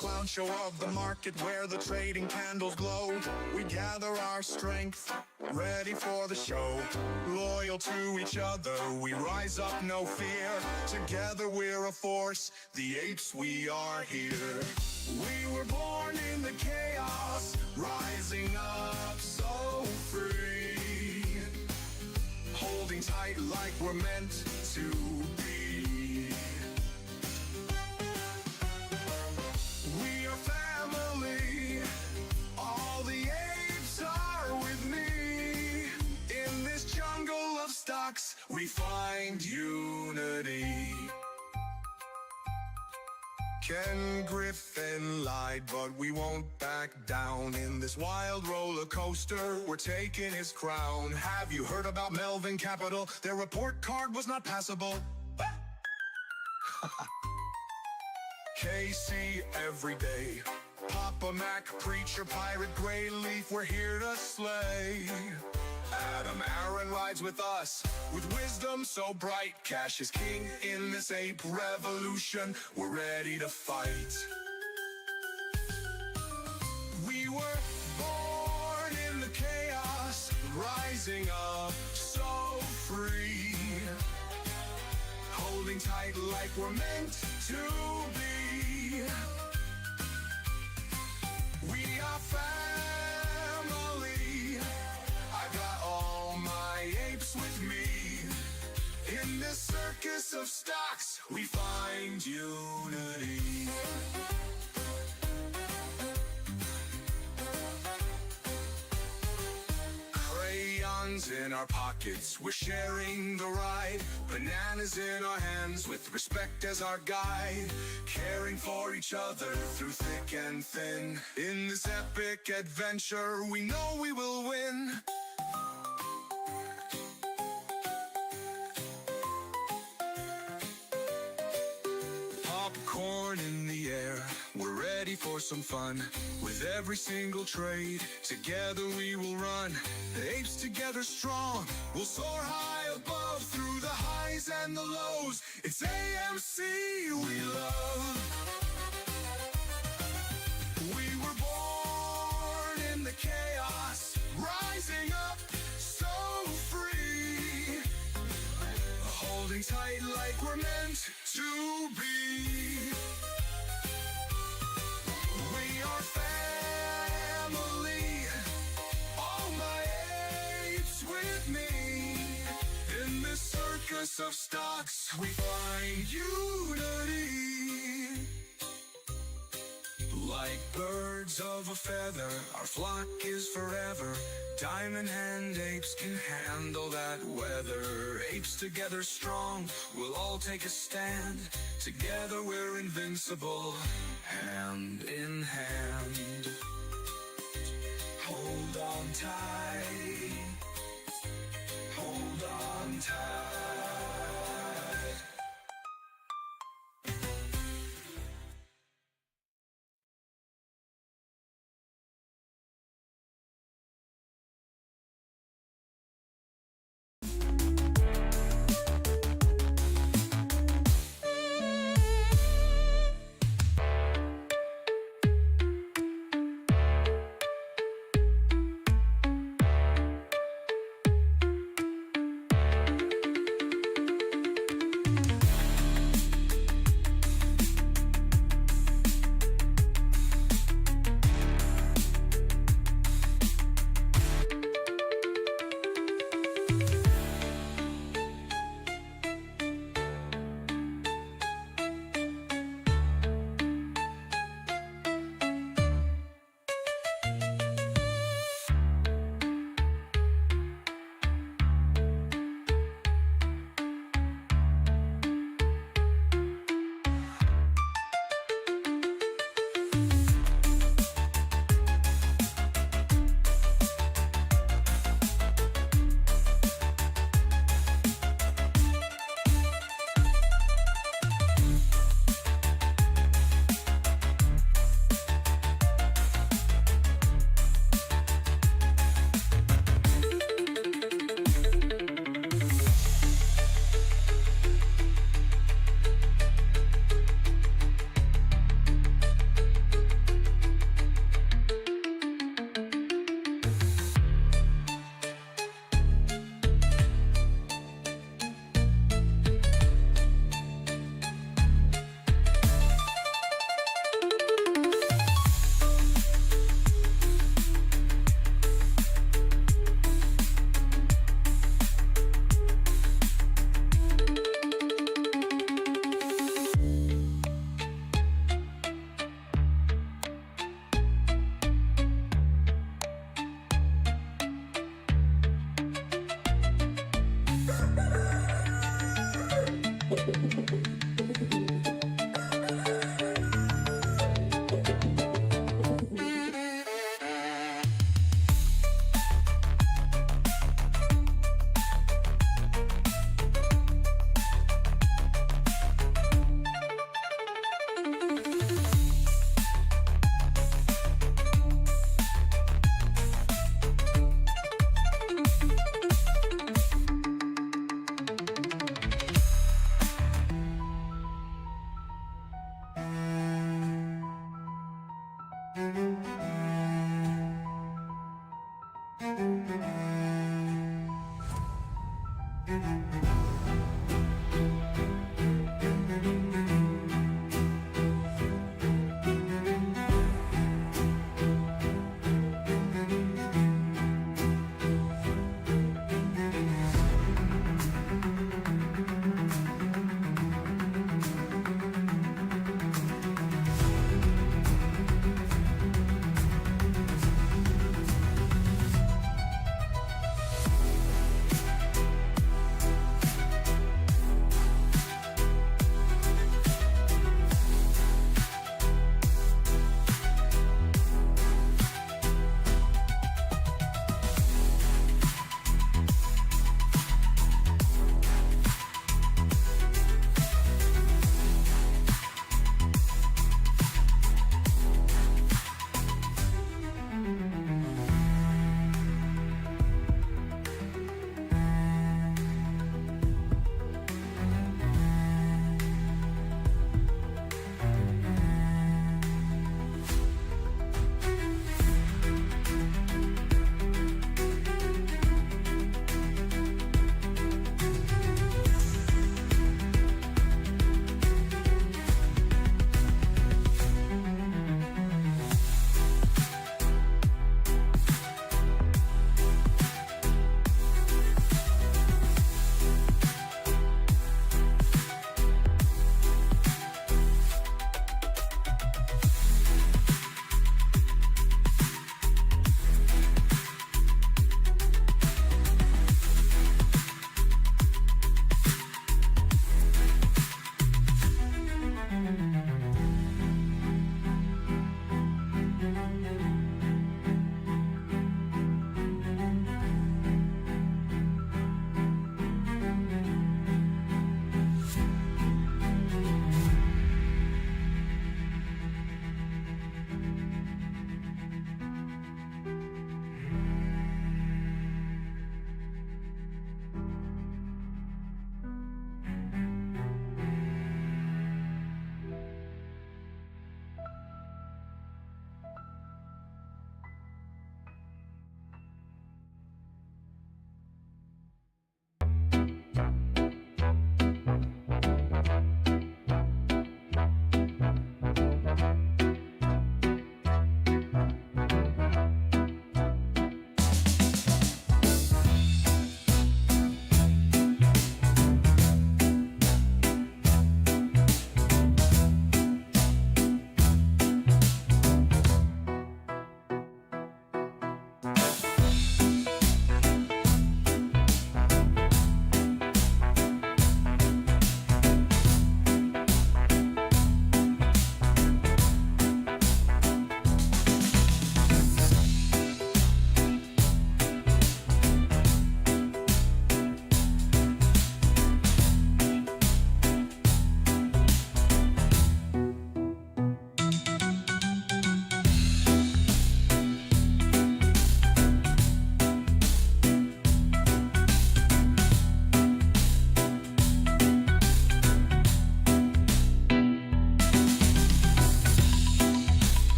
clown show of the market where the trading candles glow. We gather our strength, ready for the show. Loyal to each other, we rise up, no fear. Together we're a force, the apes, we are here. We were born in the chaos, rising up so free. Holding tight like we're meant to be. We are family, all the apes are with me. In this jungle of stocks, we find unity. Ken Griffin lied, but we won't back down. In this wild roller coaster, we're taking his crown. Have you heard about Melvin Capital? Their report card was not passable. KC every day. Papa Mac, preacher, pirate, GrayLeaf, we're here to slay. Adam Aaron rides with us, with wisdom so bright. Cash is king in this ape revolution, we're ready to fight. We were born in the chaos, rising up so free. Holding tight like we're meant to be. We are family, I got all my apes with me. In this circus of stocks, we find unity. Crayons in our pockets, we're sharing the ride. Bananas in our hands, with respect as our guide. Caring for each other through thick and thin. In this epic adventure, we know we will win. Popcorn in the air, we're ready for some fun. With every single trade, together we will run. The apes together strong, we'll soar high above. Through the highs and the lows, it's AMC we love. We were born in the chaos, rising up so free. Holding tight like we're meant to be. We are family, all my apes with me. In this circus of stocks, we find unity. Like birds of a feather, our flock is forever. Diamond Hand Apes can handle that weather. Apes together strong, we'll all take a stand. Together we're invincible, hand in hand. Hold on tight, hold on tight.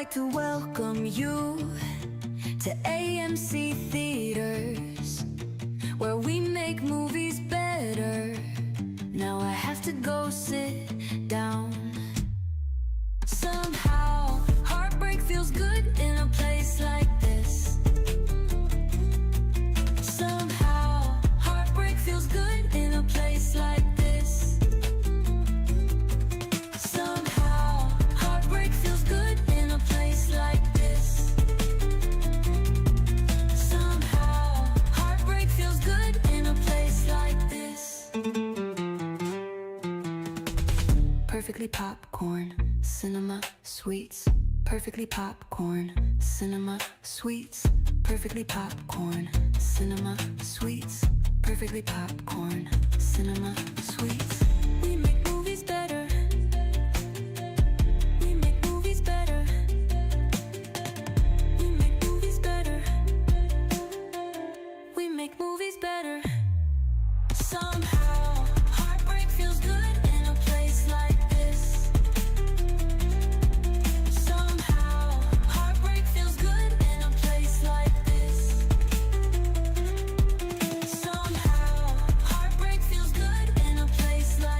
like to welcome you to AMC Theaters, where we make movies better. Now I have to go sit down. Somehow, heartbreak feels good in a place like this. Somehow, heartbreak feels good in a place like this. Somehow, heartbreak feels good in a place like this. Somehow, heartbreak feels good in a place like this. Perfectly popcorn, cinema, sweets. Perfectly popcorn, cinema, sweets. Perfectly popcorn, cinema, sweets. Perfectly popcorn, cinema, sweets. We make movies better. We make movies better. We make movies better. We make movies better. Somehow, heartbreak feels good in a place like this. Somehow, heartbreak feels good in a place like this. Somehow, heartbreak feels good in a place like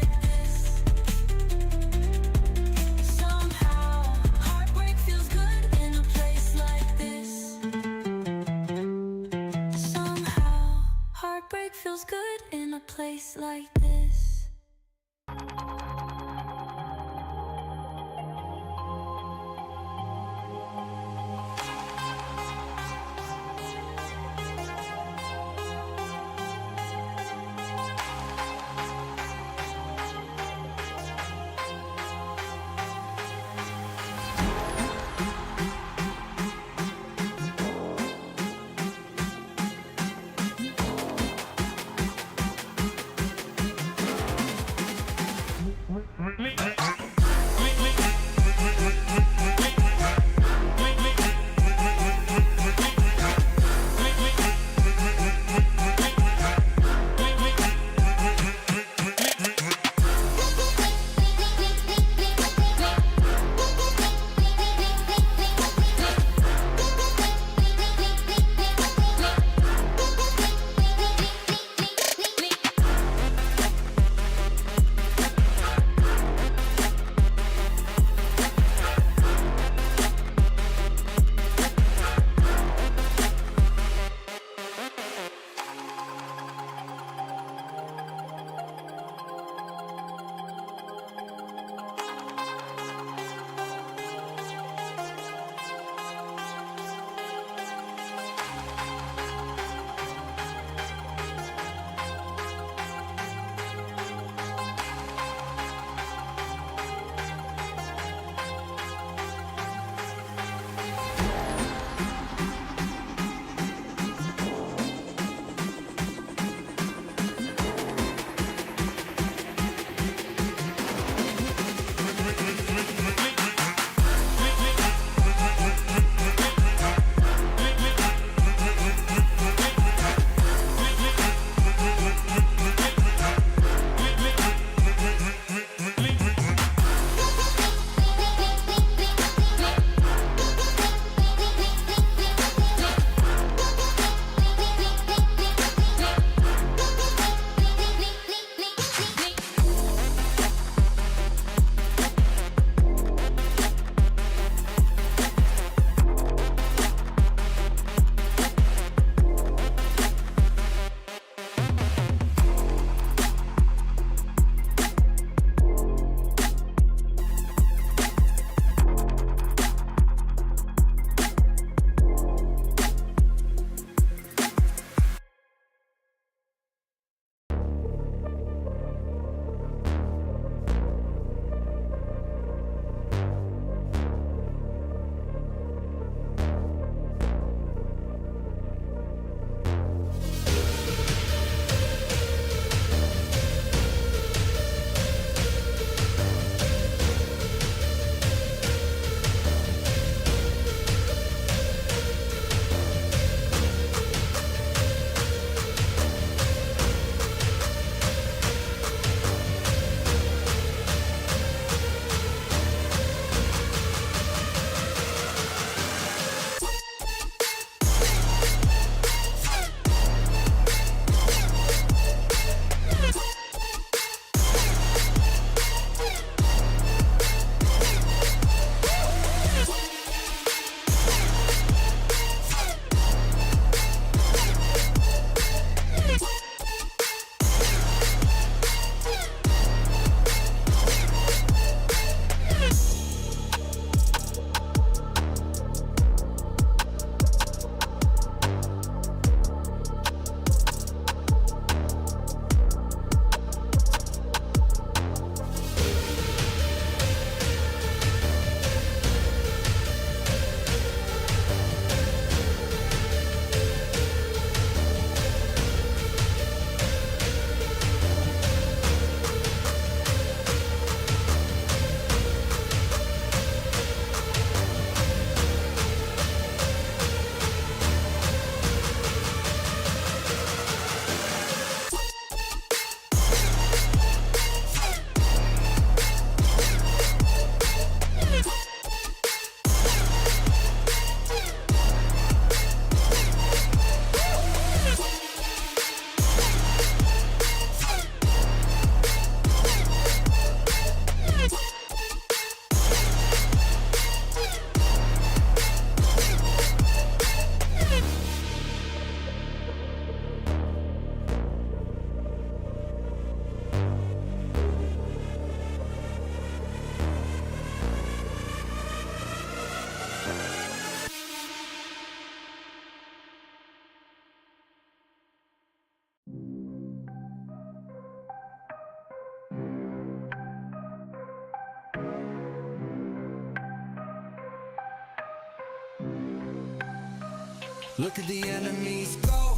Look at the enemies go,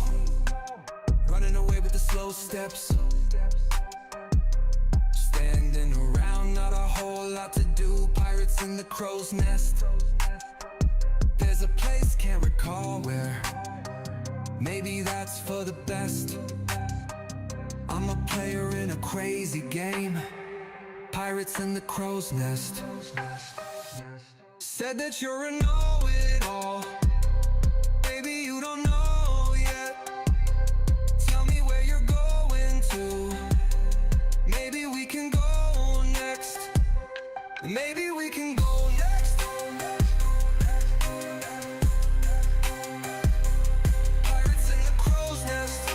running away with the slow steps. Standing around, not a whole lot to do. Pirates in the crow's nest. There's a place, can't recall where. Maybe that's for the best. I'm a player in a crazy game. Pirates in the crow's nest. Said that you're a know-it-all. Baby, you don't know yet. Tell me where you're going to. Maybe we can go next. Maybe we can go next. Pirates in the crow's nest.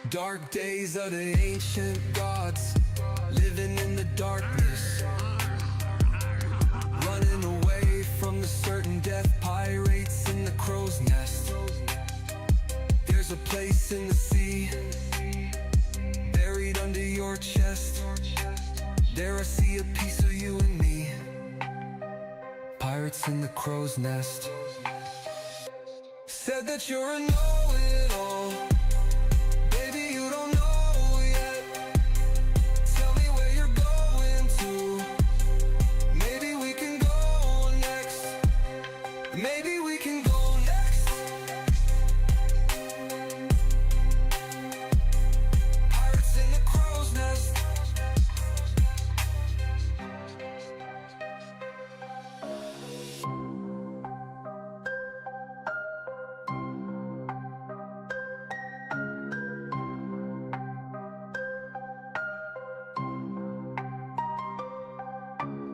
Dark days of the ancient gods, living in the darkness, running away from the certain death. Pirates in the crow's nest. There's a place in the sea, buried under your chest. There I see a piece of you and me. Pirates in the crow's nest. Said that you're a know-it-all. Baby, you don't know yet. Tell me where you're going to. Maybe we can go next. Maybe we can go next. Pirates in the crow's nest.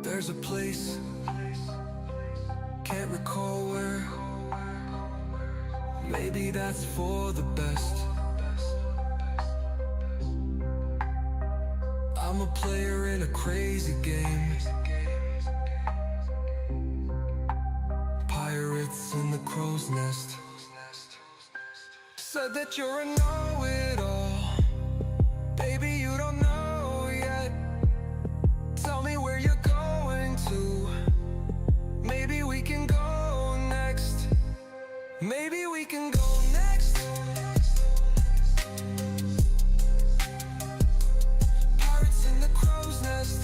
There's a place, can't recall where. Maybe that's for the best. I'm a player in a crazy game. Pirates in the crow's nest. Said that you're a know-it-all. Baby, you don't know yet. Tell me where you're going to. Maybe we can go next. Maybe we can go next. Pirates in the crow's nest.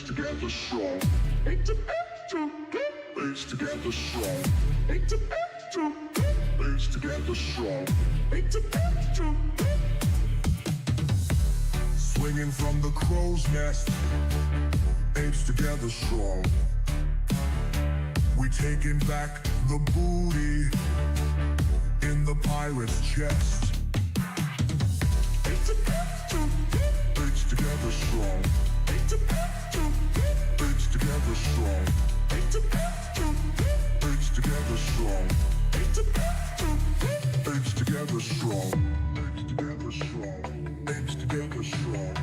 apes together strong. Apes together strong. Apes together strong. Swinging from the crow's nest, apes together strong. We taking back the booty in the pirate's chest. Apes together strong. Apes together strong. Apes together strong. Apes together strong. Apes together strong. Apes together strong. Apes together strong. Apes together strong. Apes together strong.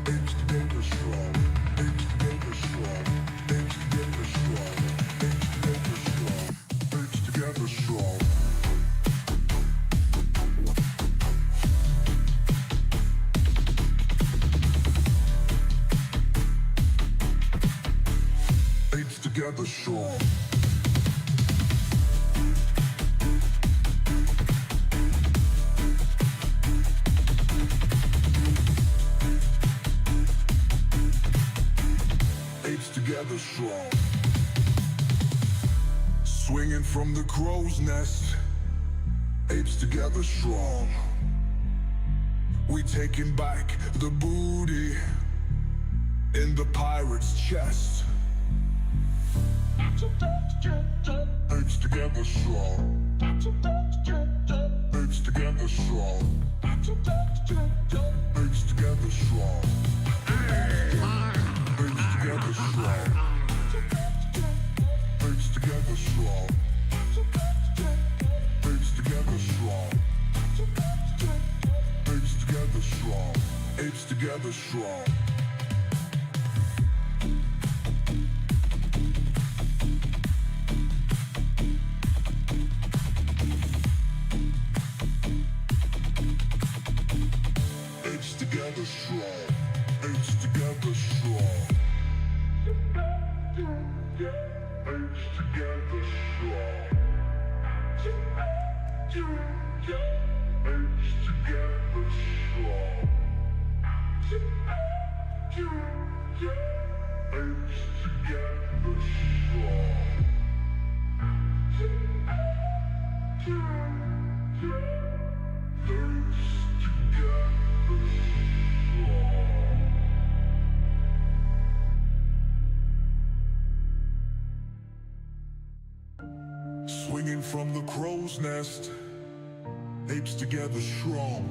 Apes together strong. Apes together strong. Apes together strong. Apes together strong. Together strong. Swinging from the crow's nest, apes together strong. We taking back the booty in the pirate's chest. Apes together strong. Apes together strong. Apes together strong. Apes together strong. Apes together strong. Apes together strong. Apes together strong. Apes together strong. Apes together strong. Apes together strong. Apes together strong. Apes together strong. Apes together strong. Swinging from the crow's nest, apes together strong.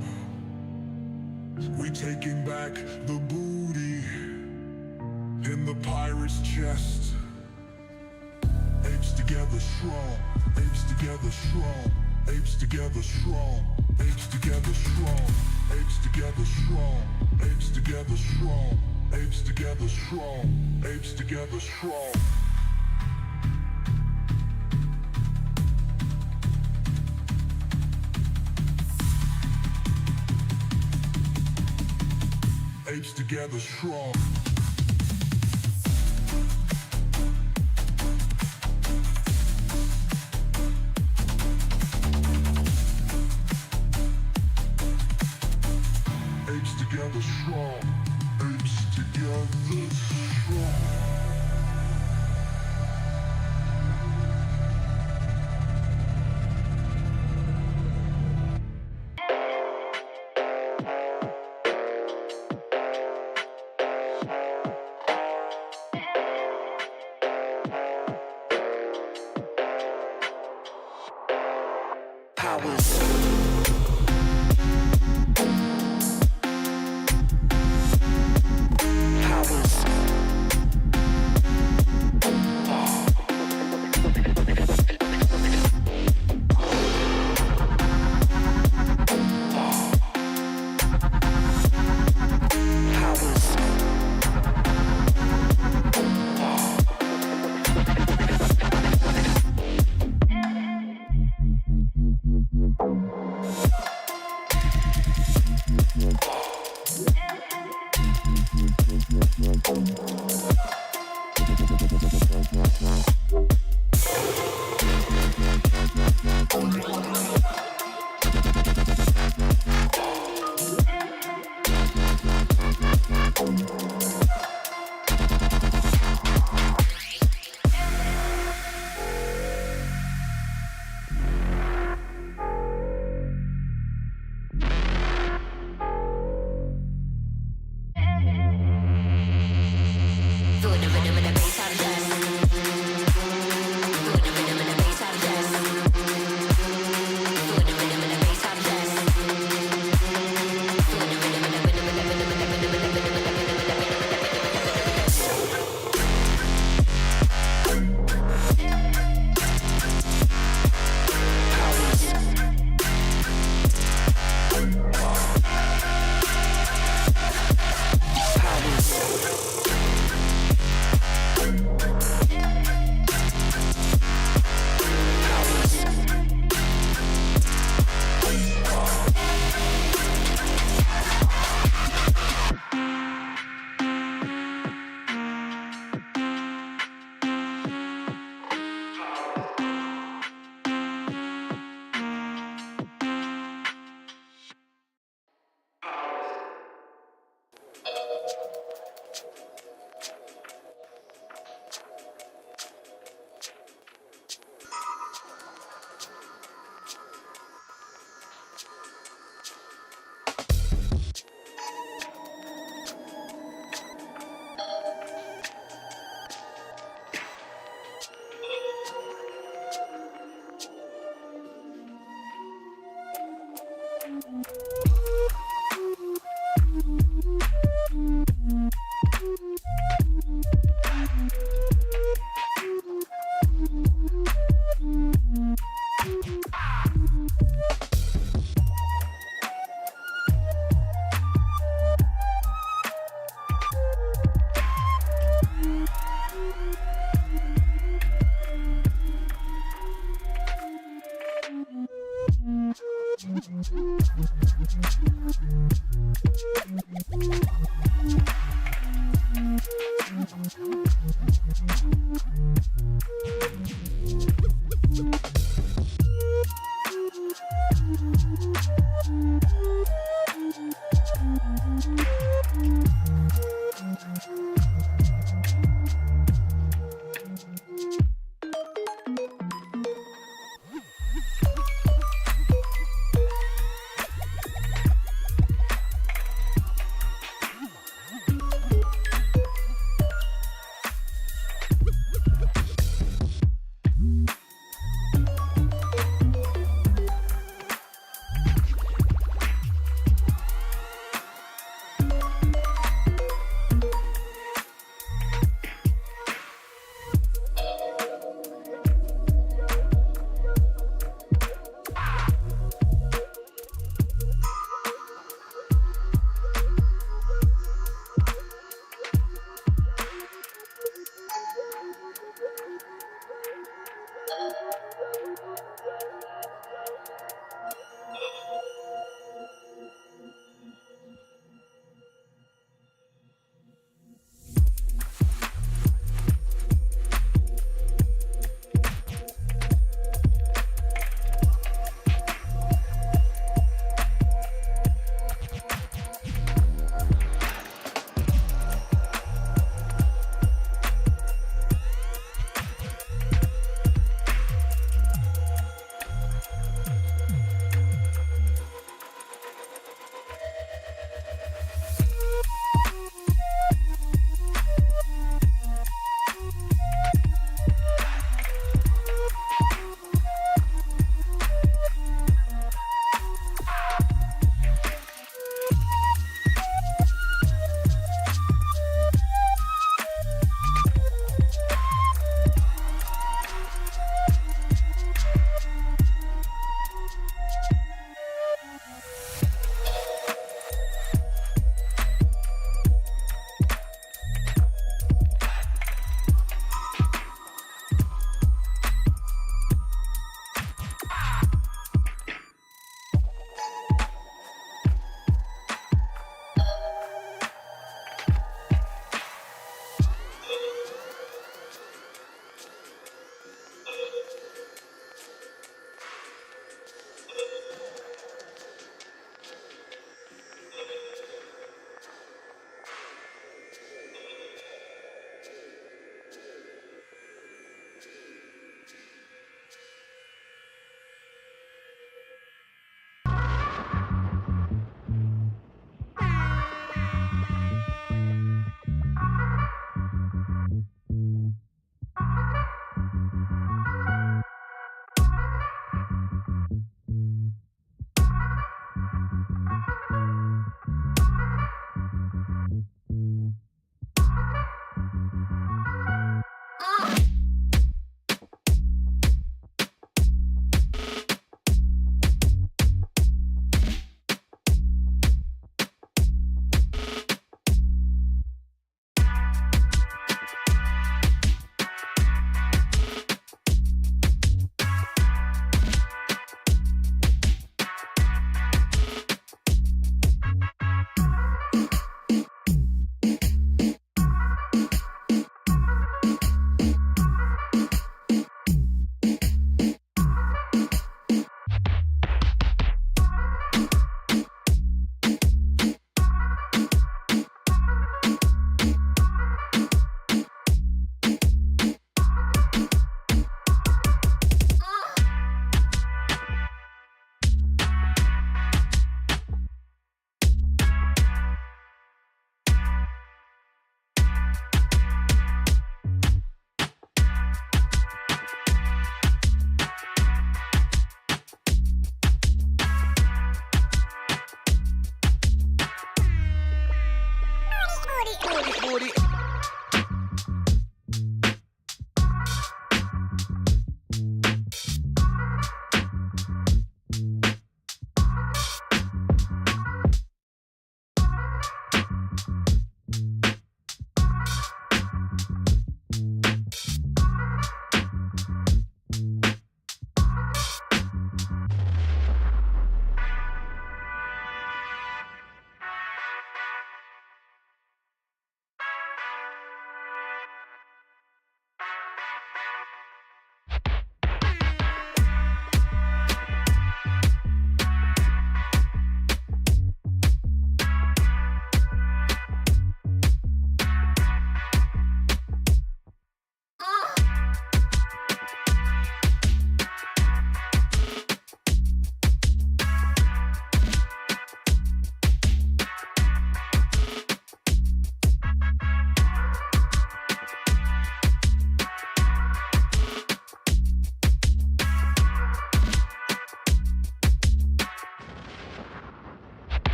We taking back the booty in the pirate's chest. Apes together strong. Apes together strong. Apes together strong. Apes together strong. Apes together strong. Apes together strong. Apes together strong. Apes together strong. Apes together strong. Apes together strong. Apes together strong. Powers.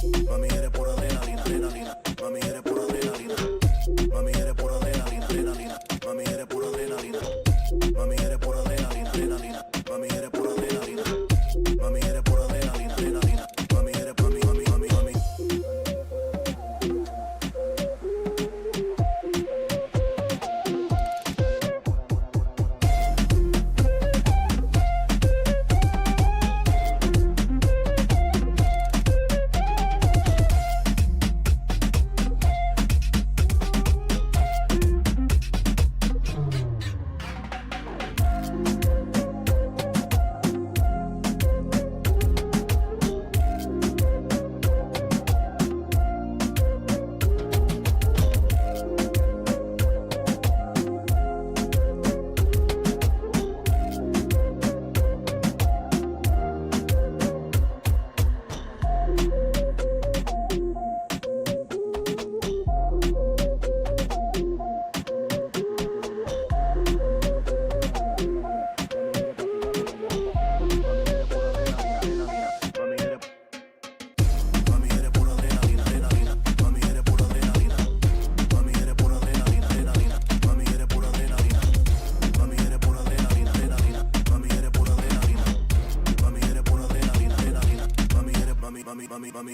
Mami, eres pura adrenalina, adrenalina. Mami, eres pura adrenalina. Mami, eres pura adrenalina, adrenalina. Mami, eres pura adrenalina. Mami, eres pura adrenalina, adrenalina. Mami, eres pura adrenalina. Mami, eres pura adrenalina, adrenalina. Mami, eres mami, mami, mami, mami. Mami, mami.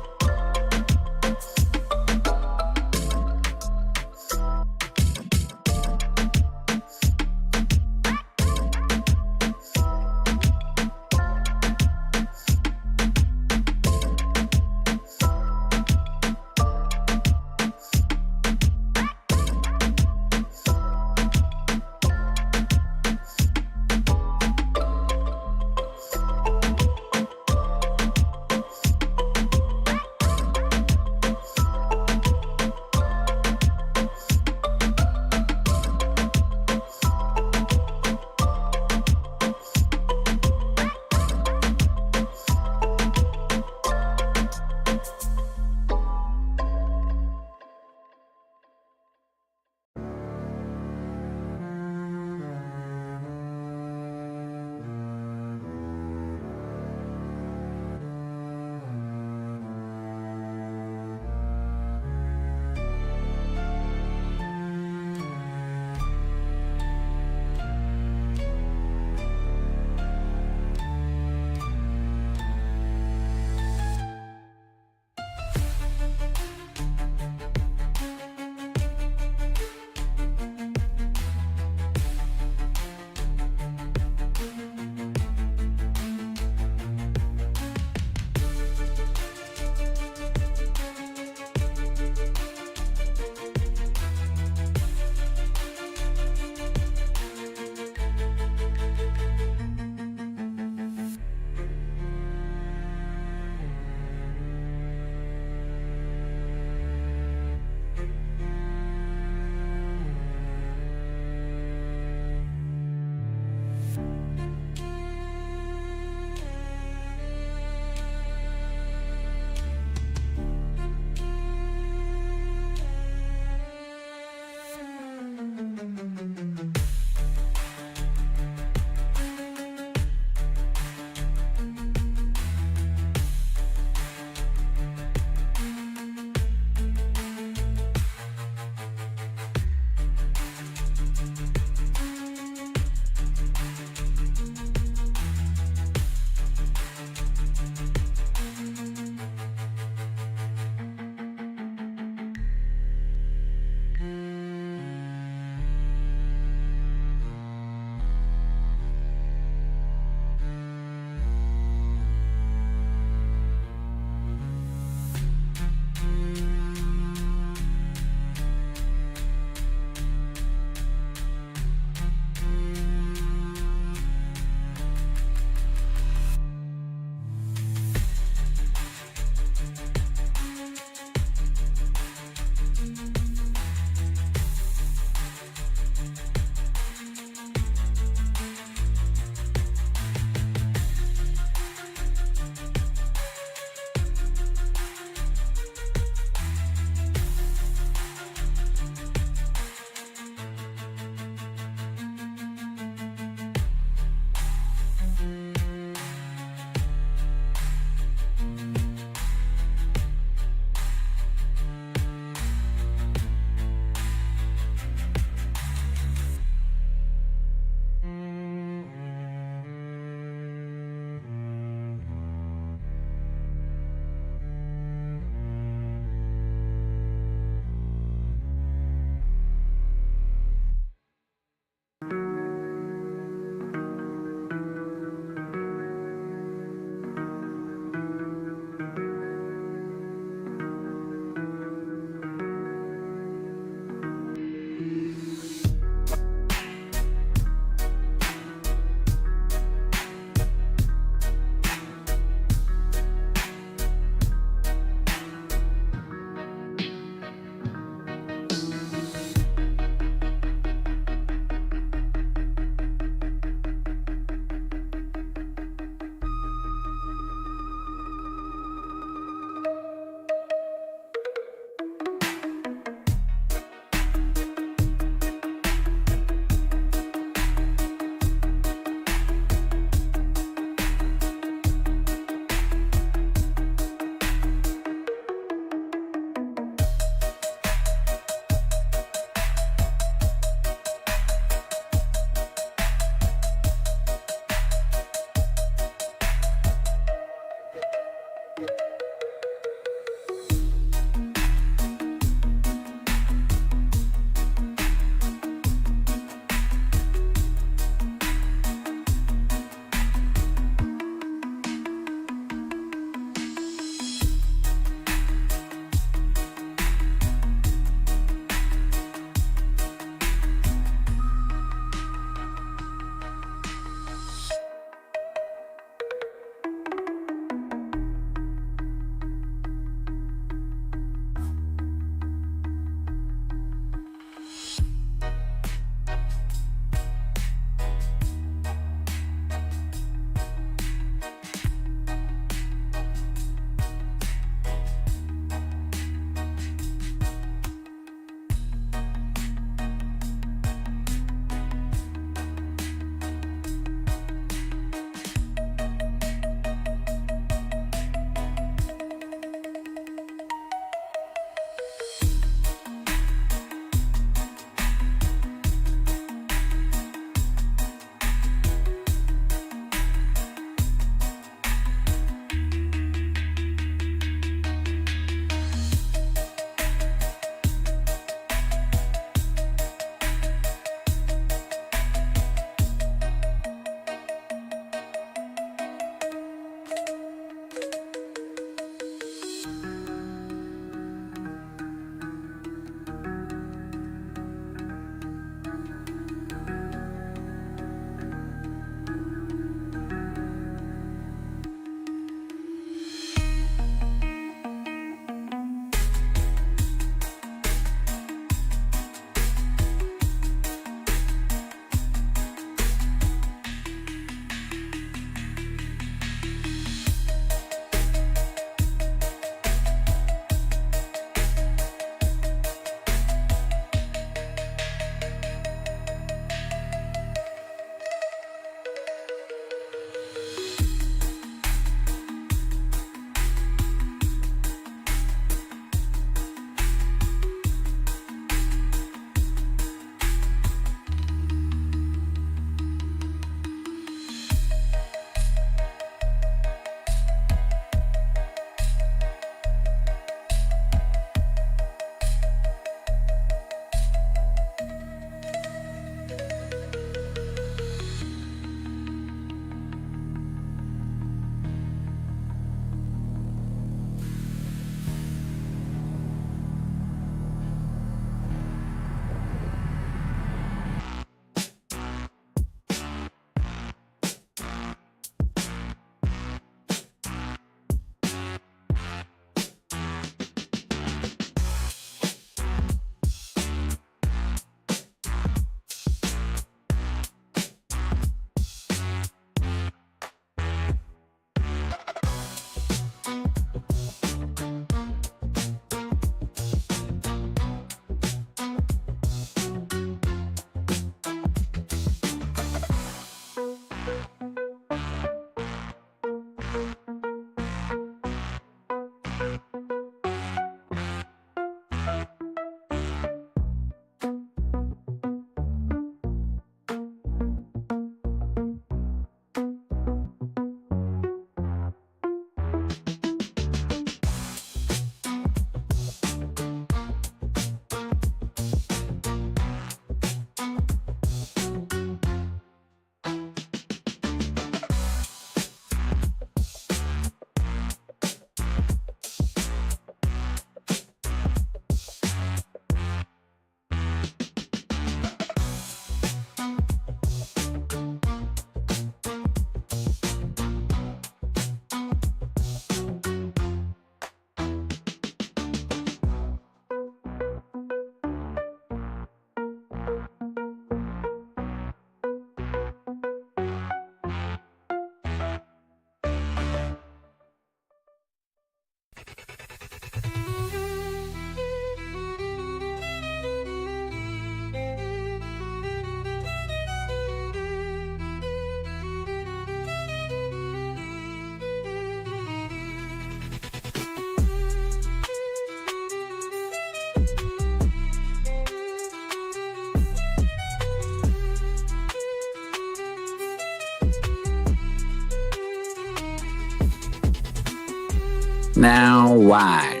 Now why?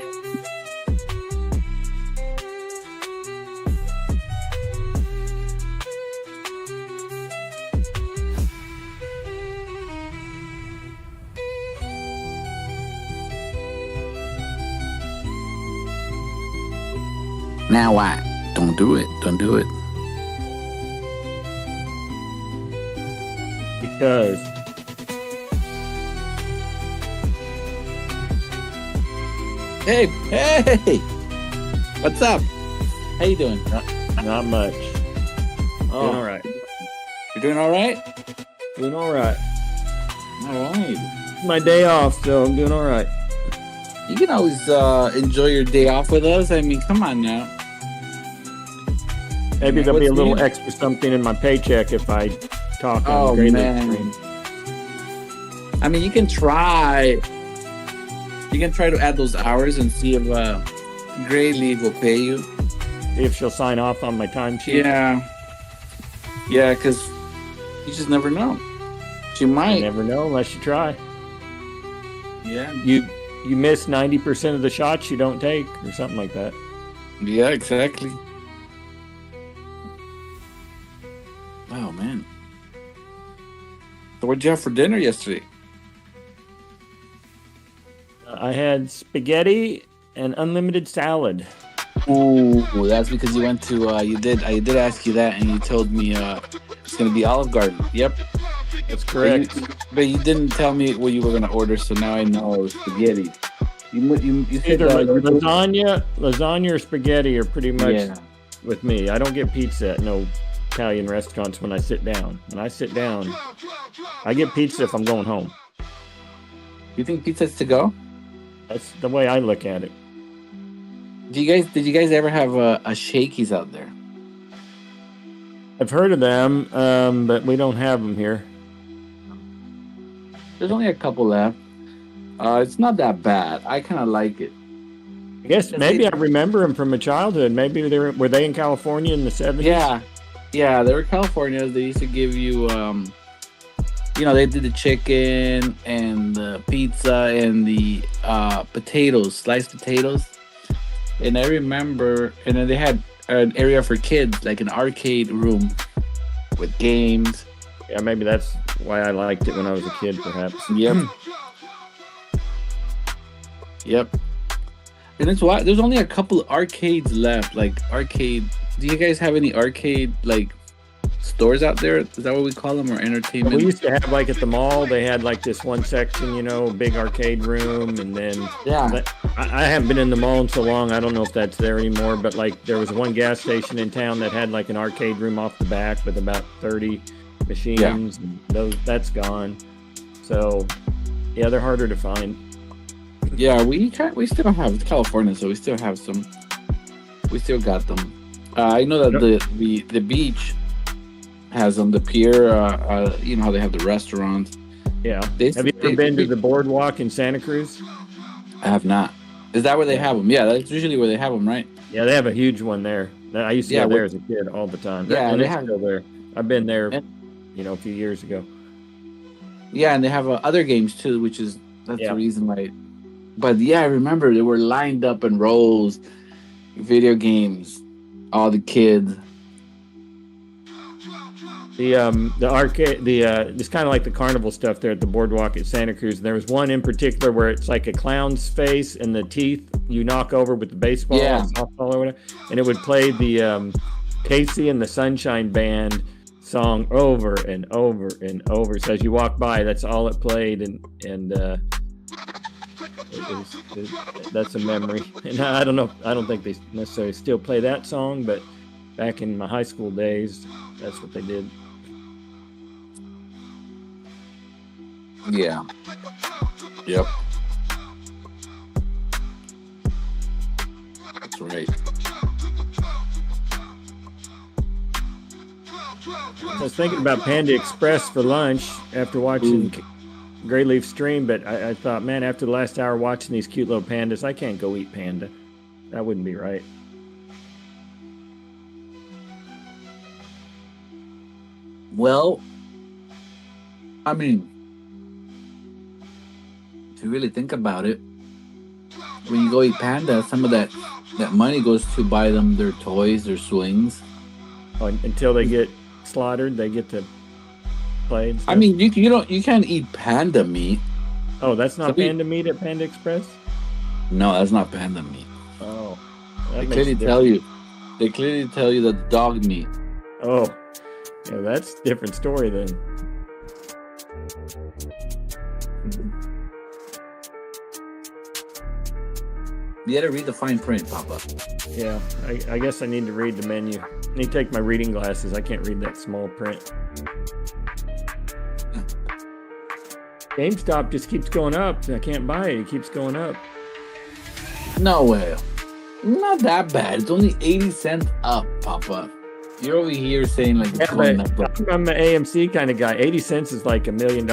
Now why? Don't do it. Don't do it. Because Hey, hey! What's up? How you doing? not much. Oh, Doing all right. You're doing all right? Doing all right. All right. My day off, so I'm doing all right. You can always enjoy your day off with us. I mean, come on now. Maybe there'll be a What's little new? extra something in my paycheck if I talk Oh, on GrayLeaf man. stream. I mean, you can try. You can try to add those hours and see if GrayLeaf will pay you. See if she'll sign off on my timesheet. Yeah, because you just never know. She You might. never know unless you try. Yeah. You miss 90% of the shots you don't take, or something like that. Yeah, exactly. Oh man. So what'd you have for dinner yesterday? I had spaghetti and unlimited salad. Ooh, that's because you went to I did ask you that, and you told me it's gonna be Olive Garden. Yep. That's correct. But you didn't tell me what you were gonna order, so now I know it was spaghetti. You said Either lasagna or spaghetti are pretty much yeah. with me. I don't get pizza at no Italian restaurants when I sit down. When I sit down, I get pizza if I'm going home. You think pizza's to go? That's the way I look at it. Did you guys ever have a Shakey's out there? I've heard of them, but we don't have them here. There's only a couple left. It's not that bad. I kind of like it. I guess maybe I remember them from my childhood. Maybe were they in California in the 70s? Yeah, they were California. They used to give you, they did the chicken and the pizza and the potatoes, sliced potatoes. And I remember, and then they had an area for kids, like an arcade room with games. Yeah, maybe that's why I liked it when I was a kid, perhaps. Yep. Yep. And it's why there's only a couple of arcades left, like arcade. Do you guys have any arcade like stores out there? Is that what we call them, or entertainment? We used to have, like, at the mall, they had like this one section, big arcade room, and then I haven't been in the mall in so long, I don't know if that's there anymore, but like there was one gas station in town that had like an arcade room off the back with about 30 machines. Yeah. And that's gone. So yeah, they're harder to find. Yeah, we still have, it's California, so we still have some. We still got them. I know that the beach has them. The pier, you know how they have the restaurants. Yeah. Have you ever been to the boardwalk in Santa Cruz? I have not. Is that where they have them? Yeah, that's usually where they have them, right? Yeah, they have a huge one there. I used to go there as a kid all the time. Yeah, and they it's have still there. I've been there, a few years ago. Yeah, and they have other games too, that's Yeah. the reason why. But yeah, I remember they were lined up in rows, video games, all the kids. The arcade, it's kind of like the carnival stuff there at the boardwalk at Santa Cruz. And there was one in particular where it's like a clown's face and the teeth you knock over with the baseball, Yeah. softball or whatever, and it would play the Casey and the Sunshine Band song over and over and over. So as you walk by, that's all it played, and that's a memory. And I don't think they necessarily still play that song, but back in my high school days, that's what they did. Yeah. Yep. That's right. I was thinking about Panda Express for lunch after watching GrayLeaf stream, but I thought, man, after the last hour watching these cute little pandas, I can't go eat panda. That wouldn't be right. Well, I mean, if you really think about it, when you go eat Panda, some of that money goes to buy them their toys, their swings. Oh, until they get slaughtered, they get to play. And stuff. I mean, you can't eat Panda meat. Oh, that's not Panda meat at Panda Express? No, that's not Panda meat. Oh. They clearly tell you. They clearly tell you that's dog meat. Oh. Yeah, that's a different story then. You gotta read the fine print, Papa. Yeah, I guess I need to read the menu. I need to take my reading glasses. I can't read that small print. GameStop just keeps going up. I can't buy it. It keeps going up. No way. Not that bad. It's only 80 cents up, Papa. You're over here saying like it's going up. I'm an AMC kind of guy. 80 cents is like $1 million.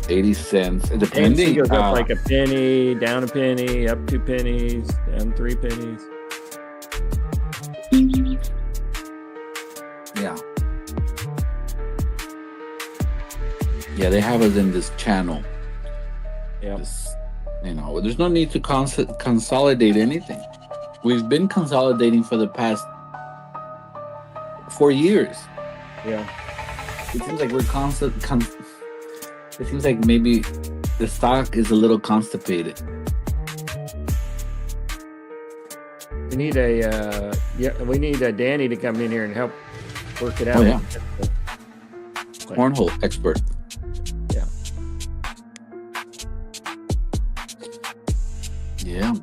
80 cents. Depending. AMC goes up like a penny, down a penny, up 2 pennies, down 3 pennies. Yeah. Yeah, they have us in this channel. Yeah. There's no need to consolidate anything. We've been consolidating for the past 4 years. Yeah. It seems like we're it seems like maybe the stock is a little constipated. We need a Danny to come in here and help work it out. Oh, yeah. Cornhole expert. Yeah. Yeah.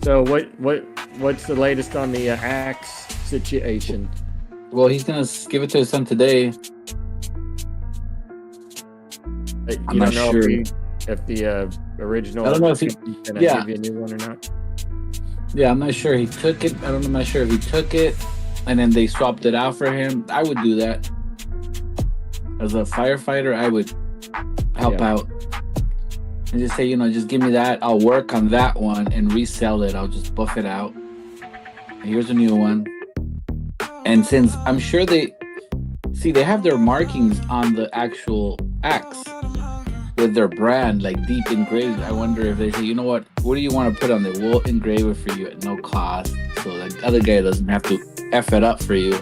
So what's the latest on the axe situation? Well, he's gonna give it to his son today. You don't know sure. if the original. I don't know if give you a new one or not. Yeah, I'm not sure he took it. I'm not sure if he took it and then they swapped it out for him. I would do that. As a firefighter, I would help out and just say, just give me that. I'll work on that one and resell it. I'll just buff it out. Here's a new one. And since I'm sure they have their markings on the actual axe with their brand, like deep engraved. I wonder if they say, you know what do you want to put on there? We'll engrave it for you at no cost, so that the other guy doesn't have to F it up for you.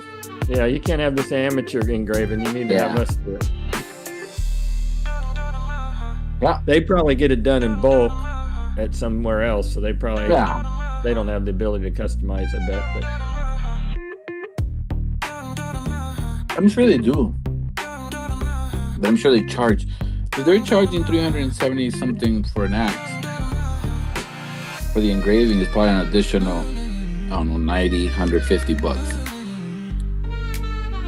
Yeah, you can't have this amateur engraving. You need to have us do it. Yeah. They probably get it done in bulk at somewhere else, so they probably they don't have the ability to customize, I bet. But I'm sure they do. But I'm sure they charge. If they're charging 370 something for an axe, for the engraving is probably an additional, I don't know, 90, 150 bucks.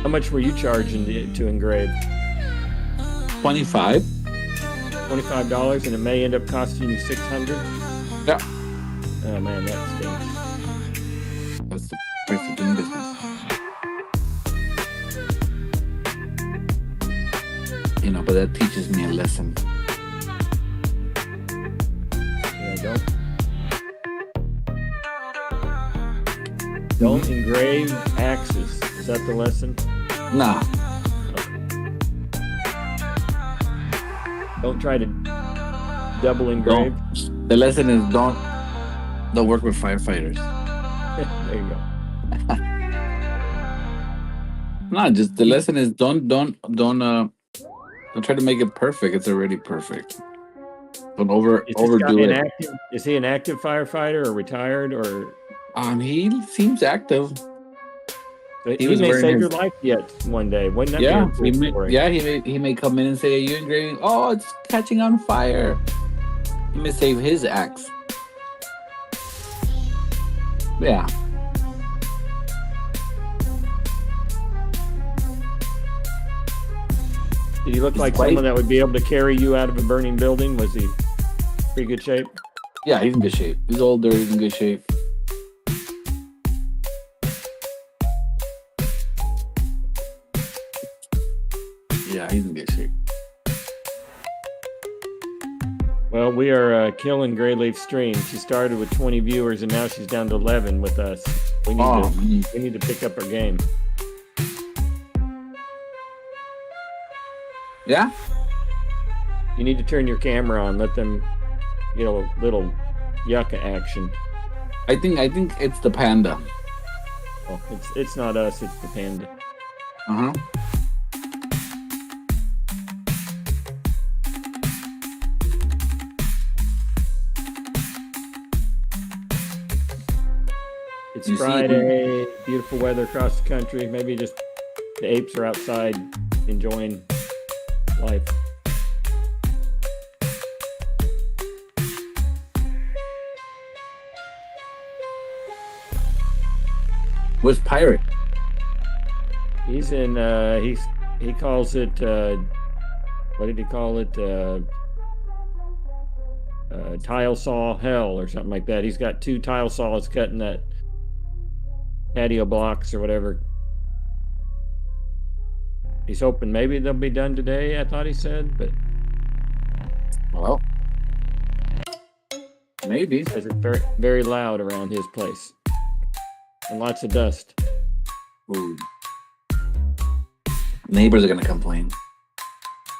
How much were you charging to engrave? $25. $25, and it may end up costing you $600. Yeah. Oh man, that stinks. That's the price of doing business. But that teaches me a lesson. Yeah, don't engrave axes. Is that the lesson? Nah. Okay. Don't try to double engrave. The lesson is don't work with firefighters. There you go. No, just the lesson is don't try to make it perfect. It's already perfect. Don't overdo it. Is he an active firefighter or retired or? He seems active. He may save your life yet one day. Wouldn't that be a cool story? He may come in and say, "Are you engraving? Oh, it's catching on fire." He may save his axe. Yeah. Did he look like someone that would be able to carry you out of a burning building? Was he pretty good shape? Yeah, he's in good shape. He's older. He's in good shape. Yeah, he's in good shape. Well, we are killing GrayLeaf stream. She started with 20 viewers, and now she's down to 11 with us. We need to pick up our game. Yeah? You need to turn your camera on. Let them get a little yucca action. I think it's the panda. Oh, it's not us. It's the panda. Uh huh. It's Friday. Beautiful weather across the country. Maybe just the apes are outside enjoying life. Where's Pirate? He's in. He calls it. What did he call it? Tile saw hell or something like that. He's got 2 tile saws cutting that patio blocks or whatever. He's hoping maybe they'll be done today. I thought he said, but well, maybe because it's very, very loud around his place and lots of dust. Ooh. Neighbors are gonna complain.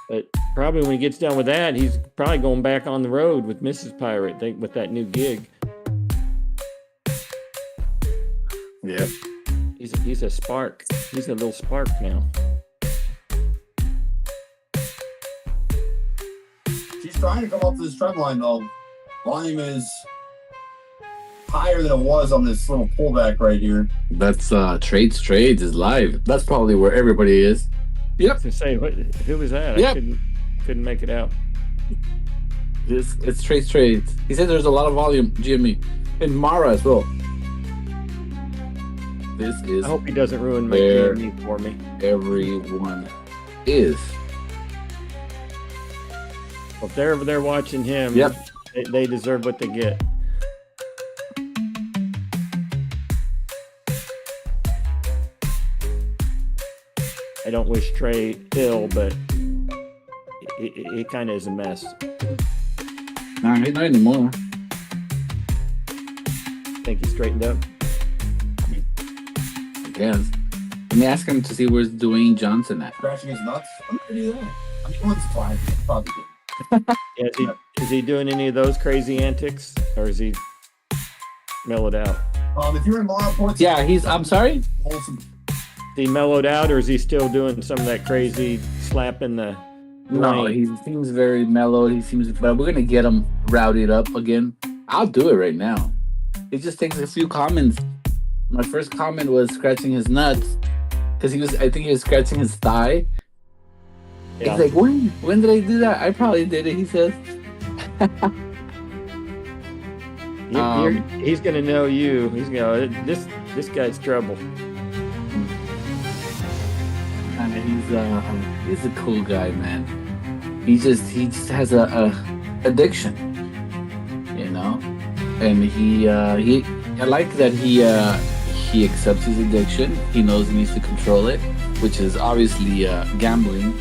But probably when he gets done with that, he's probably going back on the road with Mrs. Pirate with that new gig. Yeah. He's a spark. He's a little spark now. She's trying to come up to this trend line though. Volume is higher than it was on this little pullback right here. That's Trades is live. That's probably where everybody is. Yep. To say who was that? Yep. I couldn't make it out. It's Trades. He said there's a lot of volume, GME. And Mara as well. This is I hope he doesn't ruin my where GME for me. everyone is. Well, if they're over there watching him, Yep. they deserve what they get. I don't wish Trey ill, but he kind of is a mess. Nah, he's not anymore. Think he straightened up? I guess. Let me ask him to see where's Dwayne Johnson at. Crashing his nuts. I'm gonna do that. I mean, once five, probably good. Yeah, is he doing any of those crazy antics, or is he mellowed out? If you're in law reports, Yeah, I'm sorry? wholesome. Is he mellowed out, or is he still doing some of that crazy slapping the No, lane? he seems very mellow. But we're gonna get him rowdied up again. I'll do it right now. It just takes a few comments. My first comment was scratching his nuts because I think he was scratching his thigh. Yeah. He's like, when did I do that? I probably did it, he says. He's gonna know you. He's gonna this guy's trouble. I mean, he's a cool guy, man. He just has a addiction, you know. And I like that he accepts his addiction. He knows he needs to control it, which is obviously gambling.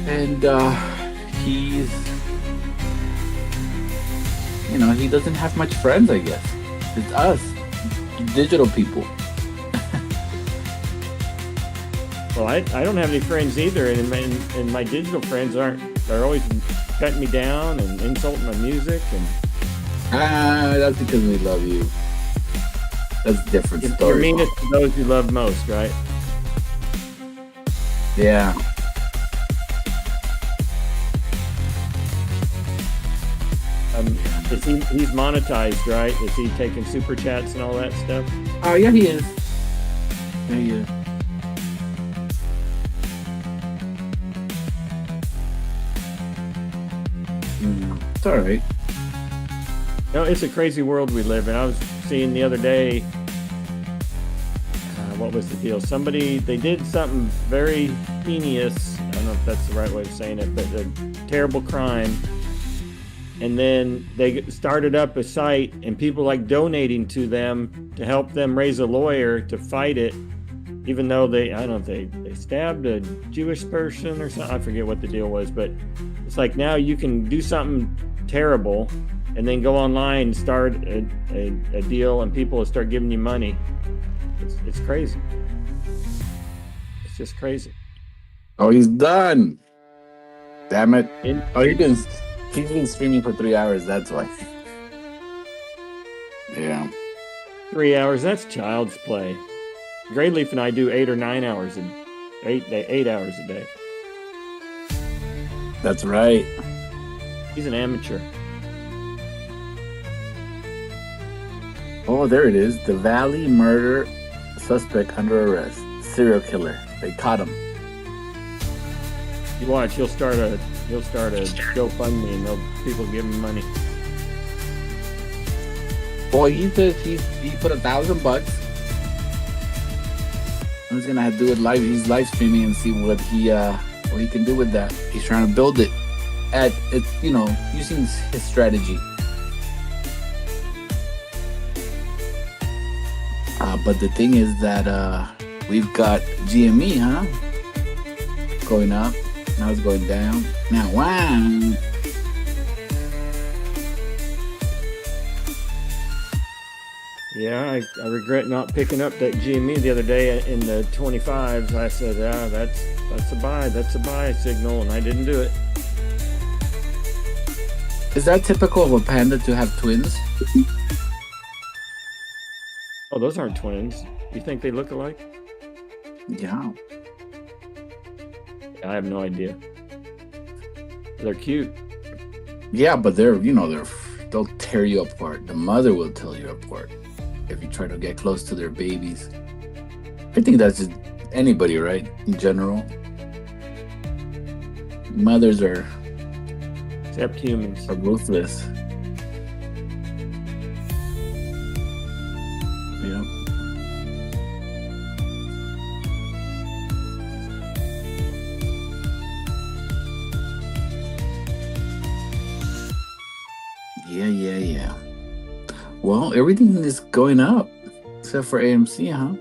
And he's, you know, he doesn't have much friends, I guess. It's us, digital people. Well, I don't have any friends either, and my digital friends they're always cutting me down and insulting my music, and That's because we love you. That's a different story. you're meanest to those you love most, right? Yeah. He's monetized, right? Is he taking super chats and all that stuff? Oh, yeah, he is. Yeah, he is. It's all right. No, it's a crazy world we live in. I was seeing the other day, what was the deal? They did something very heinous. I don't know if that's the right way of saying it, but a terrible crime. And then they started up a site, and people like donating to them to help them raise a lawyer to fight it, even though they stabbed a Jewish person or something. I forget what the deal was, but it's like now you can do something terrible and then go online and start a deal, and people will start giving you money. It's crazy. It's just crazy. Oh, he's done. Damn it. Oh, he's been streaming for 3 hours. That's why. Yeah. 3 hours. That's child's play. GrayLeaf and I do 8 or 9 hours and 8 hours a day. That's right. He's an amateur. Oh, there it is. The Valley murder suspect under arrest. Serial killer. They caught him. You watch, he'll start a GoFundMe and people give him money. Boy, he says he put $1,000. He's gonna do it live. He's live streaming and see what he can do with that. He's trying to build it using his strategy. But the thing is that we've got GME, going up. Now it's going down. Now, wow. Yeah, I regret not picking up that GME the other day in the 25s. I said, yeah, that's a buy signal, and I didn't do it. Is that typical of a panda to have twins? Oh, those aren't twins. You think they look alike? Yeah. I have no idea. They're cute. Yeah, but they'll tear you apart. The mother will tear you apart if you try to get close to their babies. I think that's just anybody, right? In general. Mothers are... Except humans. Are ruthless. Yeah. Yeah. Well, everything is going up except for AMC, huh?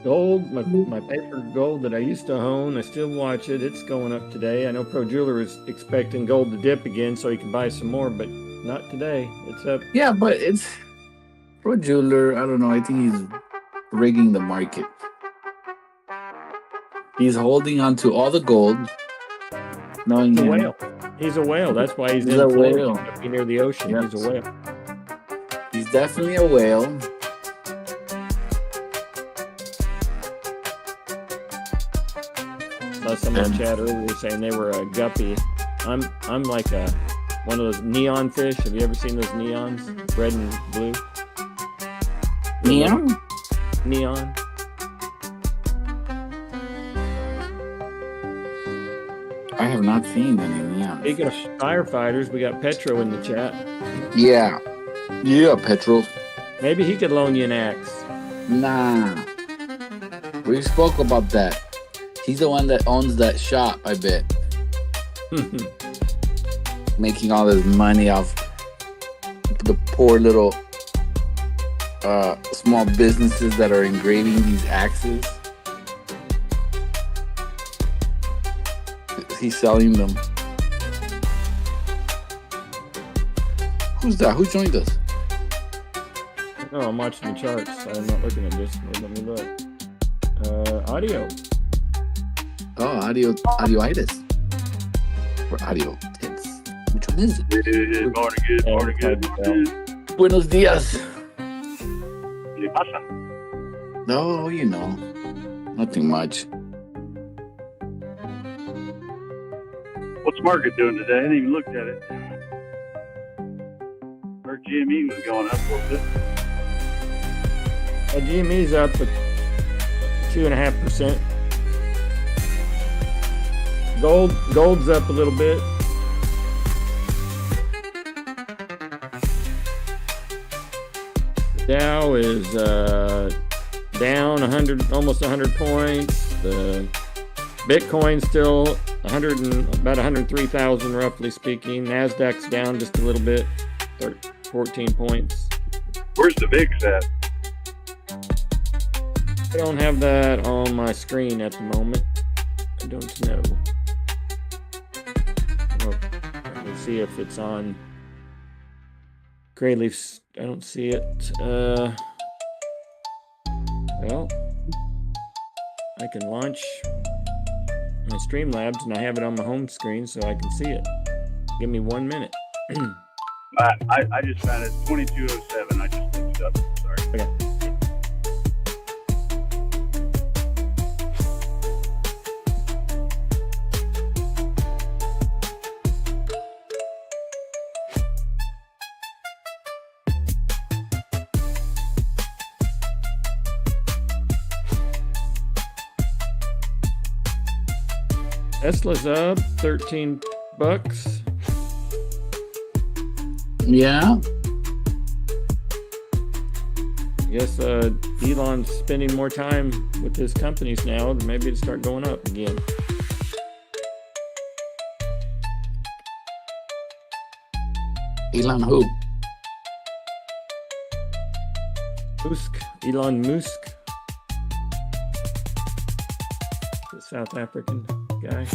Gold, my paper gold that I used to own, I still watch it. It's going up today. I know Pro Jeweler is expecting gold to dip again so he can buy some more, but not today. It's up. Yeah, but it's Pro Jeweler. I don't know. I think he's rigging the market. He's holding on to all the gold. He's a whale. He's a whale. That's why he's in a Florida, whale. near the ocean. Yes. He's a whale. He's definitely a whale. Someone in chat earlier saying they were a guppy. I'm like one of those neon fish. Have you ever seen those neons? Red and blue. Neon? Neon. I have not seen any neon. Speaking of firefighters, we got Petro in the chat. Yeah, Petro. Maybe he could loan you an axe. Nah. We spoke about that. He's the one that owns that shop, I bet. Making all this money off the poor little small businesses that are engraving these axes. He's selling them. Who's that? Who joined us? No, I'm watching the charts. I'm not looking at this. Let me look. Audio. Oh, audio-itis. Or audio tits. Which one is it? Good. Buenos dias. ¿Qué pasa? No, nothing much. What's market doing today? I hadn't even looked at it. Our GME was going up a little bit. GME's up at 2.5%. Gold's up a little bit. The Dow is down 100, almost 100 points. The Bitcoin's still about 103,000, roughly speaking. Nasdaq's down just a little bit, 14 points. Where's the VIX at? I don't have that on my screen at the moment. I don't know. Let's see if it's on GrayLeaf's. I don't see it. Well, I can launch my Streamlabs, and I have it on my home screen so I can see it. Give me 1 minute. I just found it 2207. I just looked it up. Sorry. Okay. Tesla's up 13 bucks. Yeah. I guess Elon's spending more time with his companies now. Maybe it'll start going up again. Elon who? Musk. Elon Musk. The South African guy.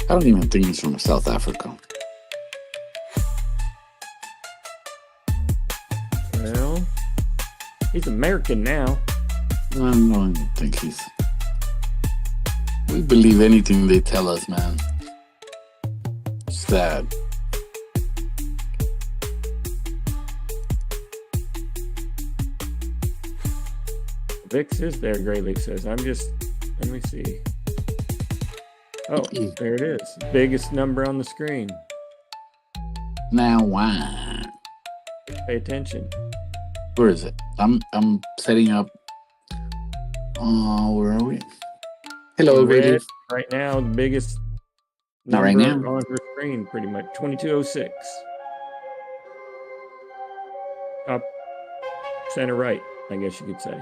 I don't even think he's from South Africa. Well, he's American now. I don't even think he's. We believe anything they tell us, man. Sad. VIX is there, GrayLeaf says. I'm just, let me see. Oh, there it is. Biggest number on the screen. Now why? Pay attention. Where is it? I'm setting up. Where are we? Hello, Red, right now, the biggest Not number right now. on her screen, pretty much. 2206. Top center right, I guess you could say.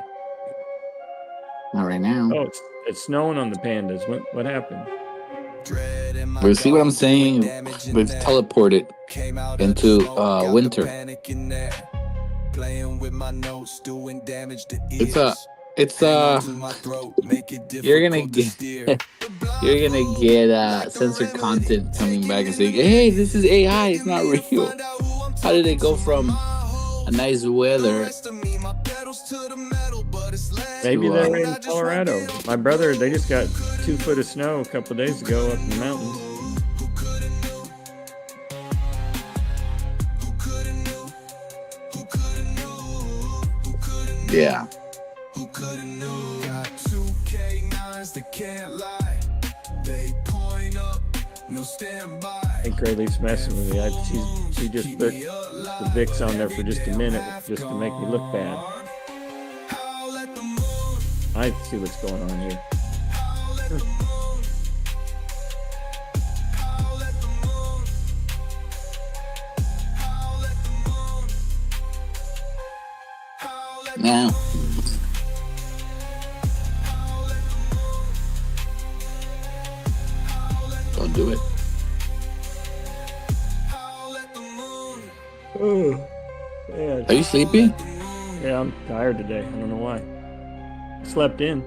Not right now. Oh, it's snowing on the pandas. What happened? But see what I'm saying? We've teleported into winter. It's you're gonna get censored content coming back and saying, hey, this is AI, it's not real. How did it go from a nice weather? Maybe they're in Colorado. My brother, they just got 2 foot of snow a couple of days ago up in the mountains. Yeah. I think GrayLeaf's messing with me. She just put the VIX on there for just a minute just to make me look bad. I see what's going on here. Now. Don't do it. Oh, man. Are you sleepy? Yeah, I'm tired today. I don't know why. Slept in.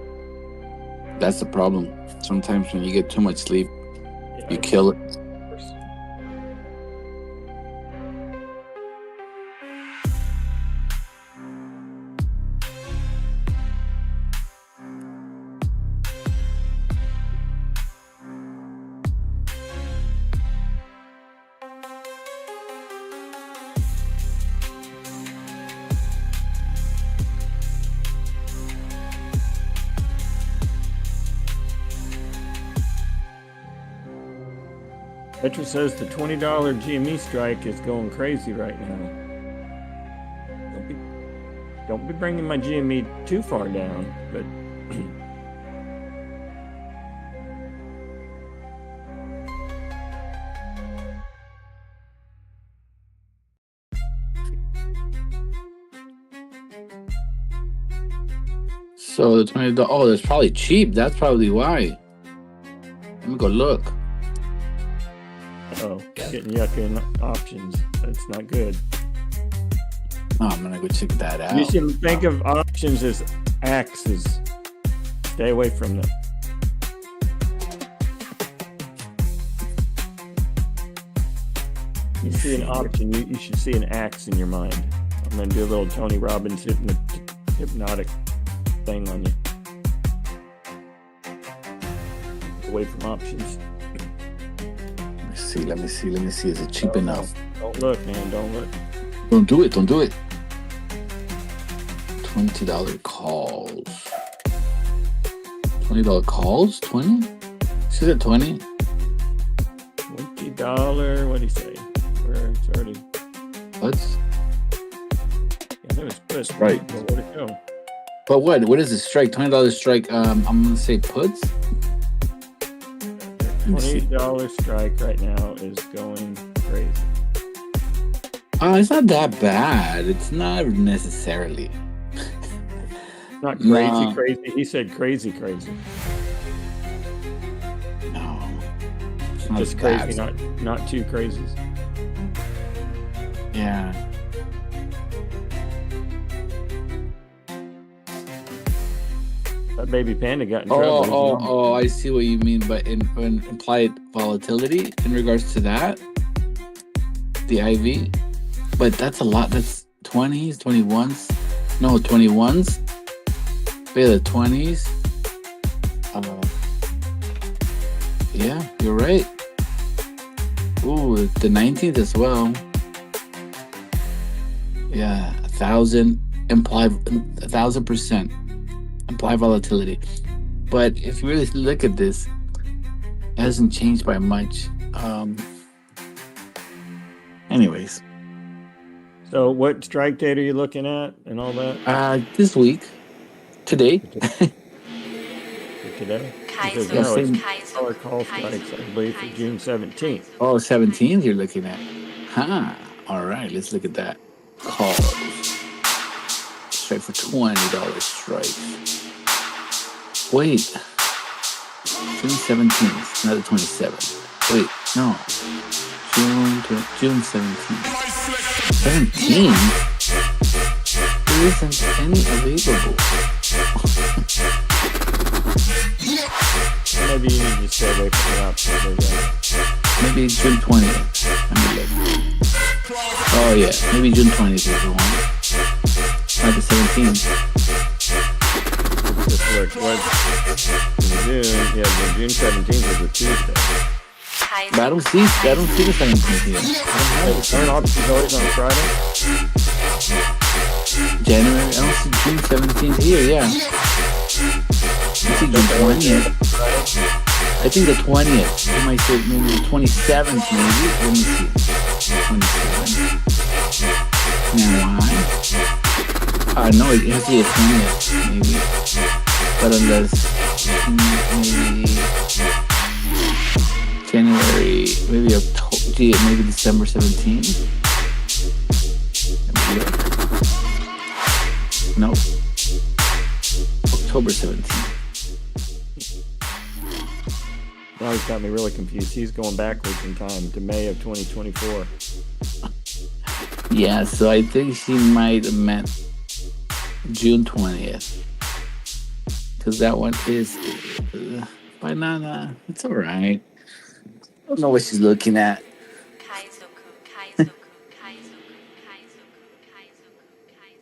That's the problem. Sometimes when you get too much sleep, you kill it. Petra says the $20 GME strike is going crazy right now. Don't be bringing my GME too far down, but So the $20. Oh, that's probably cheap. That's probably why. Let me go look. oh, getting yucky in options. That's not good. Oh, I'm gonna go check that out. You should think of options as axes. Stay away from them. You see an option, you should see an axe in your mind. I'm going to do a little Tony Robbins hypnotic thing on you. Away from options. Let me see. Is it cheap enough? Don't look, man. Don't look. Don't do it. $20 calls. $20 calls? 20? She said 20. $20. What do you say? Where it's already. What's? Yeah, there was puts. Right. Where'd it go? But what? What is the strike? $20 strike. I'm gonna say puts. $20 strike right now is going crazy. It's not that bad. It's not necessarily. Not crazy, No. crazy. He said crazy, crazy. No. It's not Just bad. crazy, not too crazies. Yeah. That baby panda got in trouble. Oh, I see what you mean. But in implied volatility in regards to that, the IV. But that's a lot. That's 20s, 21s. No, 21s. Yeah, the 20s. Yeah, you're right. Ooh, the 19th as well. Yeah, 1,000 implied, 1,000% implied volatility. But if you really look at this, it hasn't changed by much. Anyways. So what strike date are you looking at and all that? This week, today. For today? Because Yeah, no, same- it's dollar call strikes, I believe, for June 17th. Oh, 17th you're looking at. Huh. All right, let's look at that. Calls. Strike for $20 strike. Wait. June 17th, not the 27th. Wait, no. June 17th. 17th? There isn't any available. Maybe you need to stay away from the options. Maybe June 20th. Let me look. Oh yeah, maybe June 20th is the one. Not the 17th. Just look, what? June 17th is a Tuesday. But I don't see the 17th here. Aren't options always on Friday? January, I don't see June 17th here, yeah. I see June 20th. I think the 20th. You might say maybe the 27th, maybe. Let me see. 27th. Now why? No, it has to be the 20th, maybe. But unless maybe January, maybe October, maybe December 17th. No. October 17th. Now he's got me really confused. He's going backwards in time to May of 2024. Yeah, so I think she might have meant June 20th. Because that one is banana. It's all right. I don't know what she's looking at.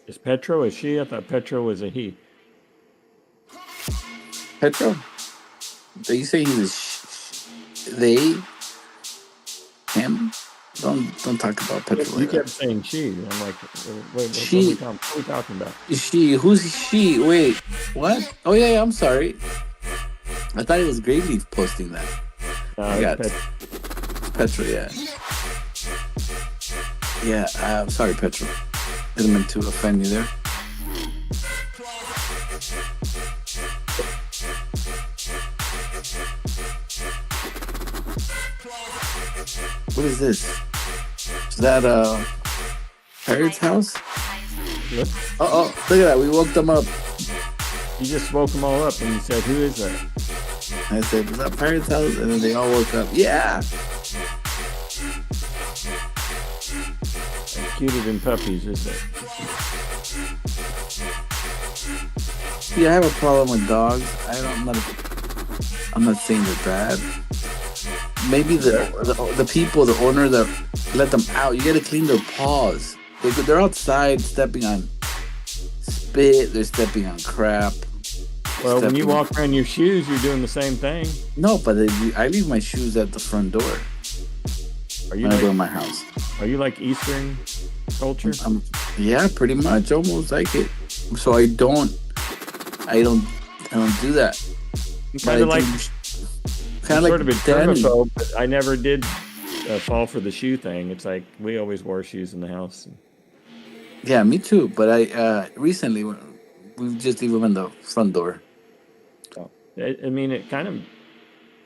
Is Petro a she? I thought Petro was a he. Petro? You say he's a they? Him? Don't talk about Petro You like kept that. saying she. I'm like, wait, She. what are we talking about? She? Who's she? Wait, what? Oh yeah, I'm sorry. I thought it was GrayLeaf posting that. I got Petro, yeah. Yeah, I'm sorry, Petro. Didn't mean to offend you there. What is this? Is that Pirate's house? What? Oh, look at that. We woke them up. You just woke them all up and you said, who is that? I said, is that Pirate's house? And then they all woke up. Yeah. Cuter than puppies, is it? Yeah, I have a problem with dogs. I'm not saying they're bad. maybe the people, the owner that let them out, you gotta clean their paws. They're outside stepping on spit. They're stepping on crap. Well, when you walk around your shoes, you're doing the same thing. No, but I leave my shoes at the front door. Are you when like, I go to my house? Are you like Eastern culture? Yeah, pretty much, almost like it. So I don't do that. Kind of like sort of a Danny. germaphobe, but I never did fall for the shoe thing. It's like we always wore shoes in the house. Yeah, me too. But I recently we just leave them in the front door. I mean, it kind of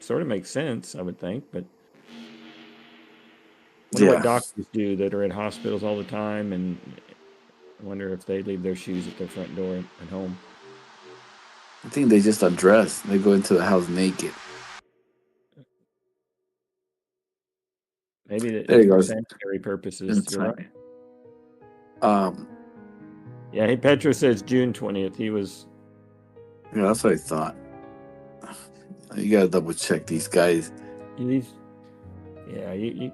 sort of makes sense, I would think, but I wonder what doctors do that are in hospitals all the time, and I wonder if they leave their shoes at their front door at home. I think they just undress. They go into the house naked. Maybe there you go. For sanitary purposes. You're right. Yeah, hey, Petro says June 20th. He was. Yeah, that's what I thought. You gotta double check these guys. Yeah, you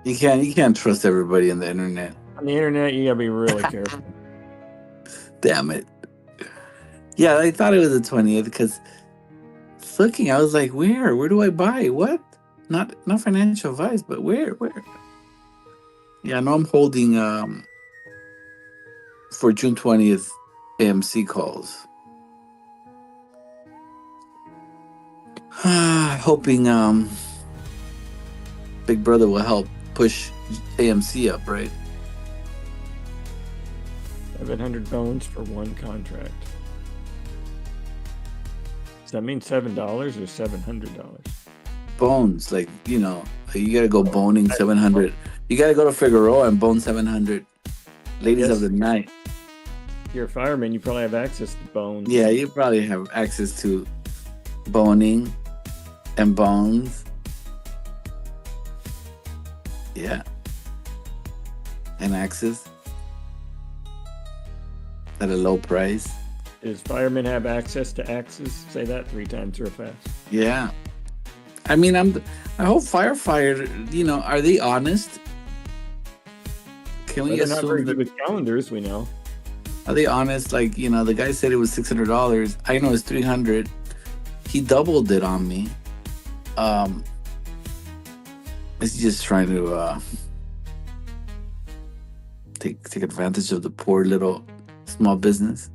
can't trust everybody on the internet. On the internet, you gotta be really careful. Damn it. Yeah, I thought it was the 20th because looking, I was like, where do I buy? What? Not financial advice, but where? Yeah, I know I'm holding for June 20th AMC calls. Hoping Big Brother will help push AMC up, right? 700 bones for one contract. Does that mean $7 or $700? Bones, like, you gotta go boning 700. You gotta go to Figueroa and bone 700 ladies of the night. If you're a fireman, you probably have access to bones. Yeah, you probably have access to boning and bones. Yeah. And access at a low price. Does firemen have access to axes? Say that 3 times real fast. Yeah. I mean, I hope firefighters, are they honest? Can we assume not very good with calendars, we know. Are they honest? Like, the guy said it was $600. I know it's $300. He doubled it on me. Is he just trying to take advantage of the poor little small business?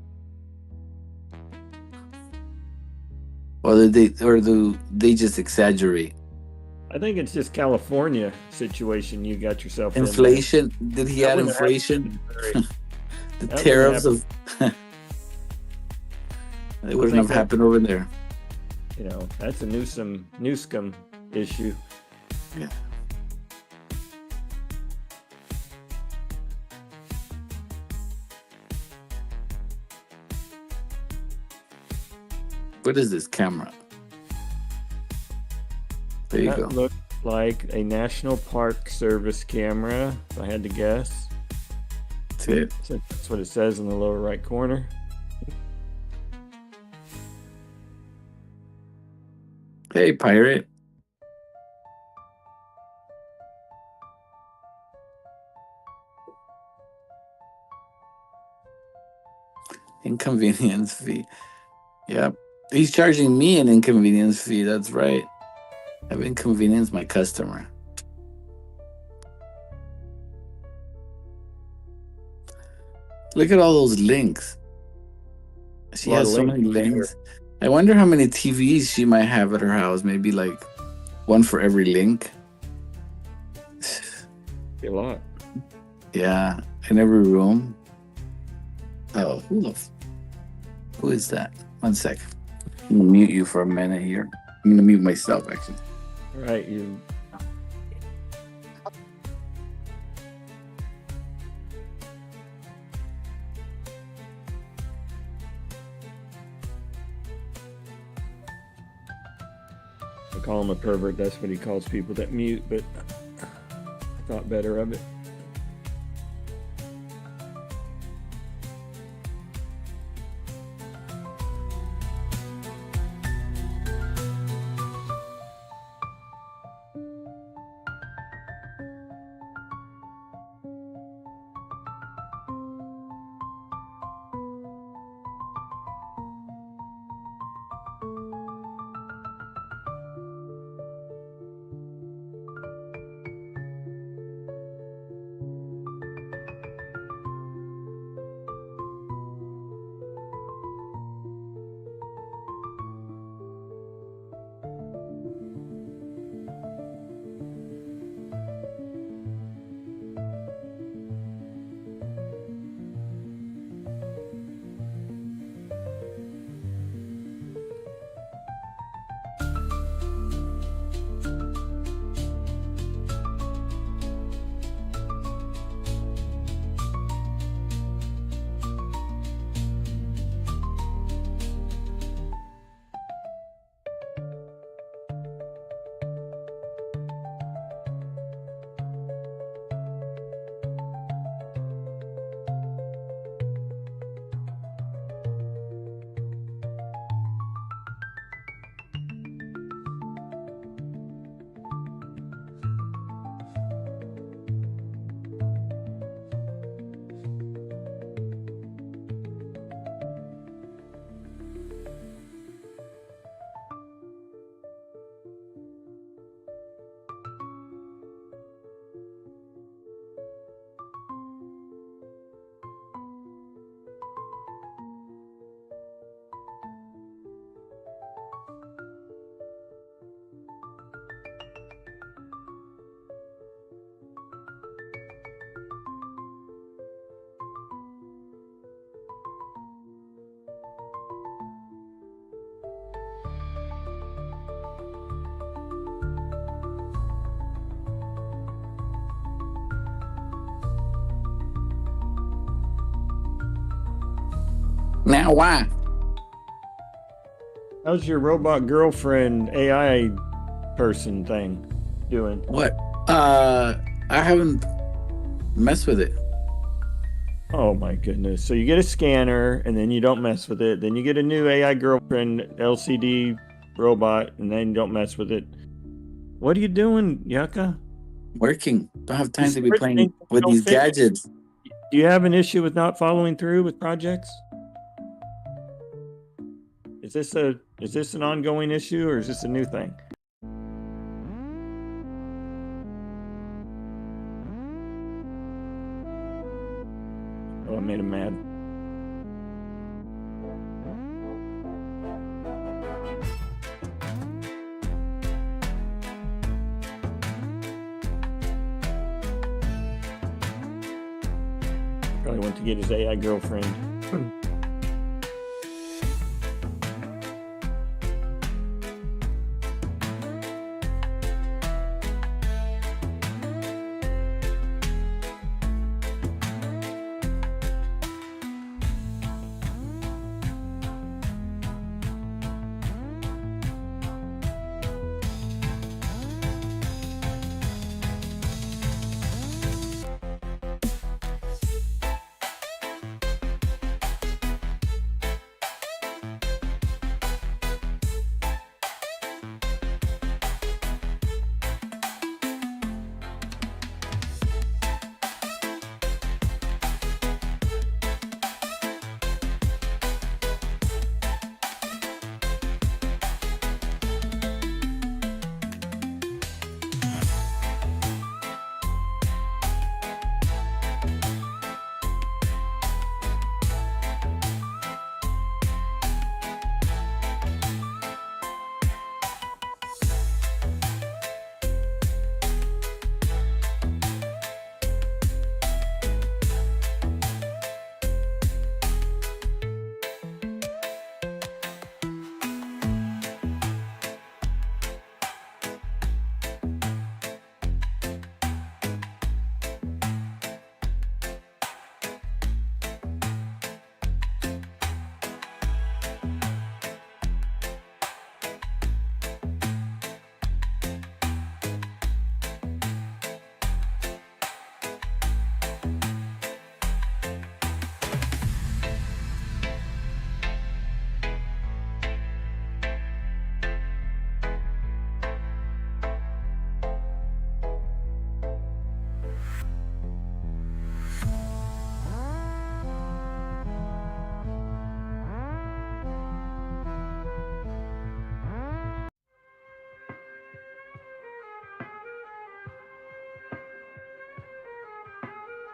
Or do they just exaggerate? I think it's just California situation you got yourself inflation. Did he add inflation? The tariffs of it wouldn't have happened over there. That's a Newsome issue. Yeah. What is this camera? There you go. That looked like a National Park Service camera, if I had to guess. That's it. So that's what it says in the lower right corner. Hey, pirate. Inconvenience fee. Yep. He's charging me an inconvenience fee. That's right. I've inconvenienced my customer. Look at all those links. She has so many links. I wonder how many TVs she might have at her house. Maybe like one for every link. A lot. Yeah, in every room. Oh, who is that? 1 second. I'm gonna mute you for a minute here. I'm gonna mute myself actually. All right, you. I call him a pervert. That's what he calls people that mute, but I thought better of it. Now why? How's your robot girlfriend AI person thing doing? What? I haven't messed with it. Oh my goodness. So you get a scanner and then you don't mess with it. Then you get a new AI girlfriend LCD robot and then you don't mess with it. What are you doing, Yucca? Working. Don't have time to be First playing thing with don't these fit. gadgets. Do you have an issue with not following through with projects? Is this an ongoing issue or is this a new thing? Oh, I made him mad. Probably went to get his AI girlfriend.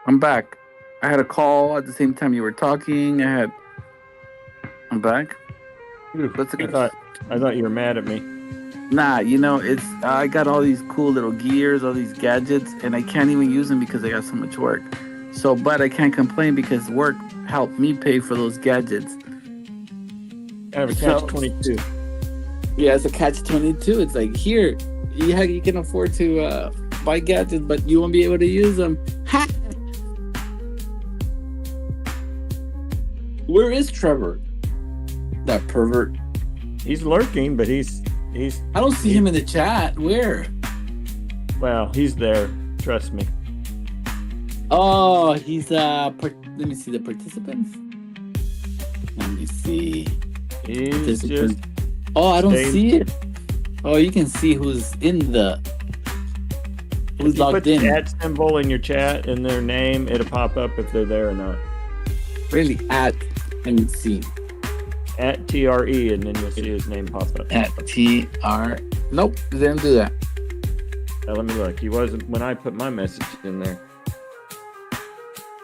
I'm back. I had a call at the same time you were talking. I'm back. What's it? I thought you were mad at me. Nah, it's I got all these cool little gears, all these gadgets, and I can't even use them because I got so much work. So, but I can't complain because work helped me pay for those gadgets. I have a catch-22. Yeah, it's a catch-22. It's like, here, you can afford to buy gadgets, but you won't be able to use them. Ha! Where is Trevor? That pervert. He's lurking, but he's. I don't see him in the chat. Where? Well, he's there. Trust me. Oh, he's let me see the participants. Let me see. He's just. Oh, I don't see it. Oh, you can see who's in the. Who's logged in. If you put the @ symbol in your chat and their name, it'll pop up if they're there or not. Really, let me see. @TRE, and then you'll see his name pop up. @TR. Nope, didn't do that. Let me look. He wasn't when I put my message in there.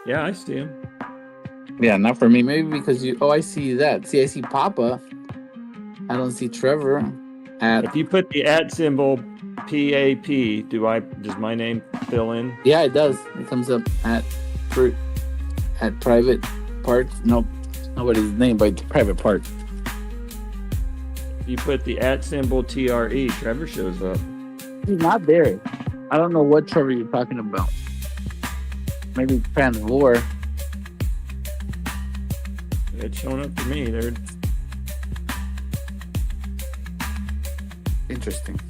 Yeah, I see him. Yeah, not for me. Maybe because you. Oh, I see that. See, I see Papa. I don't see Trevor. If you put the @ symbol PAP, does my name fill in? Yeah, it does. It comes up at private parts. Nope, nobody's name, but private parts. If you put the @ symbol TRE, Trevor shows up. He's not there. I don't know what Trevor you're talking about. Maybe fan war. It's showing up for me. They're Interesting.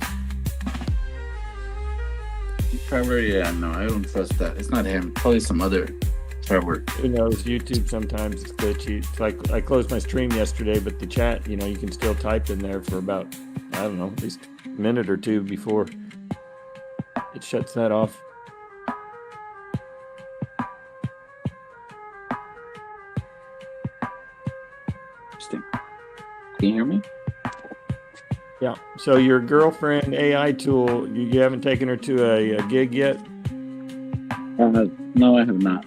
Trevor, yeah, no, I don't trust that. It's not him. Probably some other Trevor. Who knows? YouTube sometimes it's glitchy. It's like I closed my stream yesterday, but the chat, you can still type in there for about, I don't know, at least a minute or two before it shuts that off. Interesting. Can you hear me? Yeah. So your girlfriend AI tool, you haven't taken her to a gig yet? No, I have not.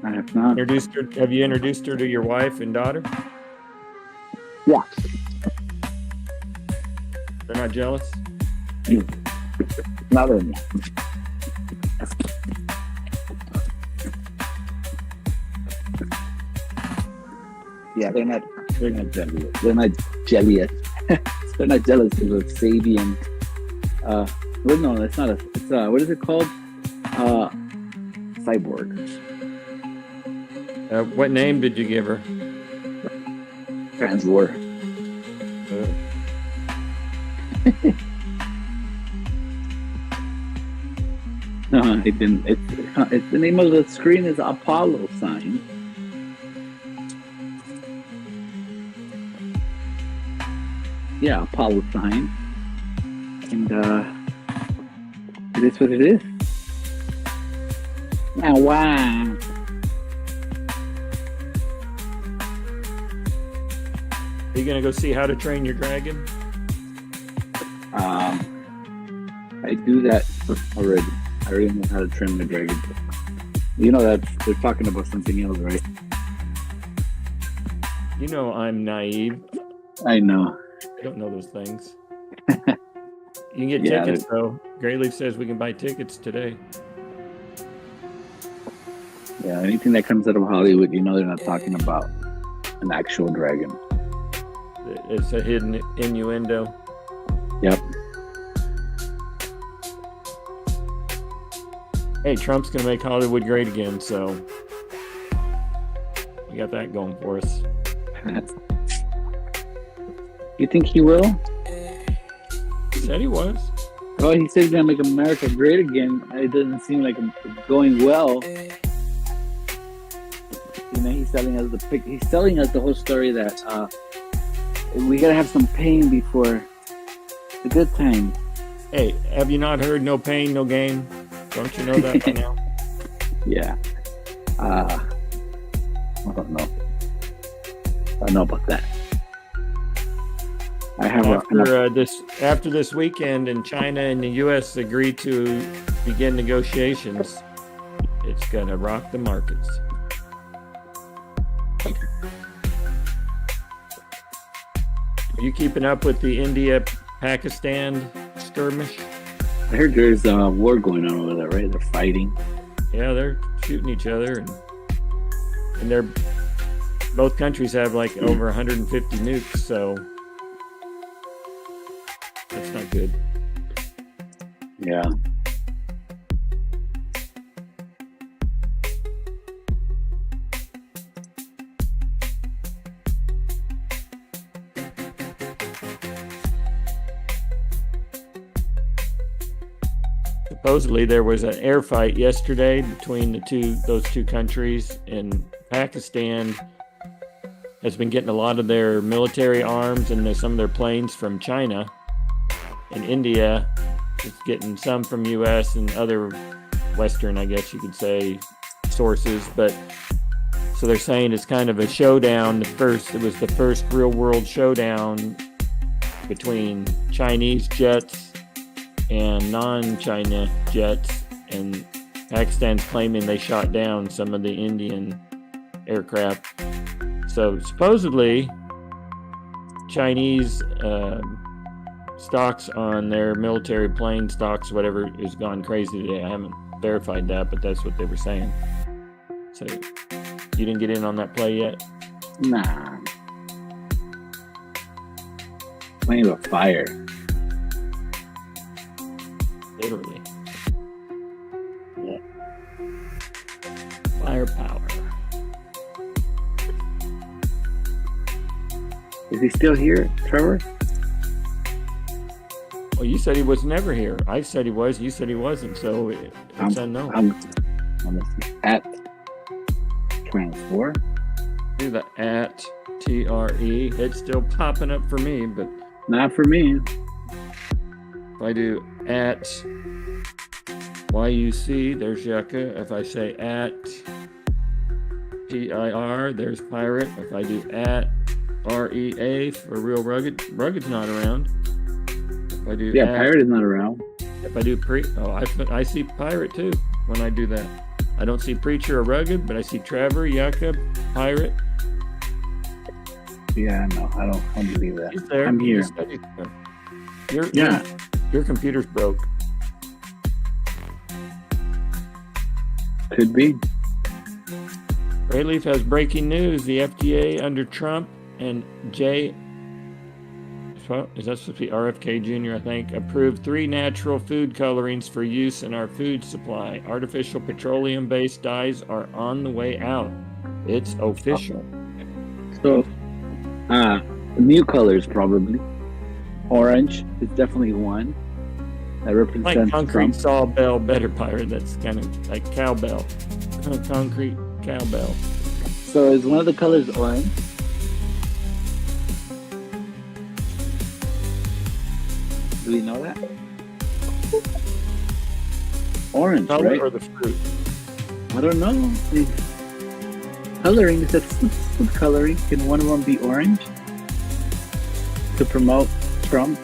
I have not. Have you introduced her to your wife and daughter? Yeah. They're not jealous? Not really. Yeah, they're not jealous. They're not jealous. They're not jealous of Sabian. Well, no, it's not it's what is it called? Cyborg. What name did you give her? Trans war. No, it didn't. It's the name of the screen is Apollo sign. Yeah, Apollo sign. And it is what it is. Now, wow. Are you gonna go see How to Train Your Dragon? I do that already. I already know how to train the dragon. You know that they're talking about something else, right? You know I'm naive. I know. I don't know those things. You can get tickets though. GrayLeaf says we can buy tickets today. Yeah, anything that comes out of Hollywood, they're not talking about an actual dragon. It's a hidden innuendo. Yep. Hey, Trump's gonna make Hollywood great again, so we got that going for us. You think he will? He said he was. Oh, he said he's gonna make America great again. It doesn't seem like it's going well. He's telling us the whole story that we gotta have some pain before the good time. Hey, have you not heard no pain, no gain? Don't you know that by now? Yeah. I don't know. I don't know about that. I have after this weekend, and China and the U.S. agree to begin negotiations, it's gonna rock the markets. Are you keeping up with the India-Pakistan skirmish? I heard there's a war going on over there, right? They're fighting. Yeah, they're shooting each other, and both countries have like over 150 nukes, so that's not good. Yeah. Supposedly there was an air fight yesterday between those two countries, and Pakistan has been getting a lot of their military arms and some of their planes from China, and India is getting some from U.S. and other Western, I guess you could say, sources. But so they're saying it's kind of a showdown. It was the first real world showdown between Chinese jets and non-China jets, and Pakistan's claiming they shot down some of the Indian aircraft. So supposedly Chinese stocks on their military plane stocks, whatever, has gone crazy today. I haven't verified that, but that's what they were saying. So you didn't get in on that play yet? Nah. Playing with fire. Literally. Yeah. Firepower. Is he still here, Trevor? Well, you said he was never here. I said he was. You said he wasn't. So it's unknown. I'm gonna see at transfer. Do the at TRE. It's still popping up for me, but not for me. If I do at YUC, there's Yucca. If I say at PIR, there's Pirate. If I do at REA for Real Rugged, Rugged's not around. If I do Pirate is not around. If I do I see Pirate too when I do that. I don't see Preacher or Rugged, but I see Trevor, Yucca, Pirate. Yeah, no, I don't believe that. He's there. I'm here. Your computer's broke. Could be. GrayLeaf has breaking news. The FDA under Trump and is that supposed to be RFK Jr., I think, approved 3 natural food colorings for use in our food supply. Artificial petroleum-based dyes are on the way out. It's official. So, new colors probably. Orange is definitely one. That represents like concrete Trump. sawbell, better Pirate. That's kind of like cowbell. Concrete cowbell. So is one of the colors orange? Do we know that? Orange, Color right? or the fruit? I don't know. Coloring, is that food coloring? Can one of them be orange? To promote Trump's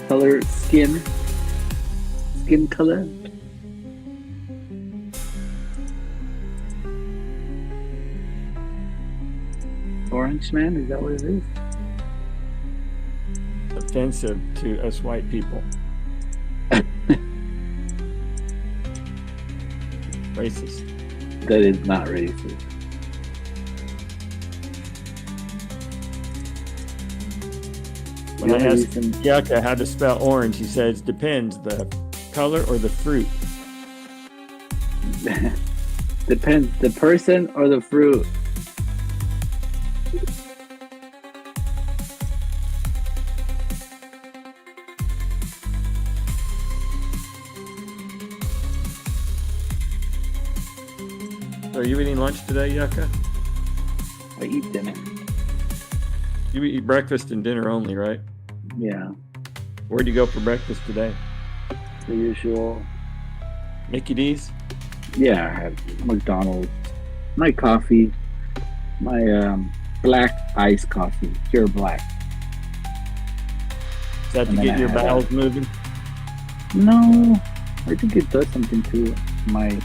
color, skin color? Orange man, is that what it is? Offensive to us white people. Racist. That is not racist. When I asked Yucca how to spell orange, he says, depends, the color or the fruit? Depends, the person or the fruit? So are you eating lunch today, Yucca? I eat dinner. You eat breakfast and dinner only, right? Yeah. Where'd you go for breakfast today? The usual. Mickey D's? Yeah, I had McDonald's. My coffee. My black iced coffee. Pure black. Is that to get your bowels moving? No. I think it does something to my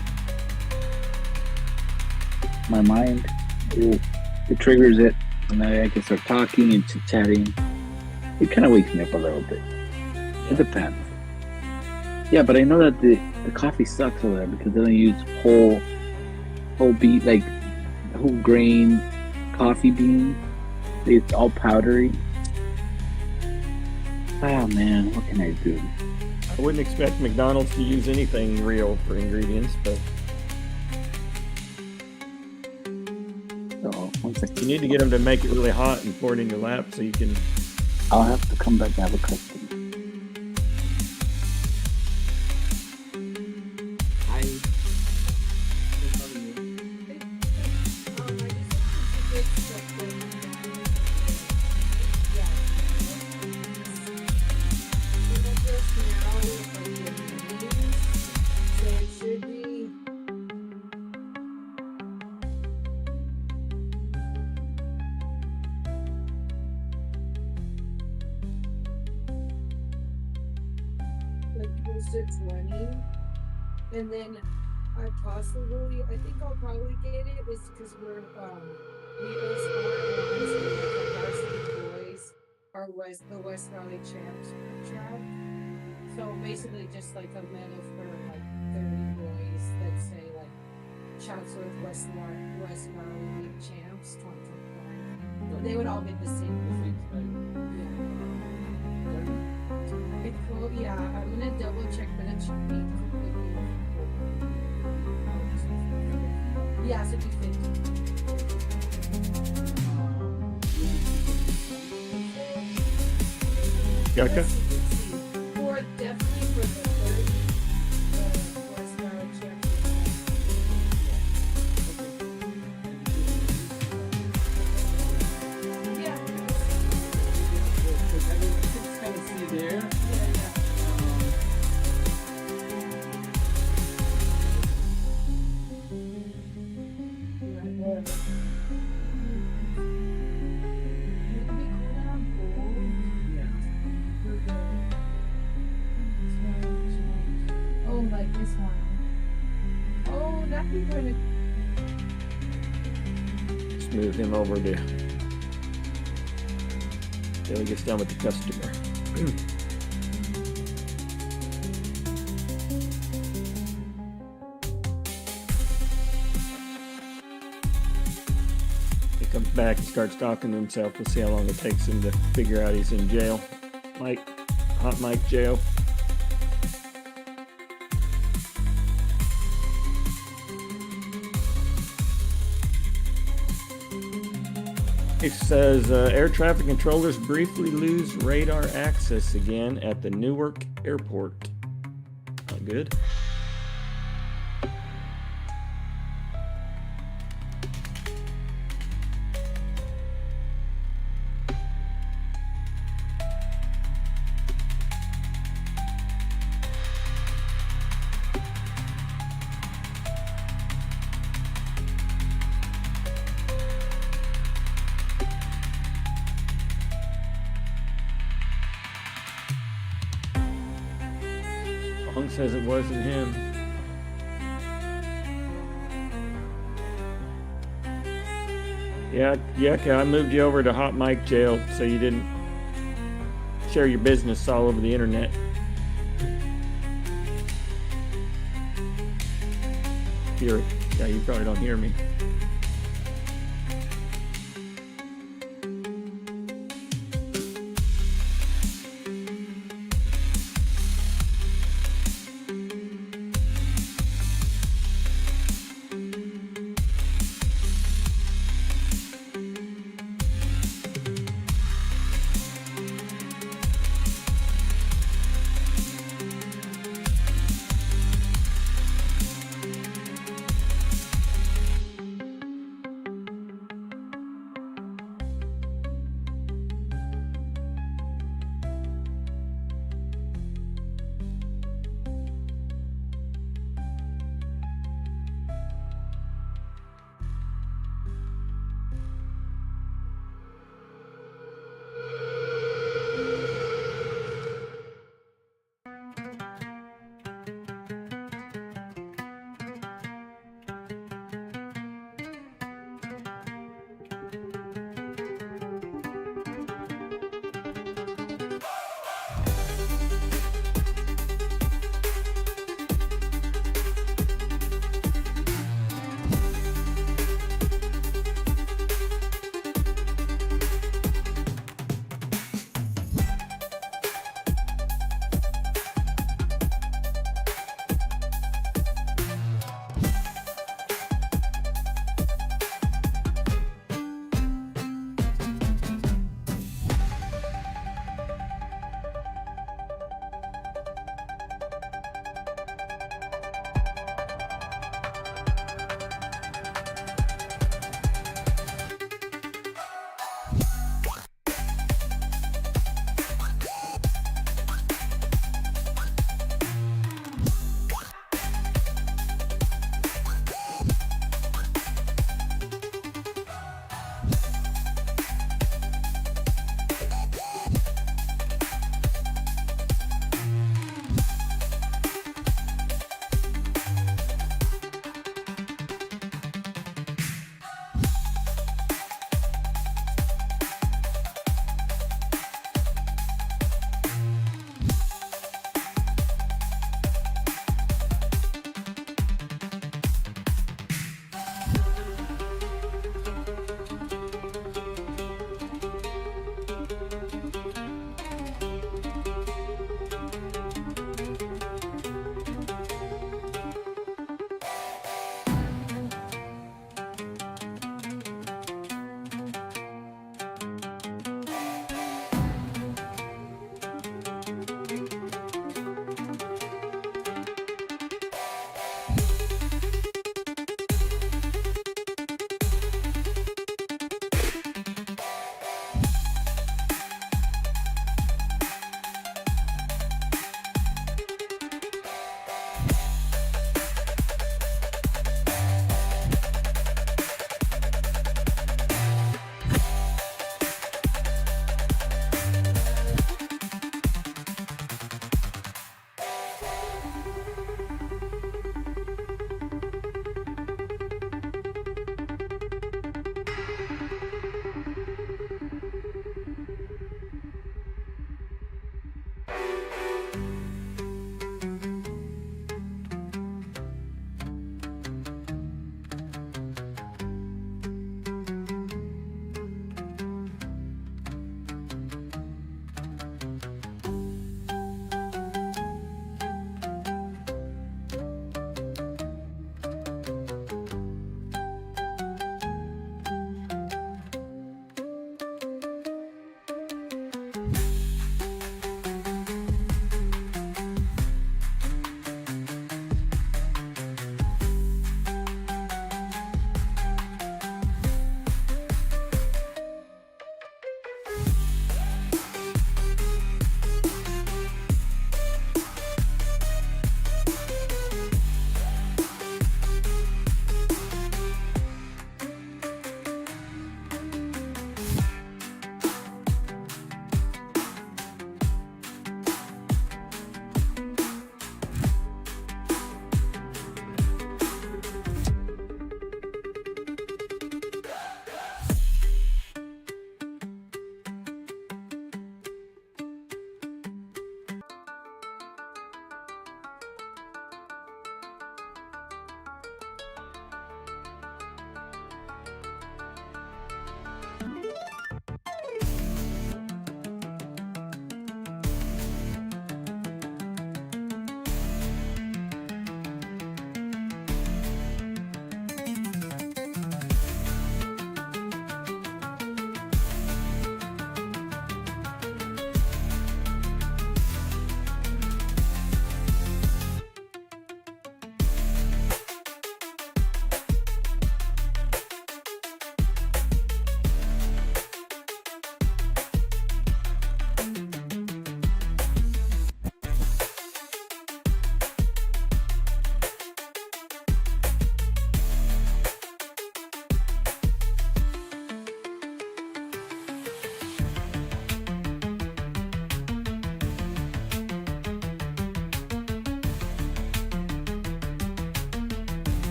mind. It triggers it. And then I can start talking and chit-chatting. It kind of wakes me up a little bit. It depends. Yeah, but I know that the coffee sucks over there because they don't use whole bean, like whole grain coffee beans. It's all powdery. Oh man, what can I do? I wouldn't expect McDonald's to use anything real for ingredients, but you need to get them to make it really hot and pour it in your lap so you can. I'll have to come back and have a customer. It's running, and then I think I'll probably get it is because we're we boys are the West Valley Champs track. So basically just like a medal for like 30 boys that say like Chatsworth West Valley League Champs 2025. They would all get the same. Cool. Yeah, I'm gonna double check, but it should be completely. Yeah, so it'd be 50. Yucca? Let's see. For definitely for the third, West Valley championship. Yeah. Because I mean, you can kind of see there. Oh, like this one. Oh, that'd be good. Let's move him over to till he gets done with the customer. He comes back and starts talking to himself. We'll see how long it takes him to figure out he's in jail. Mike, hot Mike jail. It says air traffic controllers briefly lose radar access again at the Newark airport. Not good. Long says it wasn't him. Yeah, I moved you over to Hot Mike jail so you didn't share your business all over the internet. Yeah, you probably don't hear me.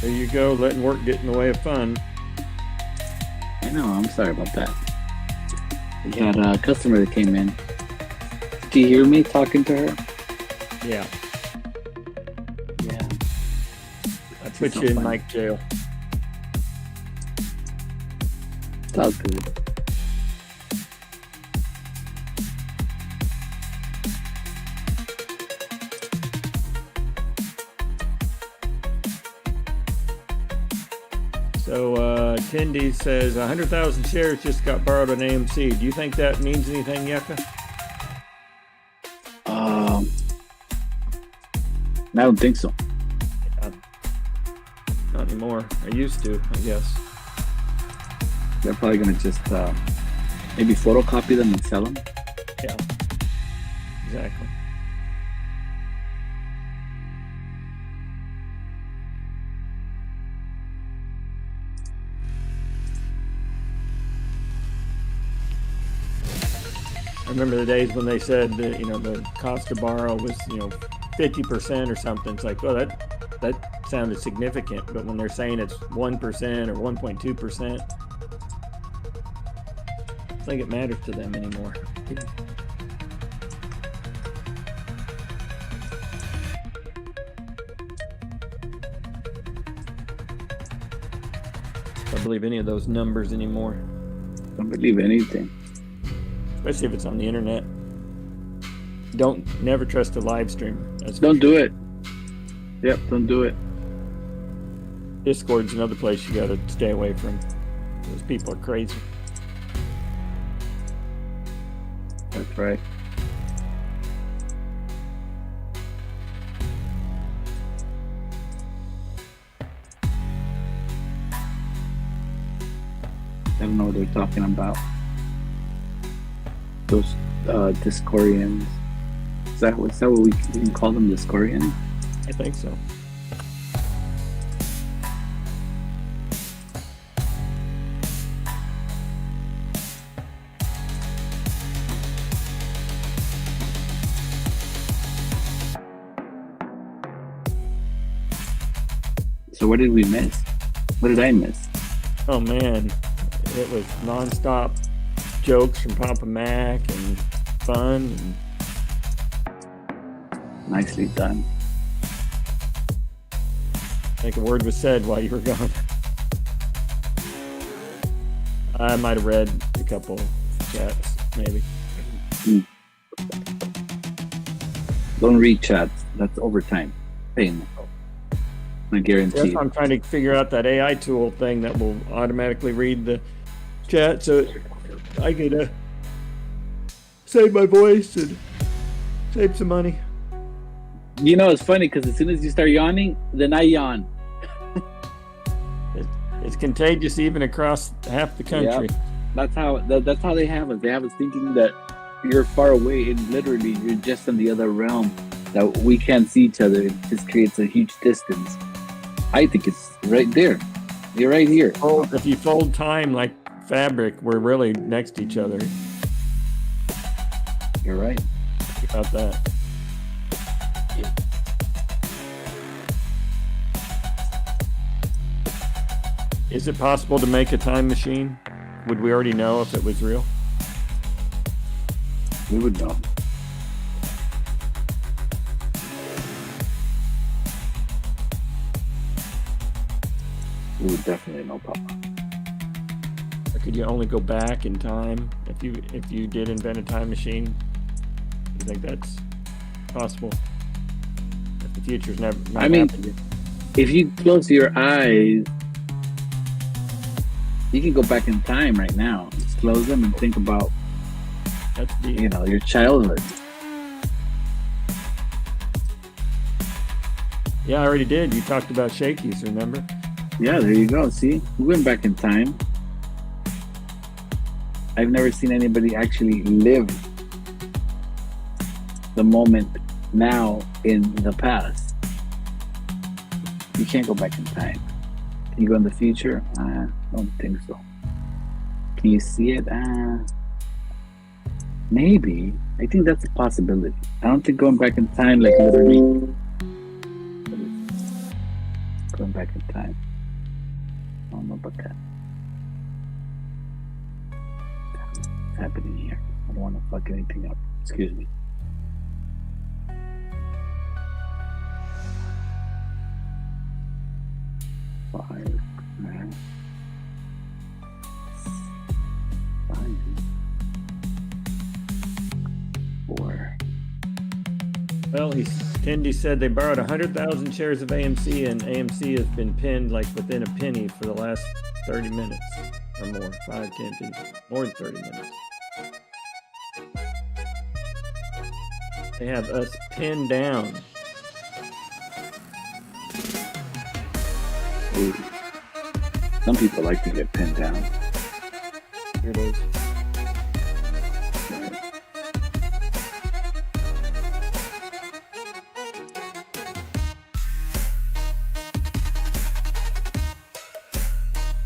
There you go, letting work get in the way of fun. I know, I'm sorry about that. We had a customer that came in. Do you hear me talking to her? Yeah. Yeah. I put you in mic jail. It's all good. So Tindy says 100,000 shares just got borrowed on AMC. Do you think that means anything, Yucca? I don't think so. Not anymore. I used to, I guess. They're probably gonna just maybe photocopy them and sell them. Yeah, exactly. I remember the days when they said that, the cost to borrow was, 50% or something. It's like, well, that sounded significant, but when they're saying it's 1% or 1.2%, I don't think it matters to them anymore. I don't believe any of those numbers anymore. Don't believe anything. Especially if it's on the internet. Never trust a live stream. Don't do it. Yep, don't do it. Discord's another place you gotta stay away from. Those people are crazy. That's right. I don't know what they're talking about. Those Discordians. Is that what we can call them, Discordians? I think so. So what did we miss? What did I miss? Oh man, it was non-stop jokes from Papa Mac and fun. Nicely done. I think a word was said while you were gone. I might have read a couple chats, maybe. Don't read chats. That's overtime. Paying. I guarantee. Yes, I'm trying to figure out that AI tool thing that will automatically read the chat, so I could save my voice and save some money. It's funny because as soon as you start yawning, then I yawn. It's contagious even across half the country. Yep. That's how they have us. They have us thinking that you're far away and literally you're just in the other realm, that we can't see each other. It just creates a huge distance. I think it's right there. You're right here. Oh, if you fold time like fabric, we're really next to each other. You're right. Think about that. Is it possible to make a time machine? Would we already know if it was real? We would know. We would definitely know, Papa. Or could you only go back in time if you did invent a time machine? You think that's possible? If the future's never not happened yet? If you close your eyes, you can go back in time right now. Just close them and think about, that's deep. Your childhood. Yeah, I already did. You talked about shakies, remember? Yeah, there you go. See, we went back in time. I've never seen anybody actually live the moment now in the past. You can't go back in time. Can you go in the future? I don't think so. Can you see it? Maybe. I think that's a possibility. I don't think going back in time, like literally. Going back in time. I don't know about that. What's happening here? I don't want to fuck anything up. Excuse me. Five. Man. Four. Well, Tindy said they borrowed 100,000 shares of AMC, and AMC has been pinned like within a penny for the last 30 minutes or more. 5, 10, 15, more than 30 minutes. They have us pinned down. Ooh. Some people like to get pinned down. Here it is.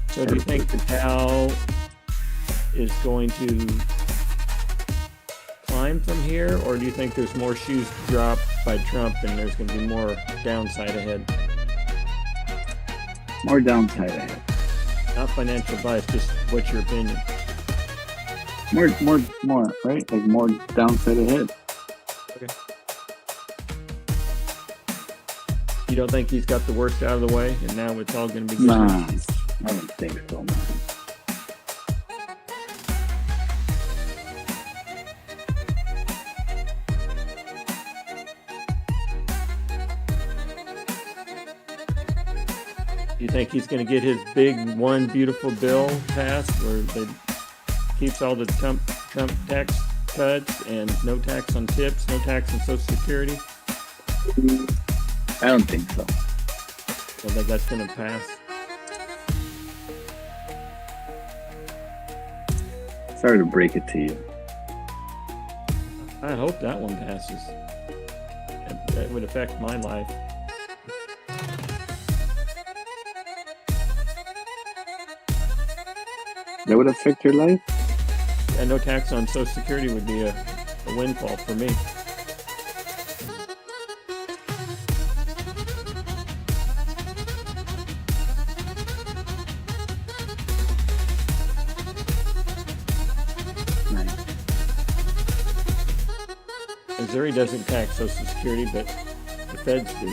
So do you think the Dow is going to climb from here, or do you think there's more shoes to drop by Trump and there's going to be more downside ahead? More downside ahead. Not financial advice, just what's your opinion? More, right? Like more downside ahead. Okay. You don't think he's got the worst out of the way and now it's all going to be good? Nah, I don't think so, man. You think he's going to get his big one beautiful bill passed where they keeps all the Trump tax cuts and no tax on tips, no tax on Social Security? I don't think so. I think that's going to pass. Sorry to break it to you. I hope that one passes. That would affect my life. That would affect your life? And no tax on Social Security would be a windfall for me. Missouri doesn't tax Social Security, but the feds do.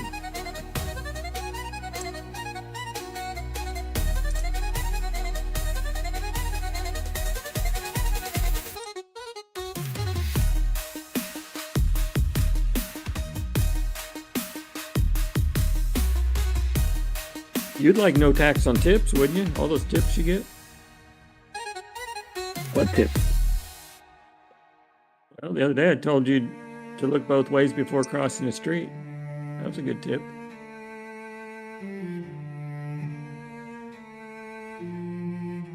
You'd like no tax on tips, wouldn't you? All those tips you get? What tips? Well, the other day I told you to look both ways before crossing the street. That was a good tip.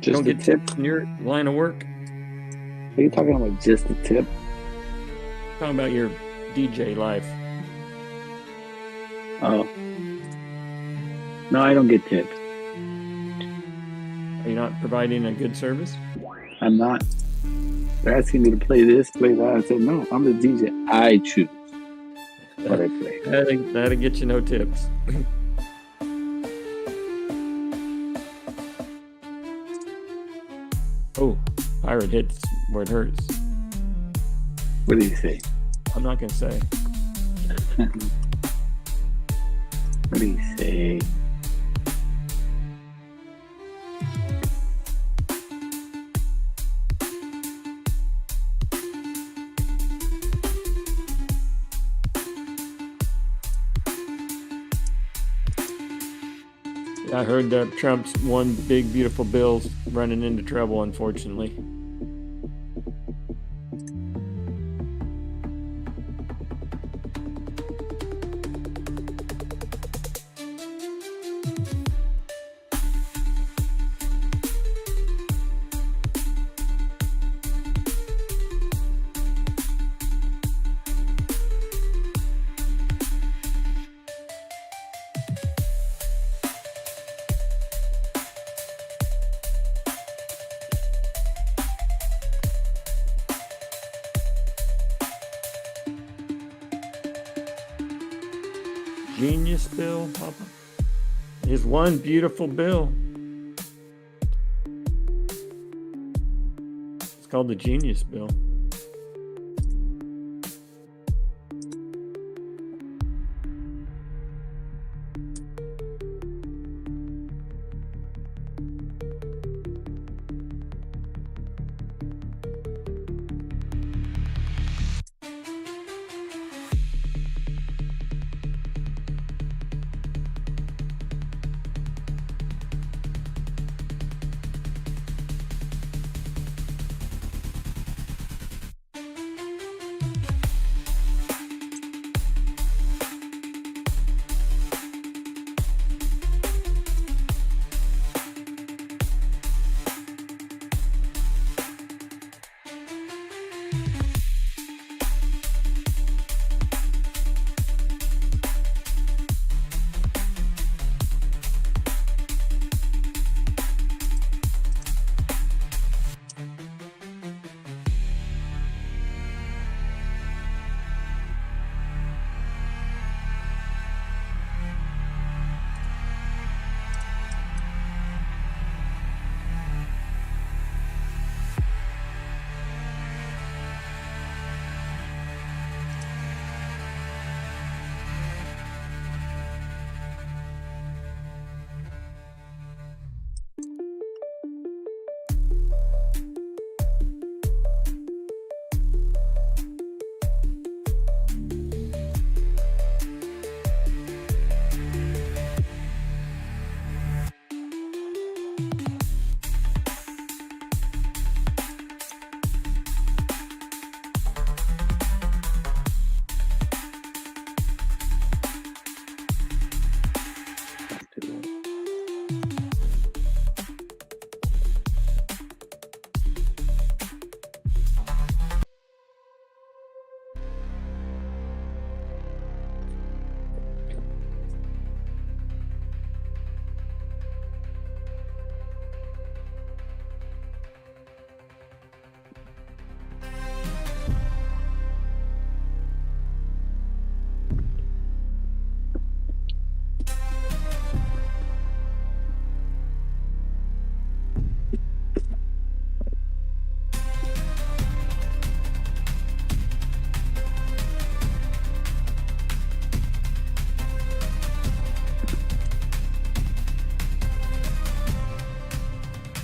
Just Don't get tip? tips in your line of work? Are you talking about just a tip? Talking about your DJ life. Oh. No, I don't get tips. Are you not providing a good service? I'm not. They're asking me to play this, play that. I said, no, I'm the DJ. I choose what I play. That'll get you no tips. Oh, pirate hits where it hurts. What do you say? I'm not going to say. What do you say? I heard that Trump's one big beautiful bill's running into trouble, unfortunately. Genius bill, Papa? His one beautiful bill. It's called the Genius Bill.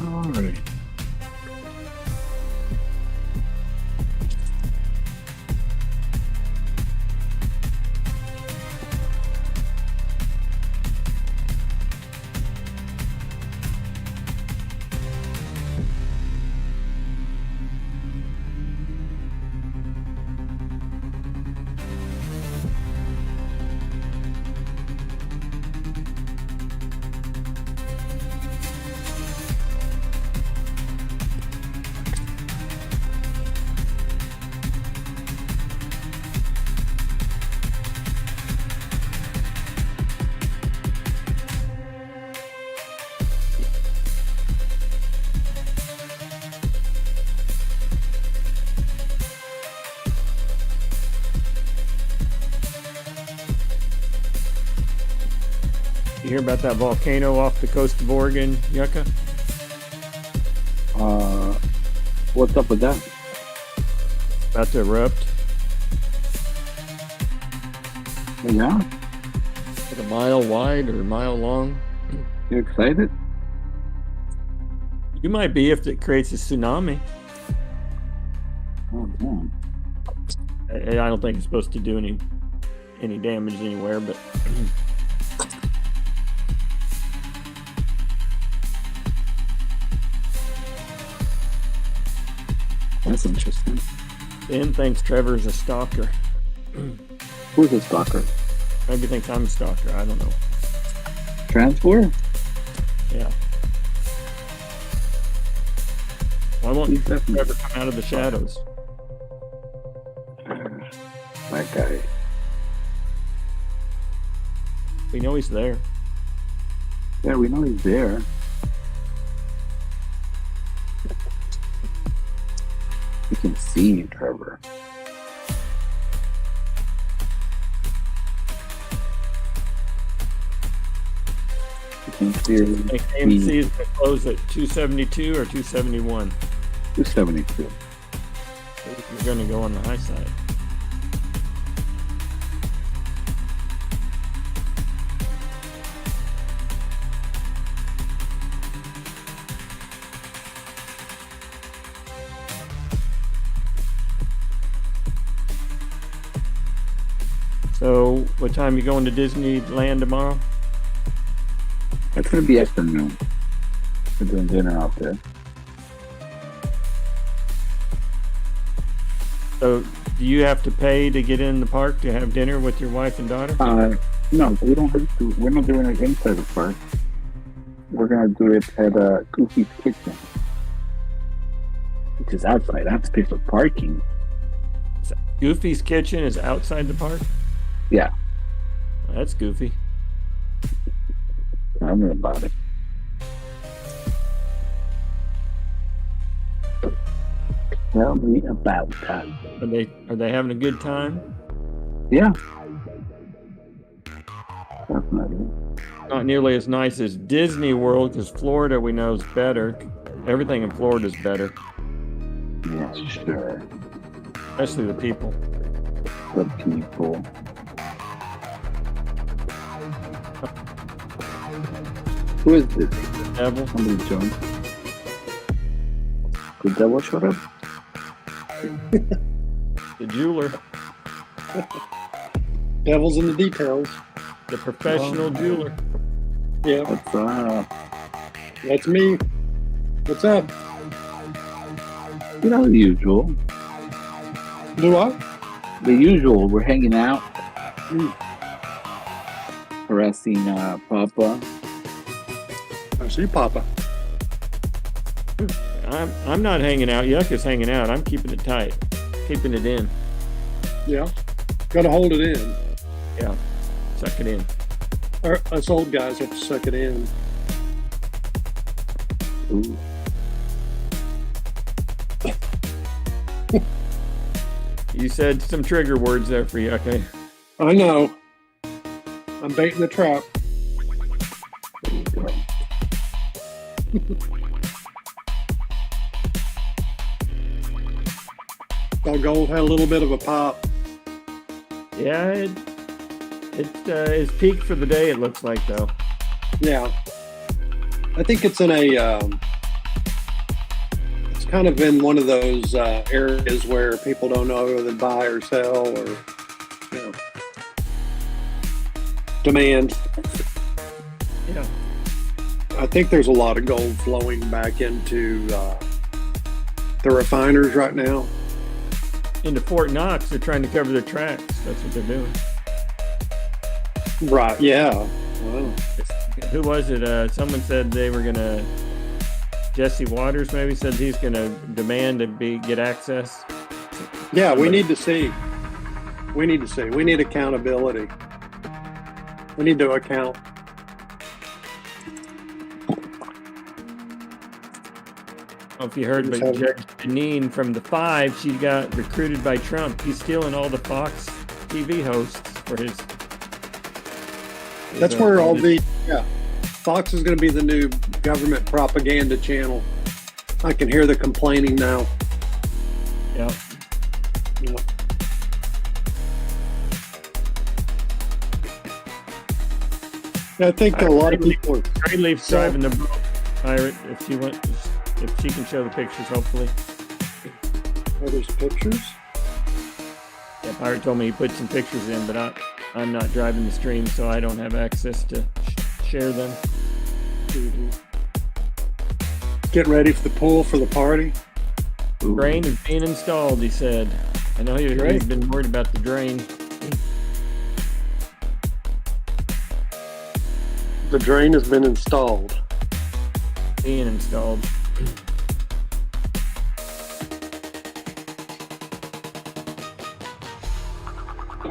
All right. You hear about that volcano off the coast of Oregon, Yucca? What's up with that? About to erupt. Yeah. Like a mile wide or a mile long. You excited? You might be if it creates a tsunami. Oh, damn. I don't think it's supposed to do any damage anywhere, but That's interesting. Ben thinks Trevor's a stalker. Who's a stalker? Maybe thinks I'm a stalker. I don't know. Transport? Yeah. Why won't Trevor come out of the shadows? That guy. We know he's there. Yeah, we know he's there. We can see you, Trevor. think AMC is going to close at 272 or 271. 272. You're going to go on the high side. So, what time you going to Disneyland tomorrow? It's going to be afternoon. We're doing dinner out there. So, do you have to pay to get in the park to have dinner with your wife and daughter? No, we don't have to. We're not doing it inside the park. We're going to do it at Goofy's Kitchen, which is outside. I have to pay for parking. Goofy's Kitchen is outside the park? Yeah. That's goofy. Tell me about it. Tell me about that. Are they having a good time? Yeah. Definitely. Not nearly as nice as Disney World, because Florida we know is better. Everything in Florida is better. Yeah, sure. Especially the people. The people. Who is this? The devil. Somebody joined. The devil showed up? The jeweler. Devil's in the details. The professional jeweler. Yeah. What's up? That's me. What's up? You know the usual. Do what? The usual. We're hanging out. Harassing Papa. I see Papa. I'm not hanging out. Yuck is hanging out. I'm keeping it tight. Keeping it in. Yeah. Gotta hold it in. Yeah. Suck it in. Us old guys have to suck it in. Ooh. You said some trigger words there for you, okay? I know. I'm baiting the trap. Gold had a little bit of a pop. Yeah, it is peaked for the day, it looks like, though. Yeah. I think it's in a, it's kind of in one of those areas where people don't know whether to buy or sell or, you know, demand. Yeah. I think there's a lot of gold flowing back into the refiners right now. Into Fort Knox, they're trying to cover their tracks. That's what they're doing. Right, yeah. Wow. Who was it? Someone said they were going to... Jesse Waters maybe said he's going to demand to get access. Yeah, we need to see. We need to see. We need accountability. We need to account. I don't know if you heard, but Judge Janine from the Five, she got recruited by Trump. He's stealing all the Fox TV hosts for his That's where all the, yeah. Fox is going to be the new government propaganda channel. I can hear the complaining now. Yeah. Yeah. I think a lot of people are... GrayLeaf's driving the boat, Pirate, if she can show the pictures, hopefully. Oh, there's pictures? Yeah, Pirate told me he put some pictures in, but I'm not driving the stream, so I don't have access to share them. Mm-hmm. Get ready for the pool for the party. Drain is being installed, he said. I know he's been worried about the drain. The drain has been installed. Being installed.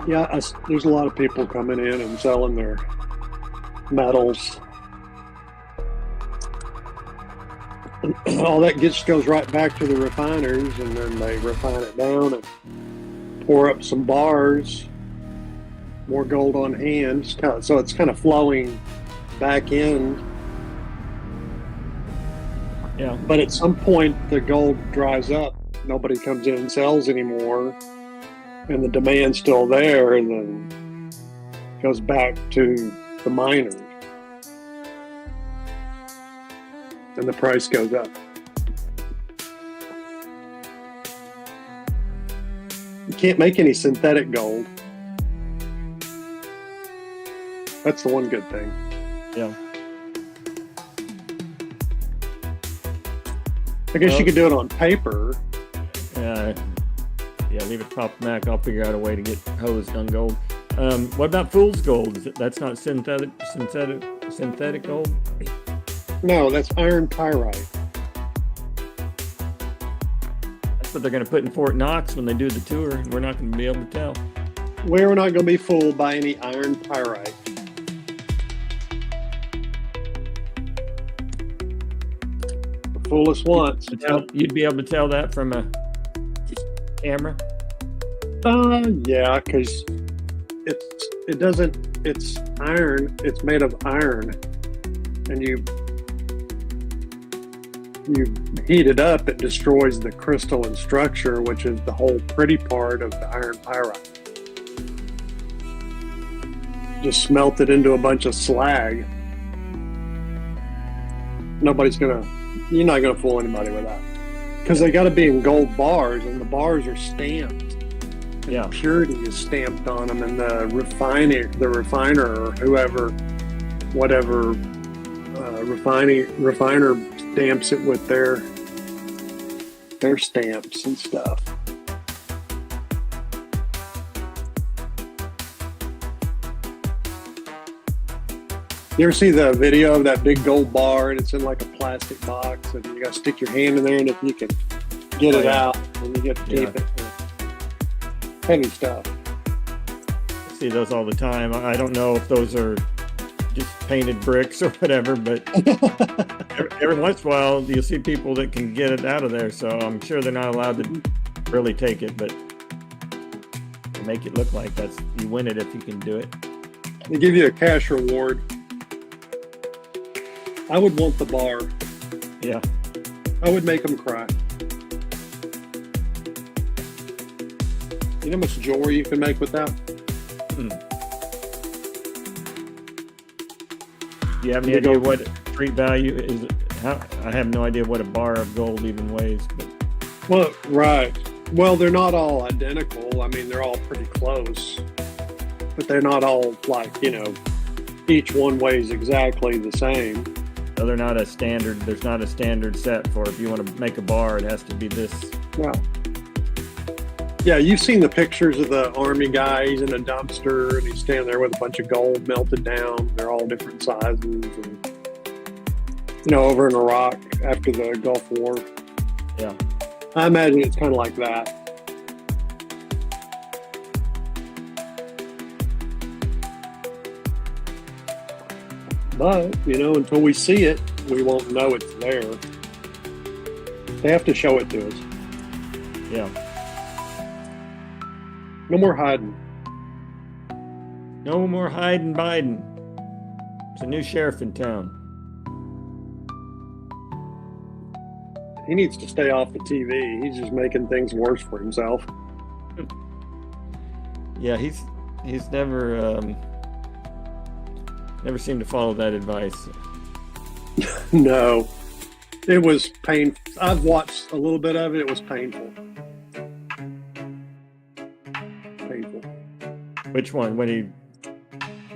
Yeah, there's a lot of people coming in and selling their metals. All that goes right back to the refiners, and then they refine it down and pour up some bars, more gold on hand. So it's kind of flowing back in Yeah. But at some point, the gold dries up. Nobody comes in and sells anymore, and the demand's still there, and then goes back to the miners, and the price goes up. You can't make any synthetic gold. That's the one good thing. Yeah. I guess you could do it on paper. Yeah, leave it Pop Mac. I'll figure out a way to get hosed on gold. What about fool's gold? That's not synthetic gold? No, that's iron pyrite. That's what they're going to put in Fort Knox when they do the tour, and we're not going to be able to tell. We're not going to be fooled by any iron pyrite. Fool us once. You'd be able to tell that from a camera? Yeah, because it's iron. It's made of iron, and you heat it up, it destroys the crystalline structure, which is the whole pretty part of the iron pyrite. Just smelt it into a bunch of slag. You're not gonna fool anybody with that, because they got to be in gold bars, and the bars are stamped. Yeah, purity is stamped on them, and the refiner, or whatever refiner stamps it with their stamps and stuff. You ever see the video of that big gold bar, and it's in like a plastic box, and you got to stick your hand in there, and if you can get it out, and you get to keep it. Heavy stuff. I see those all the time. I don't know if those are just painted bricks or whatever, but every once in a while you'll see people that can get it out of there, so I'm sure they're not allowed to really take it, but they make it look like you win it if you can do it. They give you a cash reward. I would want the bar. Yeah. I would make them cry. You know how much jewelry you can make with that? Do you have any idea what street value is? I have no idea what a bar of gold even weighs. But. Well, right. Well, they're not all identical. I mean, they're all pretty close. But they're not all like, each one weighs exactly the same. So they're not a standard. There's not a standard set for if you want to make a bar, it has to be this. Well, yeah, you've seen the pictures of the army guy. He's in a dumpster, and he's standing there with a bunch of gold melted down. They're all different sizes. And, over in Iraq after the Gulf War. Yeah. I imagine it's kind of like that. But, until we see it, we won't know it's there. They have to show it to us. Yeah. No more hiding. No more hiding Biden. There's a new sheriff in town. He needs to stay off the TV. He's just making things worse for himself. Yeah, he's never seemed to follow that advice. No. It was painful. I've watched a little bit of it. It was painful. Painful. Which one? When he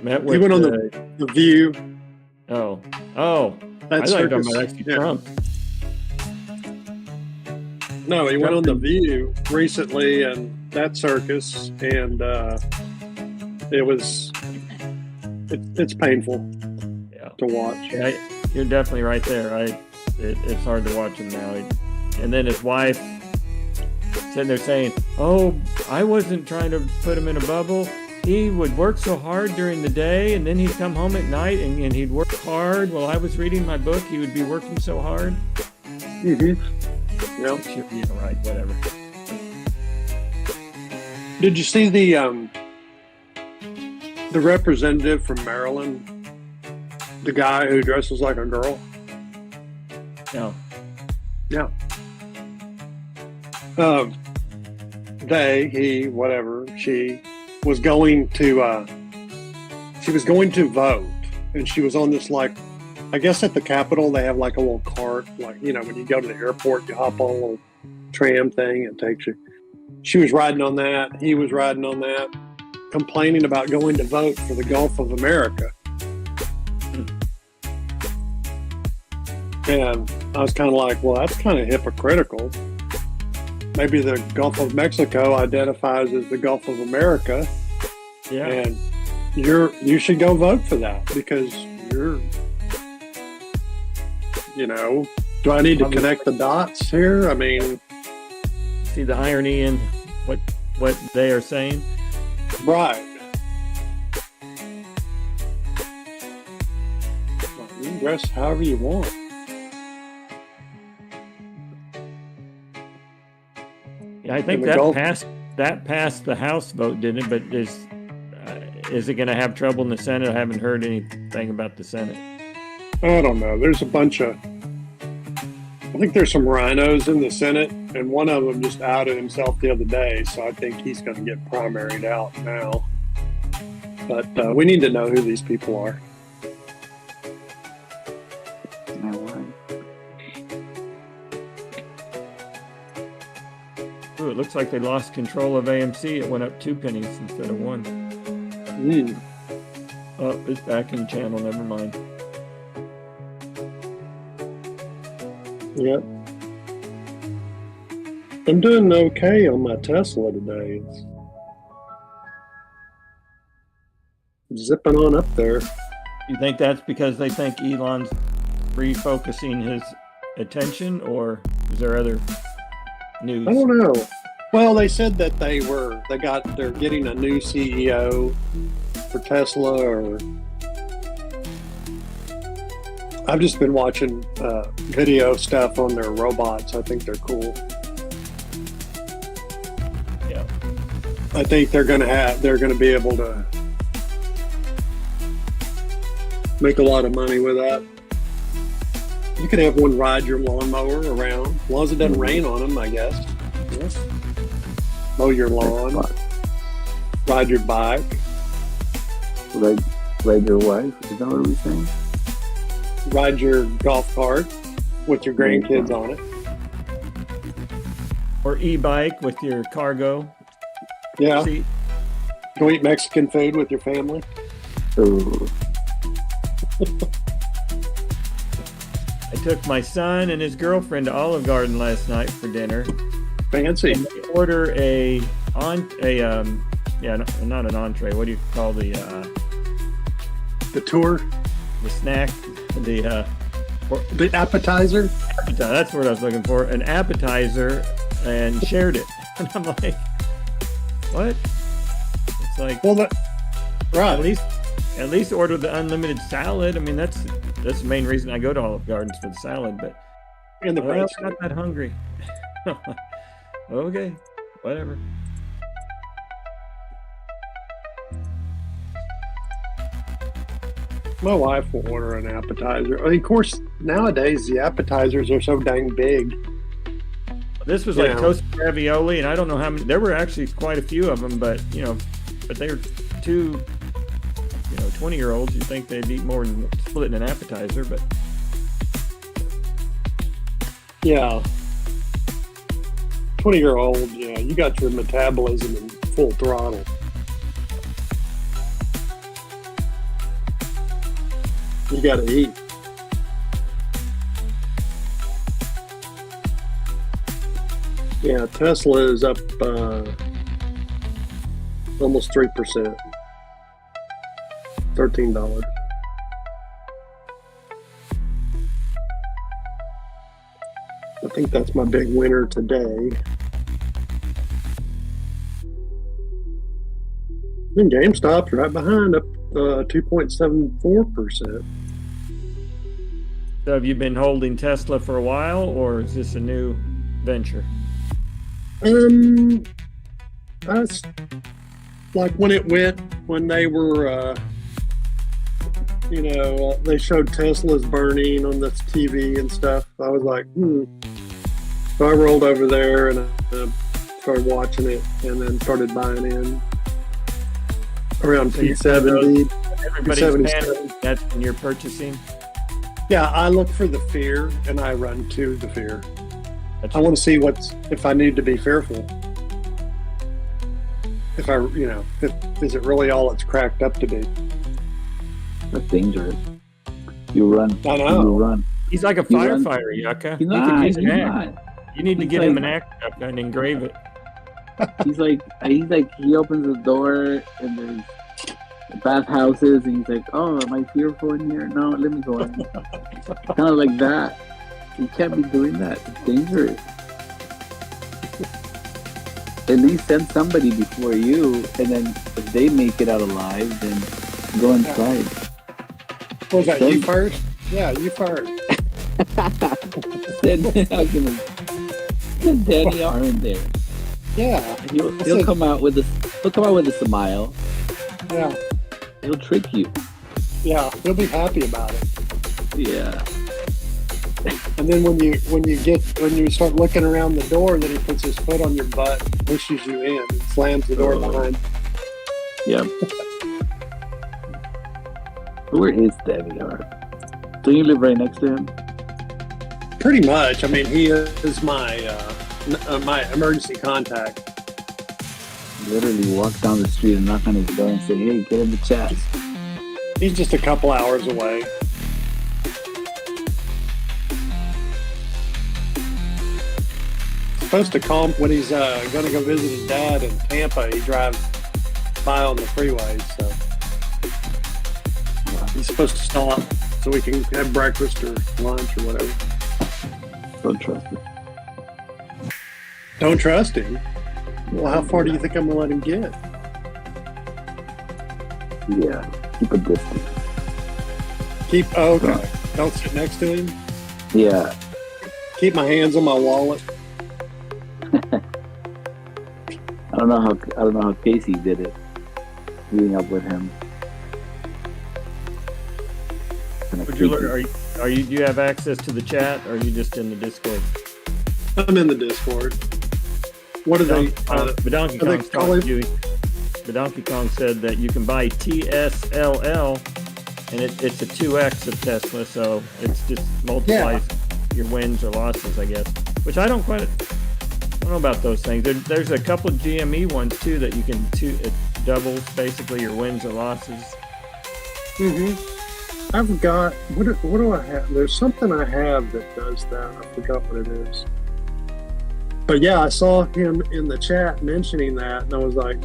met with... He went on the View. Oh. That I thought you were talking about actually Trump. No, he went on the View recently, and that circus, and it's painful to watch. Yeah, you're definitely right there. It's hard to watch him now. And then his wife sitting there saying, "Oh, I wasn't trying to put him in a bubble. He would work so hard during the day, and then he'd come home at night and he'd work hard while I was reading my book. He would be working so hard." Mm-hmm. Yeah. Yeah, right. Whatever. Did you see the representative from Maryland? The guy who dresses like a girl? No. Yeah. He, whatever, she was going to vote, and she was on this, like, I guess at the Capitol they have like a little cart, like, you know, when you go to the airport, you hop on a little tram thing, it takes you. She was riding on that. He was riding on that, complaining about going to vote for the Gulf of America. And I was kind of like, well, that's kind of hypocritical. Maybe the Gulf of Mexico identifies as the Gulf of America. Yeah. And you should go vote for that because you're, you know, do I need to connect the dots here? I mean, see the irony in what they are saying? Right. Well, you can dress however you want. Yeah, I think that passed the House vote, didn't it? But is it going to have trouble in the Senate? I haven't heard anything about the Senate. I don't know. There's a bunch of, I think there's some rhinos in the Senate, and one of them just outed himself the other day, so I think he's going to get primaried out now. But we need to know who these people are. Ooh, it looks like they lost control of AMC. It went up 2 pennies instead of 1. Oh, it's back in the channel. Never mind. Yep. I'm doing okay on my Tesla today. It's zipping on up there. You think that's because they think Elon's refocusing his attention, or is there other news? I don't know. Well, they said that they're getting a new CEO for Tesla, or I've just been watching video stuff on their robots. I think they're cool. Yeah. I think they're gonna be able to make a lot of money with that. You can have one ride your lawnmower around, as long as it doesn't rain on them, I guess. Yes. Mow your lawn, ride your bike. Ride your wife, is that what we're saying? Ride your golf cart with your grandkids on it. Or e-bike with your cargo. Yeah. seat. Go eat Mexican food with your family. Ooh. I took my son and his girlfriend to Olive Garden last night for dinner. Fancy. And they order not an entree. What do you call the tour? The snack, the appetizer. That's what I was looking for. An appetizer, and shared it. And I'm like, what? It's like, well, right. At least order the unlimited salad. I mean, that's the main reason I go to Olive Gardens, for the salad. But and the bread. I'm not that hungry. Okay, whatever. My wife will order an appetizer. I mean, of course, nowadays the appetizers are so dang big. This was like toasted ravioli, and I don't know how many. There were actually quite a few of them, but they were two, 20-year-olds. You'd think they'd eat more than splitting an appetizer, but yeah, 20-year-old. Yeah, you got your metabolism in full throttle. You got to eat. Yeah, Tesla is up almost 3%. $13. I think that's my big winner today. And GameStop's right behind, up 2.74%. So have you been holding Tesla for a while, or is this a new venture? That's like when they were, they showed Teslas burning on this TV and stuff. I was like, So I rolled over there and started watching it, and then started buying in around So you're P70. Everybody's P77. panicking. That's when you're purchasing. Yeah, I look for the fear and I run to the fear. That's I want to see if I need to be fearful. If is it really all it's cracked up to be? That's dangerous. You run. I know. You run. He's like a You run- firefighter, Yucca. He's You not. could use He's an axe. not. You need to He's get him like- an axe and engrave it. He's like he opens the door and there's bathhouses and he's like, oh, am I fearful in here? No, let me go in. Kind of like that. You can't be doing that. It's dangerous. At least send somebody before you, and then if they make it out alive, then go inside. What was that, you first? Yeah, you first. Send Danny R in there. Yeah. He'll come out with a smile. Yeah. He'll trick you. Yeah, he'll be happy about it. Yeah. And then when you start looking around the door, then he puts his foot on your butt, pushes you in, and slams the door behind. Yeah. Where is Danny R? Do you live right next to him? Pretty much. I mean, he is my emergency contact. Literally walk down the street and knock on his door and say, hey, get in the chat. He's just a couple hours away. Supposed to call when he's going to go visit his dad in Tampa. He drives by on the freeway, so he's supposed to stop so we can have breakfast or lunch or whatever. Don't trust him. Don't trust him? Well, how far do you think I'm going to let him get? Yeah, keep a distance. Okay. Don't sit next to him? Yeah. Keep my hands on my wallet. I don't know how Casey did it. Meeting up with him. Do you have access to the chat, or are you just in the Discord? I'm in the Discord. What are they? Donkey Kong said that you can buy TSLL, and it's a 2x of Tesla, so it's just multiplies your wins or losses, I guess. Which I don't know about those things. There's a couple of GME ones too that you can it doubles basically your wins or losses. I've got what do I have? There's something I have that does that. I forgot what it is. But yeah, I saw him in the chat mentioning that, and I was like,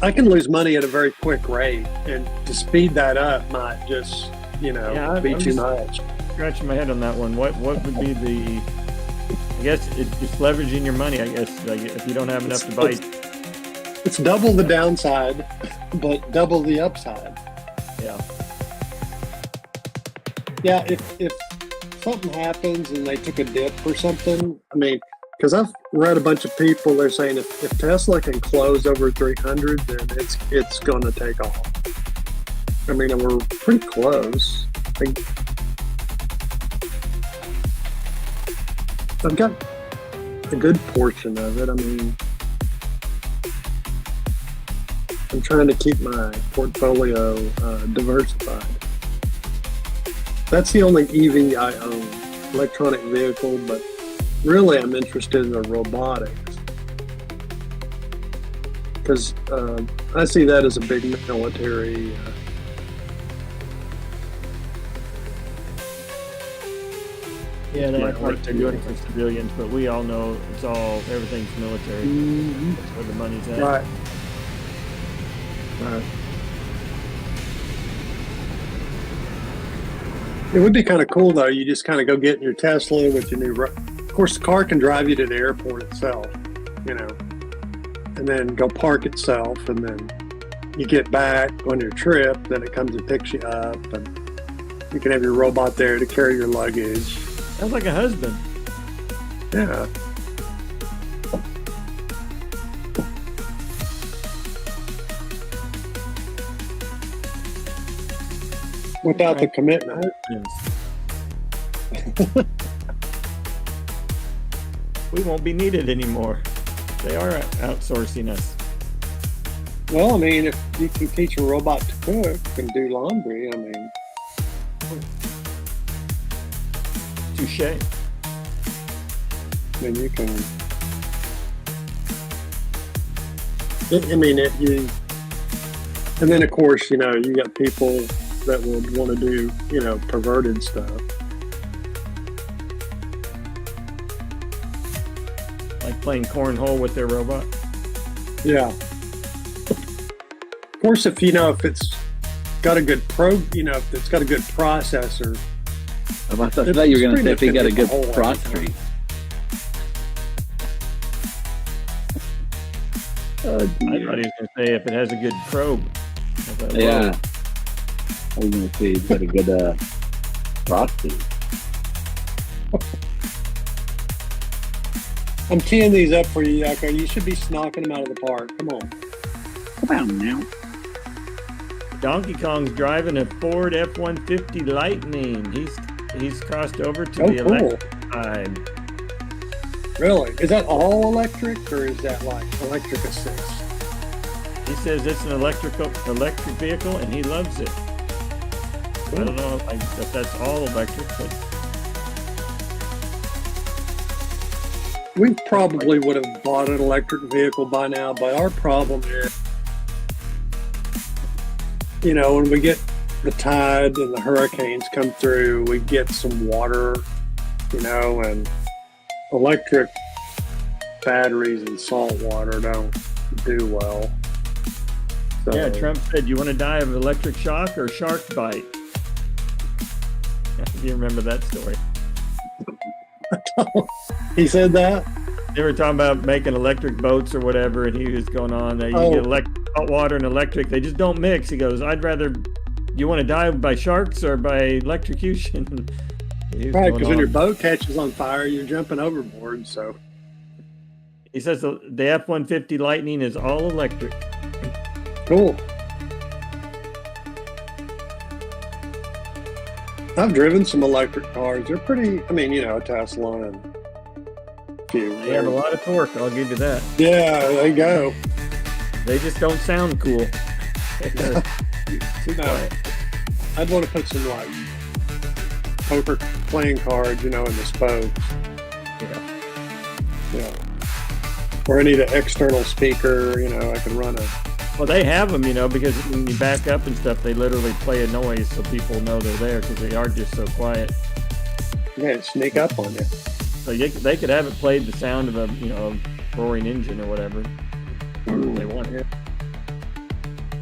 I can lose money at a very quick rate, and to speed that up might just, be too much. Scratching my head on that one. What would be the? I guess it's leveraging your money. I guess like if you don't have enough to buy. It's double the downside, but double the upside. Yeah. Yeah. If something happens and they took a dip or something, I mean, because I've read a bunch of people, they're saying if Tesla can close over 300, then it's going to take off. I mean, and we're pretty close. I've got a good portion of it. I mean, I'm trying to keep my portfolio diversified. That's the only EV I own, electronic vehicle, but really I'm interested in the robotics. Because I see that as a big military yeah, they act like they're doing it for civilians, but we all know everything's military. That's where the money's at. Right. It would be kind of cool though. You just kind of go get in your Tesla with your new. Of course, the car can drive you to the airport itself, and then go park itself, and then you get back on your trip. Then it comes and picks you up, and you can have your robot there to carry your luggage. Sounds like a husband. Yeah. Without the commitment. we won't be needed anymore. They are outsourcing us. Well, I mean, if you can teach a robot to cook and do laundry, I mean, touche. Then you can. I mean, you. And then, of course, you got people that would want to do, perverted stuff. Like playing cornhole with their robot. Yeah. Of course, if it's got a good if it's got a good processor. I thought you were going to say if you got a good processor. I thought he was going to say if it has a good probe. Yeah. I was going to say it's got a good prostate. I'm teeing these up for you, Yucca. You should be knocking them out of the park. Come on. Come on now. Donkey Kong's driving a Ford F-150 Lightning. He's crossed over to the electric side. Really? Is that all electric, or is that like electric assist? He says it's an electric vehicle, and he loves it. Cool. I don't know if that's all electric, but we probably would have bought an electric vehicle by now, but our problem is, when we get the tide and the hurricanes come through, we get some water, and electric batteries and salt water don't do well. So, yeah, Trump said, you want to die of electric shock or shark bite? Do you remember that story? He said that? They were talking about making electric boats or whatever, and he was going on there. You get hot water and electric. They just don't mix. He goes, I'd rather, you want to die by sharks or by electrocution? Right, because when your boat catches on fire, you're jumping overboard, so. He says the F-150 Lightning is all electric. Cool. I've driven some electric cars. They're pretty, a Tesla and a few. They have a lot of torque, I'll give you that. Yeah, there you go. They just don't sound cool. Too quiet. I'd want to put some, poker playing cards, in the spokes. Yeah. Or I need an external speaker, I can run a... Well, they have them, because when you back up and stuff, they literally play a noise so people know they're there because they are just so quiet. Yeah, sneak up on you. So they could have it played the sound of a roaring engine or whatever. They want it.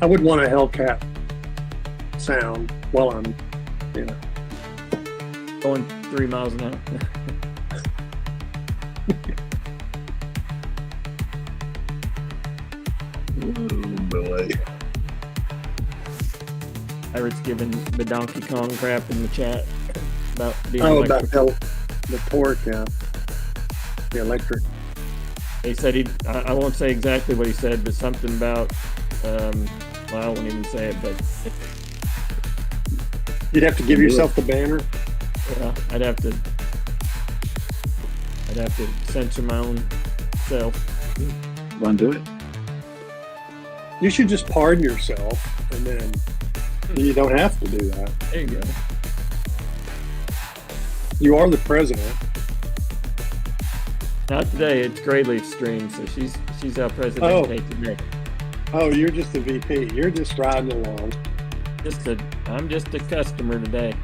I would want a Hellcat sound while I'm, going 3 miles an hour. Boy. Pirate's giving the Donkey Kong crap in the chat about being electric. About the torque, yeah. The electric. He said I won't say exactly what he said, but something about, I won't even say it, but... You'd have to give yourself the banner? Yeah, I'd have to censor my own self. Want to do it? You should just pardon yourself, and then you don't have to do that. There you go. You are the president. Not today. It's GrayLeaf stream, so she's our president today. Oh, you're just the VP. You're just riding along. I'm just a customer today.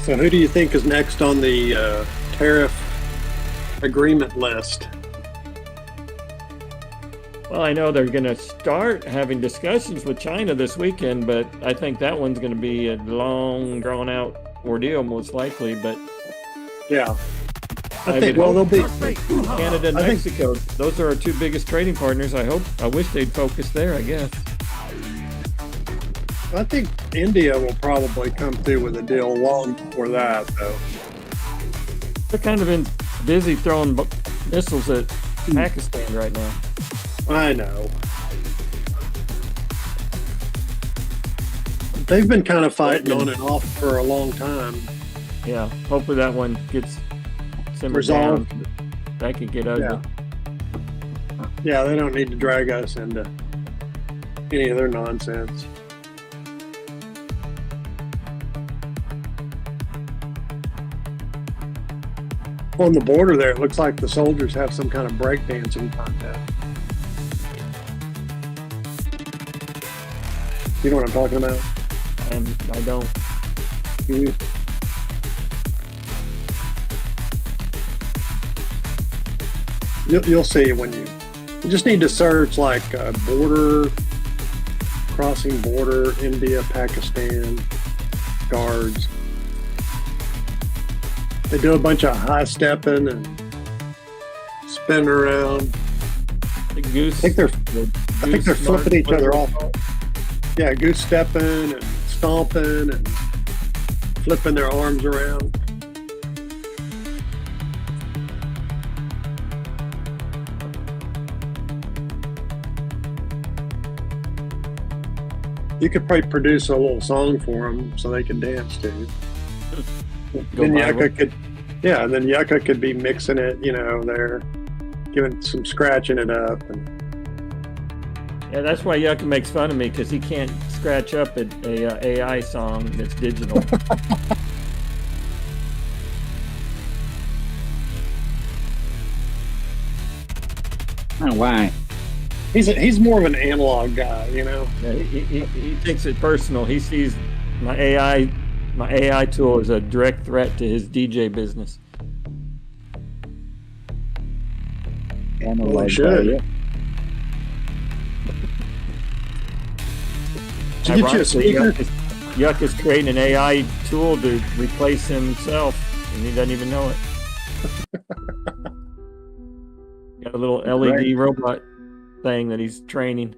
So who do you think is next on the tariff agreement list? Well, I know they're going to start having discussions with China this weekend, but I think that one's going to be a long, drawn-out ordeal, most likely. But yeah, I think they'll be Canada and Mexico. Those are our two biggest trading partners. I wish they'd focus there, I guess. I think India will probably come through with a deal long before that, though. They're kind of been busy throwing missiles at Pakistan right now. I know. They've been kind of fighting on and off for a long time. Yeah, hopefully that one gets simmered Resolved. down. That could get ugly. Yeah, they don't need to drag us into any of their nonsense. On the border there, it looks like the soldiers have some kind of breakdancing contest. You know what I'm talking about? I don't. You'll see when you just need to search like crossing border, India, Pakistan, guards. They do a bunch of high stepping and spinning around. The goose. I think they're flipping each other off. Yeah, goose stepping and stomping and flipping their arms around. You could probably produce a little song for them so they can dance to. Then Yucca could be mixing it, they're giving some scratching it up. Yeah, that's why Yucca makes fun of me, because he can't scratch up a AI song that's digital. Oh, why? He's more of an analog guy, Yeah, he takes it personal. He sees my AI tool as a direct threat to his DJ business. Well, should. Did you get you a speaker? Yuck is creating an AI tool to replace himself, and he doesn't even know it. Got a little LED robot thing that he's training.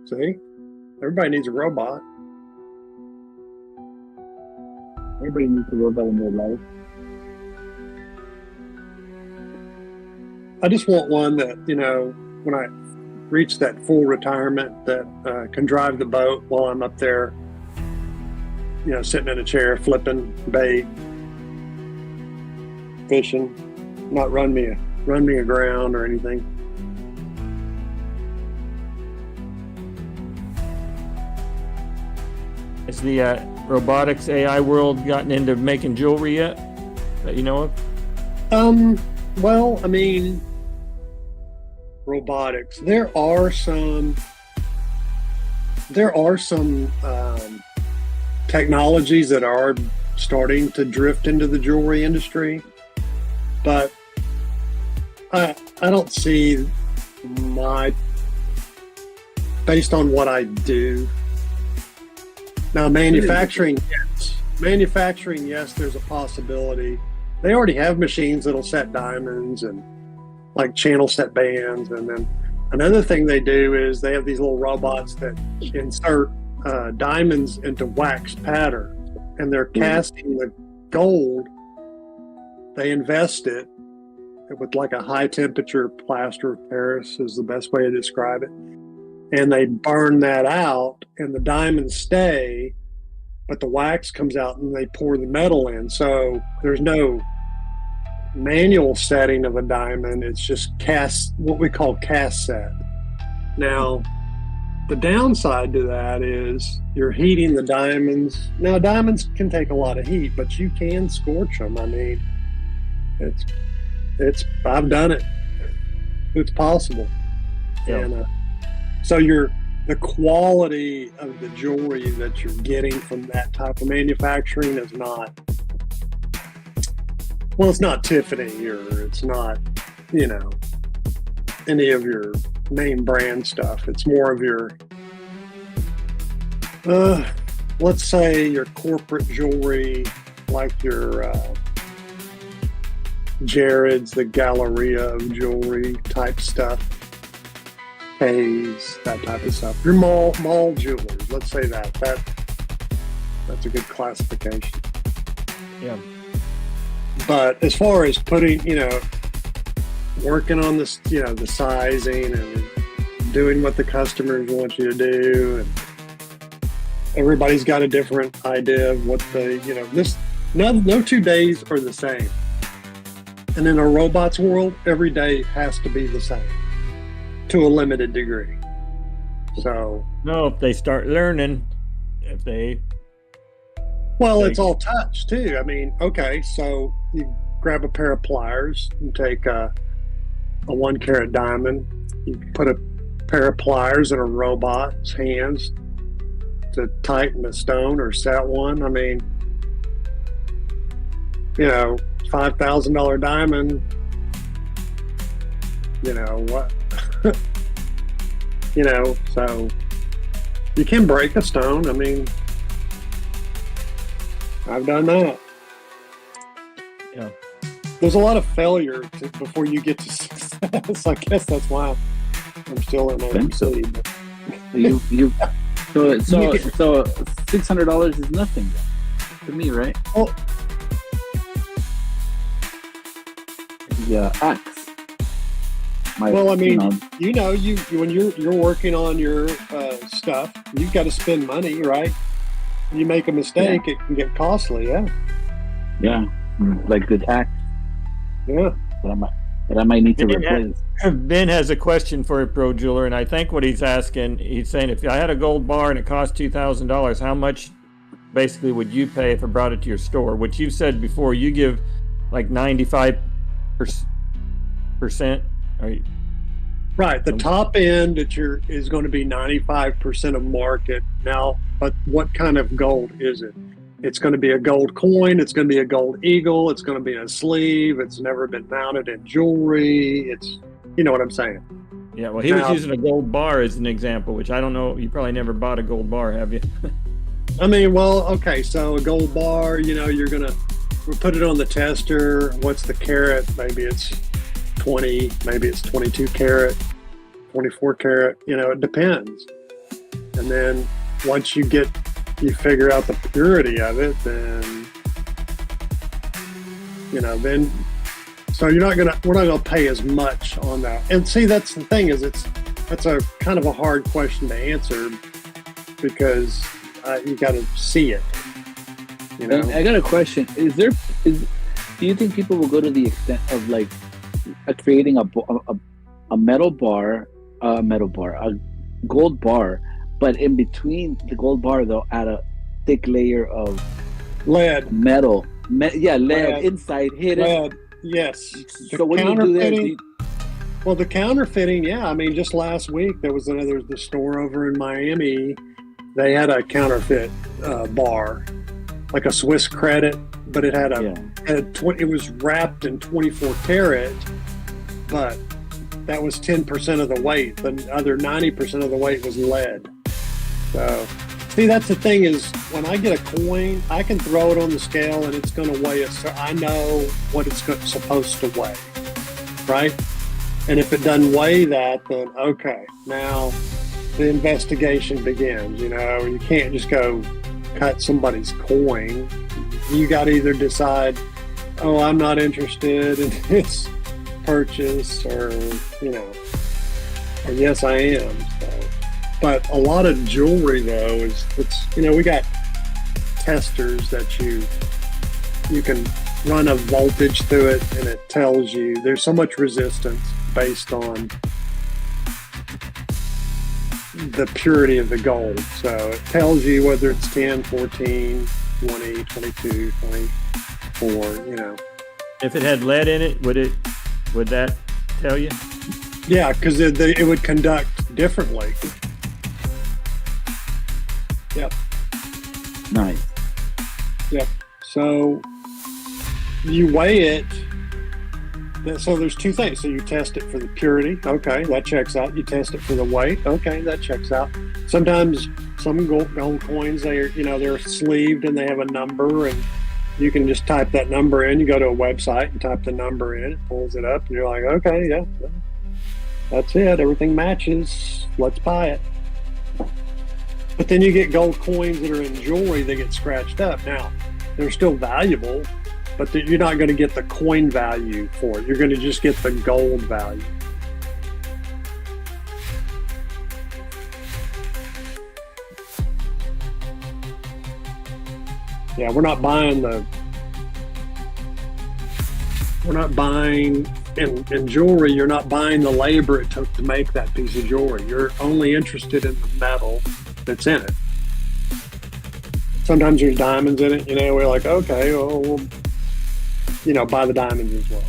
See? Everybody needs a robot. Everybody needs a robot in their life. I just want one that, when I reach that full retirement, that can drive the boat while I'm up there, sitting in a chair, flipping bait, fishing, not run me aground or anything. Has the robotics AI world gotten into making jewelry yet that you know of? Well, I mean, robotics. There are some technologies that are starting to drift into the jewelry industry, but I don't see based on what I do. Now, manufacturing, yes, there's a possibility. They already have machines that'll set diamonds and like channel set bands. And then another thing they do is they have these little robots that insert diamonds into wax pattern, and they're casting the gold. They invest it with like a high temperature plaster of Paris is the best way to describe it. And they burn that out and the diamonds stay, but the wax comes out and they pour the metal in. So there's no manual setting of a diamond. It's just what we call cast set. Now, the downside to that is you're heating the diamonds. Now, diamonds can take a lot of heat, but you can scorch them. I mean, I've done it. It's possible. Yeah. And so the quality of the jewelry that you're getting from that type of manufacturing is not, well, it's not Tiffany or it's not, any of your name brand stuff. It's more of your, let's say your corporate jewelry, like your Jared's, the Galleria of jewelry type stuff, Hayes, that type of stuff. Your mall jewelers, let's say that's a good classification. Yeah. But as far as putting, working on this, the sizing and doing what the customers want you to do, and everybody's got a different idea of what no 2 days are the same. And in a robot's world, every day has to be the same to a limited degree. So, no, if they start learning, it's all touch too. I mean, okay, so you grab a pair of pliers and take a 1 carat diamond. You put a pair of pliers in a robot's hands to tighten a stone or set one. I mean, $5,000 diamond, what? So you can break a stone. I mean, I've done that. Yeah. There's a lot of failure before you get to success. I guess that's why I'm still in AMC. So $600 is nothing to me, right? Oh. Yeah, axe. Well, I mean, when you're working on your stuff, you've got to spend money, right? You make a mistake, it can get costly. Yeah. Yeah, like good axe. Yeah. That I might need to replace. Ben has a question for a pro jeweler, and I think what he's asking, he's saying, if I had a gold bar and it cost $2,000, how much basically would you pay if I brought it to your store? Which you've said before, you give like 95%. Right. The top end is going to be 95% of market. Now, but what kind of gold is it? It's going to be a gold coin. It's going to be a gold eagle. It's going to be a sleeve. It's never been mounted in jewelry. You know what I'm saying? Yeah. Well, he was using a gold bar as an example, which I don't know. You probably never bought a gold bar, have you? I mean, well, okay. So a gold bar, you're going to put it on the tester. What's the carat? Maybe it's 20, maybe it's 22 carat, 24 carat, it depends. And then once you figure out the purity of it, then, so we're not going to pay as much on that. And see, that's the thing that's a kind of a hard question to answer because you got to see it. I got a question. Do you think people will go to the extent of like creating a gold bar, but in between the gold bar they'll add a thick layer of lead lead inside hidden? Lead, yes. So what do you do there? Well, the counterfeiting, I mean, just last week there was the store over in Miami. They had a counterfeit bar, like a Swiss credit, but it had it was wrapped in 24 karat, but that was 10% of the weight. The other 90% of the weight was lead. So, see, that's the thing is when I get a coin, I can throw it on the scale and it's going to weigh it. So I know what it's supposed to weigh, right? And if it doesn't weigh that, then okay, now the investigation begins. You can't just go cut somebody's coin. You got to either decide, oh, I'm not interested in this purchase, or or yes, I am. So, but a lot of jewelry though we got testers that you can run a voltage through it, and it tells you there's so much resistance based on the purity of the gold. So it tells you whether it's 10, 14, 20, 22, 24, If it had lead in it, would that tell you? Yeah, because it would conduct differently. Yep. Nice. Yep. So you weigh it. So there's two things. So you test it for the purity. Okay, that checks out. You test it for the weight. Okay, that checks out. Sometimes some gold coins, they're sleeved and they have a number, and you can just type that number in. You go to a website and type the number in. It pulls it up, and you're like, okay, yeah, that's it. Everything matches. Let's buy it. But then you get gold coins that are in jewelry. They get scratched up. Now, they're still valuable, but you're not going to get the coin value for it. You're going to just get the gold value. Yeah, we're not buying in jewelry, you're not buying the labor it took to make that piece of jewelry. You're only interested in the metal that's in it. Sometimes there's diamonds in it, we're like, okay, well, we'll, buy the diamonds as well.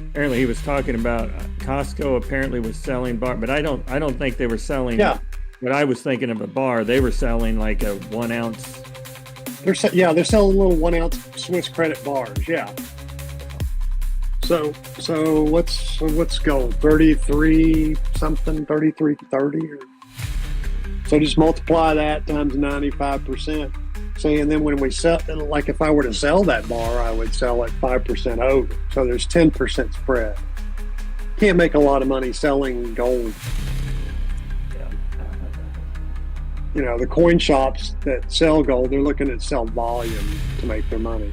Apparently, he was talking about Costco. Apparently, was selling bar, but I don't think they were selling. Yeah. What I was thinking of a bar, they were selling like a 1 ounce. They're selling little 1 ounce Swiss credit bars. Yeah. So what's gold? 33 something, 33.30. So just multiply that times 95%. See, and then when we sell, like if I were to sell that bar, I would sell at 5% over. So there's 10% spread. Can't make a lot of money selling gold. The coin shops that sell gold, they're looking at sell volume to make their money,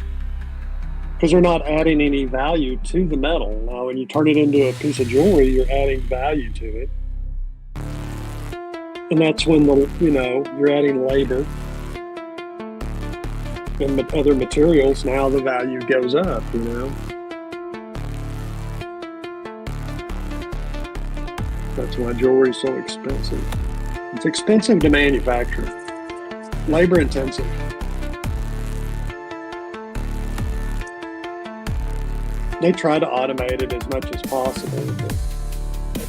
because they're not adding any value to the metal. Now, when you turn it into a piece of jewelry, you're adding value to it, and that's when you're adding labor and other materials. Now the value goes up. That's why jewelry is so expensive. It's expensive to manufacture, labor intensive. They try to automate it as much as possible.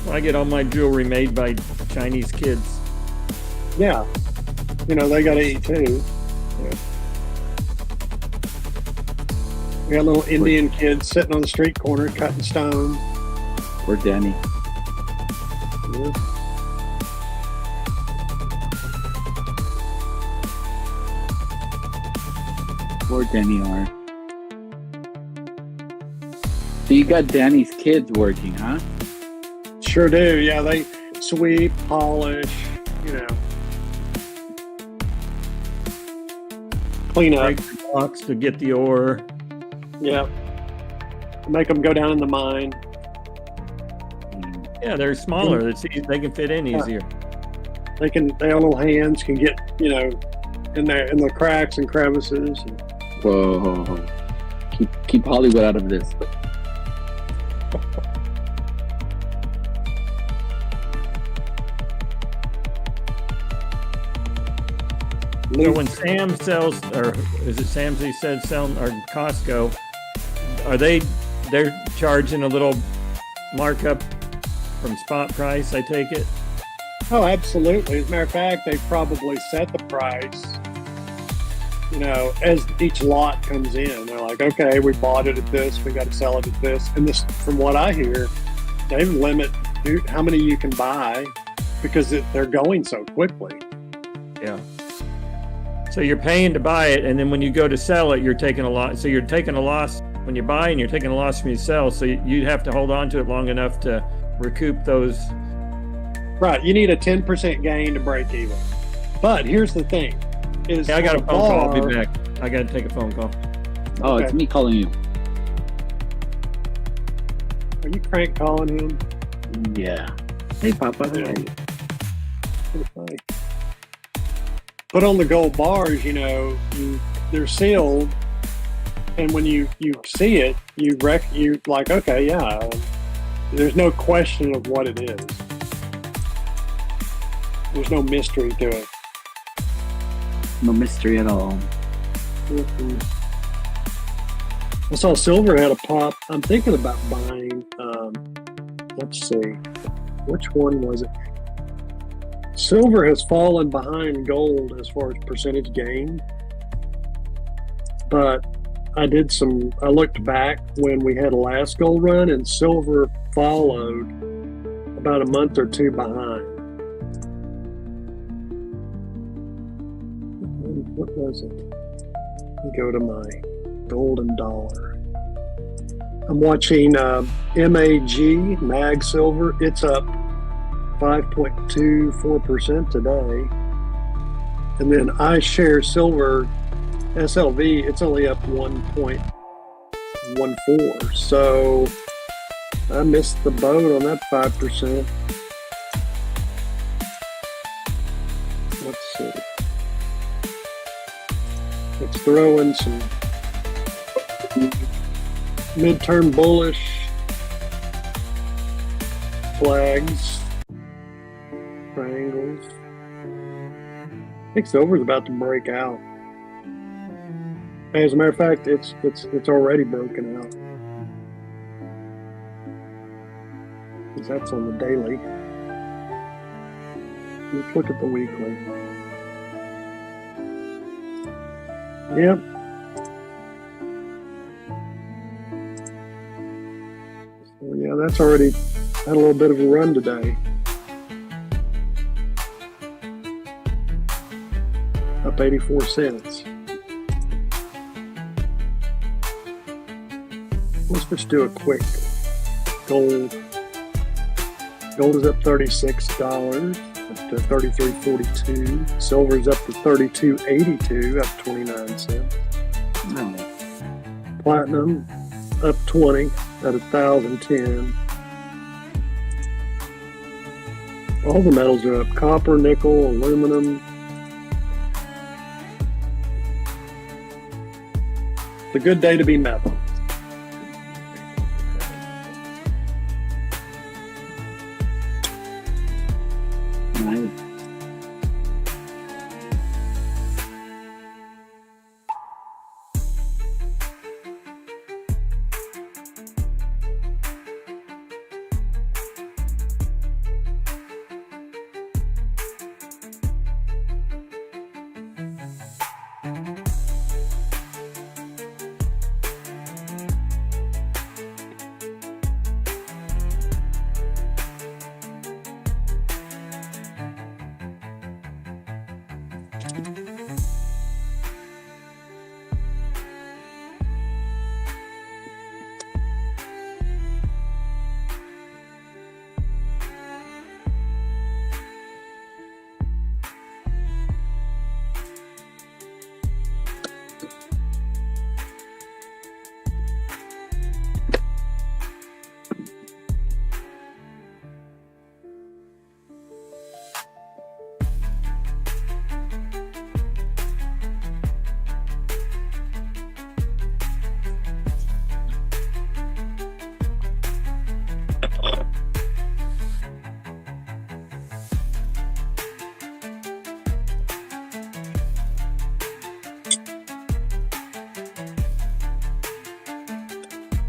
But I get all my jewelry made by Chinese kids. Yeah, they got to eat too. Yeah. We got little Indian kids sitting on the street corner cutting stone. Or Danny. Yeah. Or Danny are. So you got Danny's kids working, huh? Sure do. Yeah, they sweep, polish, clean up. Break the blocks to get the ore. Yeah. Make them go down in the mine. Yeah, they're smaller. They can fit in easier. Their little hands can get, in the cracks and crevices. Whoa. Keep Hollywood out of this. So when Sam sells, or is it Sam's he said selling, or Costco, they're charging a little markup from spot price, I take it? Oh, absolutely. As a matter of fact, they probably set the price, as each lot comes in. They're like, okay, we bought it at this, we got to sell it at this. And this, from what I hear, they limit how many you can buy because they're going so quickly. Yeah. So you're paying to buy it, and then when you go to sell it, you're taking a loss. So you're taking a loss when you buy, and you're taking a loss when you sell. So you'd have to hold on to it long enough to recoup those. Right. You need a 10% gain to break even. But here's the thing. I got a phone call. I'll be back. I got to take a phone call. Oh, okay. It's me calling you. Are you crank calling him? Yeah. Hey, Papa. How are you? Pretty funny. But on the gold bars, they're sealed, and when you see it, you like, okay, yeah, there's no question of what it is. There's no mystery to it. No mystery at all. Mm-hmm. I saw silver had a pop. I'm thinking about buying. Let's see, which one was it? Silver has fallen behind gold as far as percentage gain, but I looked back when we had a last gold run, and silver followed about a month or two behind. was it? Let me go to my golden dollar. I'm watching MAG Silver. It's up 5.24% today. And then iShare Silver SLV, it's only up 1.14. So I missed the boat on that 5%. Let's see. It's throwing some midterm bullish flags, triangles. I think silver's about to break out. As a matter of fact, it's already broken out. Because that's on the daily. Let's look at the weekly. Yep. So yeah, that's already had a little bit of a run today. Up 84 cents. Let's just do a quick gold. Gold is up $36, up to $33.42. Silver's up to $32.82, up 29 cents. Platinum up 20 at 1,010. All the metals are up. Copper, nickel, aluminum. It's a good day to be metal.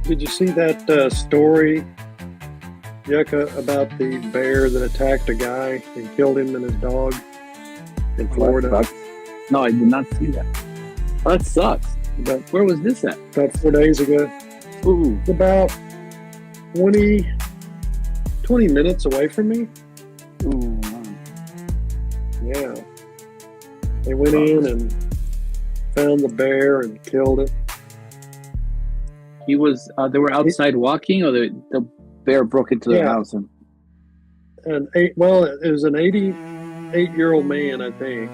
Did you see that story, Yucca, about the bear that attacked a guy and killed him and his dog in Florida? No, I did not see that. Oh, that sucks. But where was this at? About 4 days ago. Ooh. It's about 20 minutes away from me. Ooh, wow. Yeah. They went in and found the bear and killed it. He was. They were outside walking, or the bear broke into their house. And it was an 88-year-old man, I think.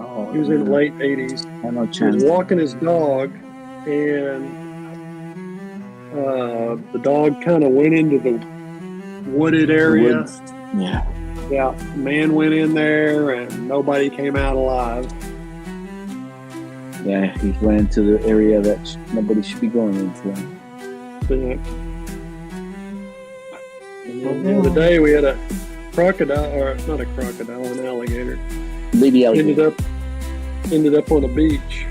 Oh, he was in the late 80s. No He chance. was walking his dog, and the dog kind of went into the wooded area. Woods. Yeah. Yeah. The man went in there, and nobody came out alive. Yeah, he went into the area that nobody should be going into. Yeah. And the other day we had a crocodile, or not a crocodile, an alligator. Baby alligator. Ended up on a beach.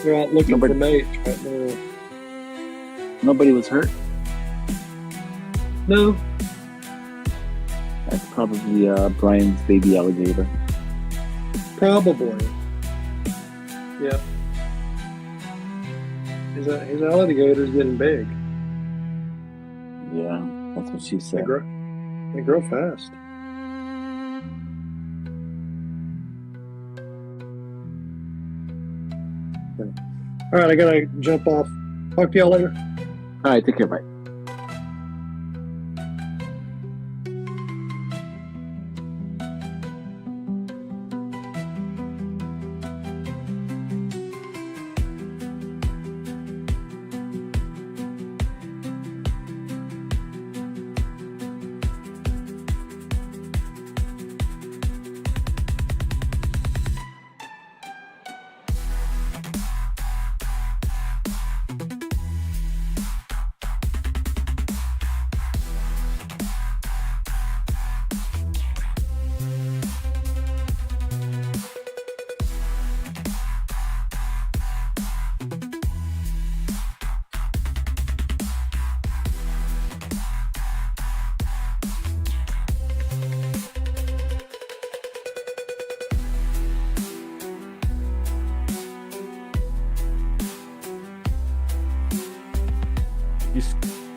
They're out looking for mates right now. Nobody was hurt? No. That's probably Brian's baby alligator. Probably. Yep. His alligator's getting big. Yeah, that's what she said. They grow fast. All right, I gotta jump off. Talk to y'all later. All right, take care. Bye. You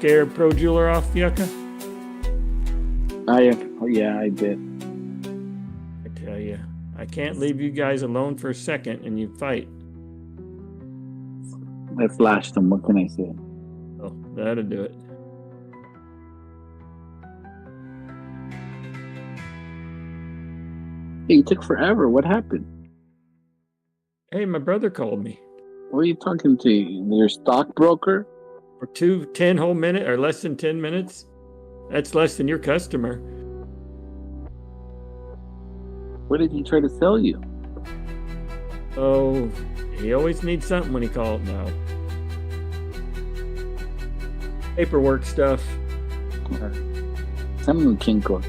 scared Pro Jeweler off, Yucca? Yeah, I did. I tell you, I can't leave you guys alone for a second and you fight. I flashed him. What can I say? Oh, that'll do it. Hey, you took forever. What happened? Hey, my brother called me. What are you talking to? Your stockbroker? For 10 whole minutes or less than 10 minutes? That's less than your customer. What did he try to sell you? Oh, he always needs something when he calls now. Paperwork stuff. Send him the king code.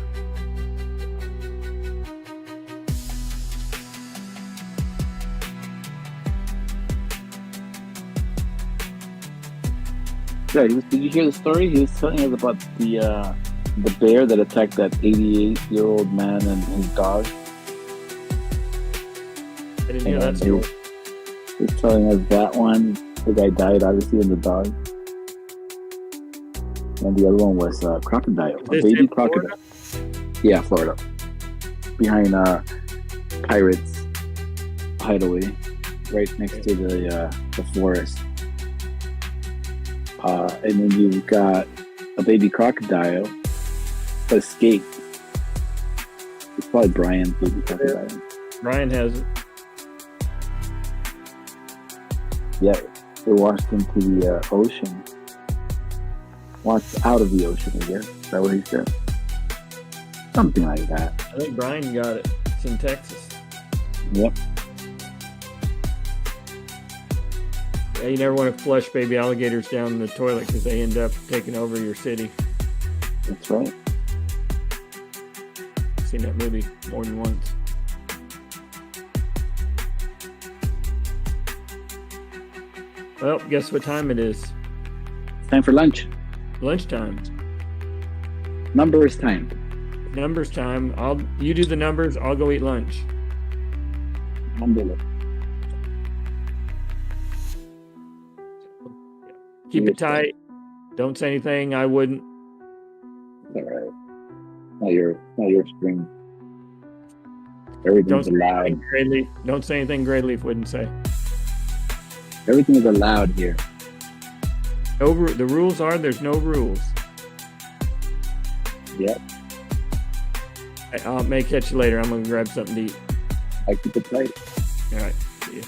Yeah, did you hear the story? He was telling us about the bear that attacked that 88-year-old man and his dog. I didn't hear that story. He was telling us that one. The guy died, obviously, and the dog. And the other one was a crocodile, a baby crocodile. Yeah, Florida. Behind Pirates Hideaway, right next to the forest. And then you've got a baby crocodile escaped. It's probably Brian's baby crocodile. Brian has it. Yeah, it washed into the ocean. Washed out of the ocean, I guess. Is that what he said? Something like that. I think Brian got it. It's in Texas. Yep. Yeah, you never want to flush baby alligators down the toilet because they end up taking over your city. That's right. I've seen that movie more than once. Well, guess what time it is? It's time for lunch. Lunchtime. Numbers time. Numbers time. You do the numbers, I'll go eat lunch. Number. Keep it tight. Don't say anything. I wouldn't. All right. Not your string. Everything's allowed. Don't say anything GrayLeaf wouldn't say. Everything is allowed here. The rules are there's no rules. Yep. I may catch you later. I'm gonna grab something to eat. I keep it tight. All right. See ya.